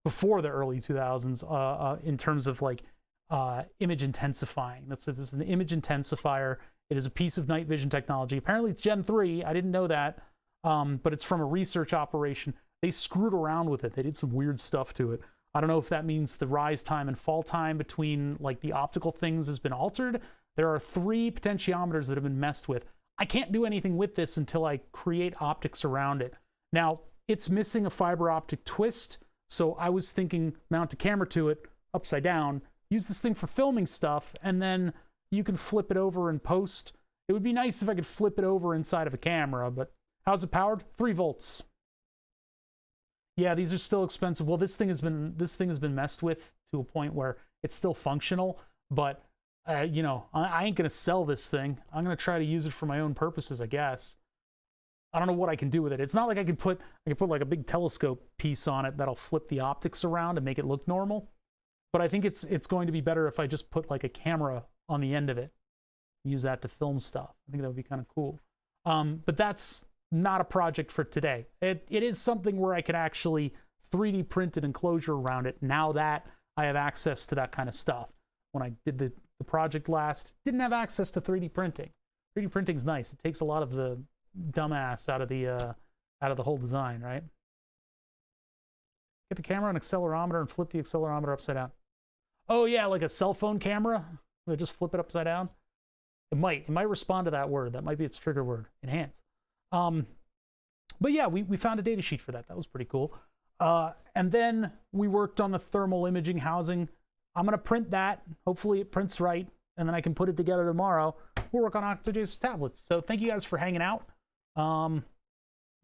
before the early 2000s, in terms of like image intensifying. This is an image intensifier. It is a piece of night vision technology. Apparently it's Gen 3. I didn't know that, but it's from a research operation. They screwed around with it. They did some weird stuff to it. I don't know if that means the rise time and fall time between like the optical things has been altered. There are 3 potentiometers that have been messed with. I can't do anything with this until I create optics around it. Now, it's missing a fiber optic twist, so I was thinking mount a camera to it upside down, use this thing for filming stuff, and then you can flip it over in post. It would be nice if I could flip it over inside of a camera, but how's it powered? 3 volts. Yeah, these are still expensive. Well, this thing has been messed with to a point where it's still functional, but you know, I ain't gonna sell this thing. I'm gonna try to use it for my own purposes, I guess. I don't know what I can do with it. It's not like I can put like a big telescope piece on it that'll flip the optics around and make it look normal. But I think it's going to be better if I just put like a camera on the end of it, use that to film stuff. I think that would be kind of cool. But that's not a project for today. It is something where I could actually 3D print an enclosure around it now that I have access to that kind of stuff. When I did the project last, didn't have access to 3D printing. 3D printing is nice. It takes a lot of the dumbass out of the whole design, right? Get the camera on accelerometer and flip the accelerometer upside down. Oh yeah, like a cell phone camera. They just flip it upside down. It might respond to that word. That might be its trigger word. Enhance. But yeah, we found a data sheet for that. That was pretty cool. And then we worked on the thermal imaging housing. I'm gonna print that. Hopefully it prints right, and then I can put it together tomorrow. We'll work on OctoJ's tablets. So thank you guys for hanging out.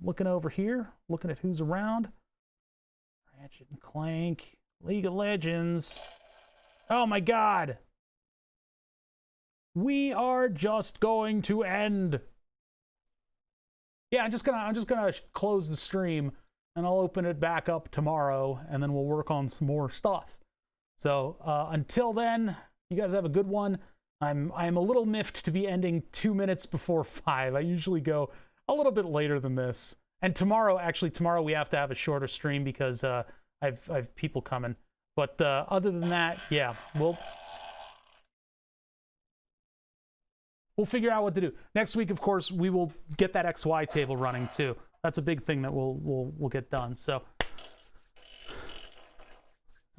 Looking over here, looking at who's around. Ratchet and Clank, League of Legends. Oh my God. We are just going to end. Yeah, I'm just gonna close the stream and I'll open it back up tomorrow and then we'll work on some more stuff. So until then, you guys have a good one. I'm a little miffed to be ending 2 minutes before 5. I usually go a little bit later than this. And tomorrow we have to have a shorter stream because I've people coming. But other than that, yeah, we'll figure out what to do. Next week, of course, we will get that XY table running too. That's a big thing that we'll get done. So,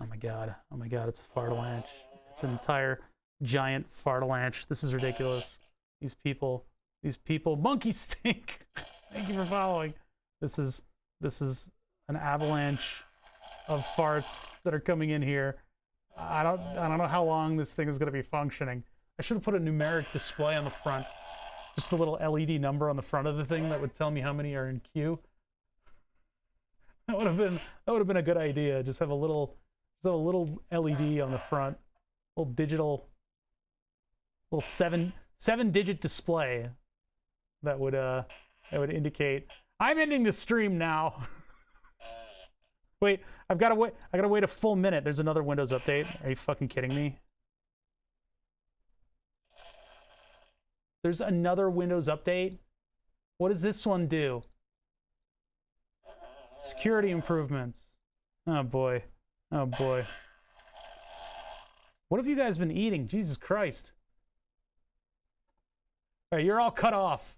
oh my God, it's a fartalanche. It's an entire giant fartalanche. This is ridiculous. These people, monkey stink. Thank you for following. This is an avalanche of farts that are coming in here. I don't know how long this thing is going to be functioning. I should have put a numeric display on the front. Just a little LED number on the front of the thing that would tell me how many are in queue. That would have been a good idea. Just have a little There's a little LED on the front, little digital, little seven-digit display that would indicate I'm ending the stream now. Wait, I gotta wait a full minute. There's another Windows update. Are you fucking kidding me? There's another Windows update? What does this one do? Security improvements. Oh boy. Oh boy. What have you guys been eating? Jesus Christ. All right, you're all cut off.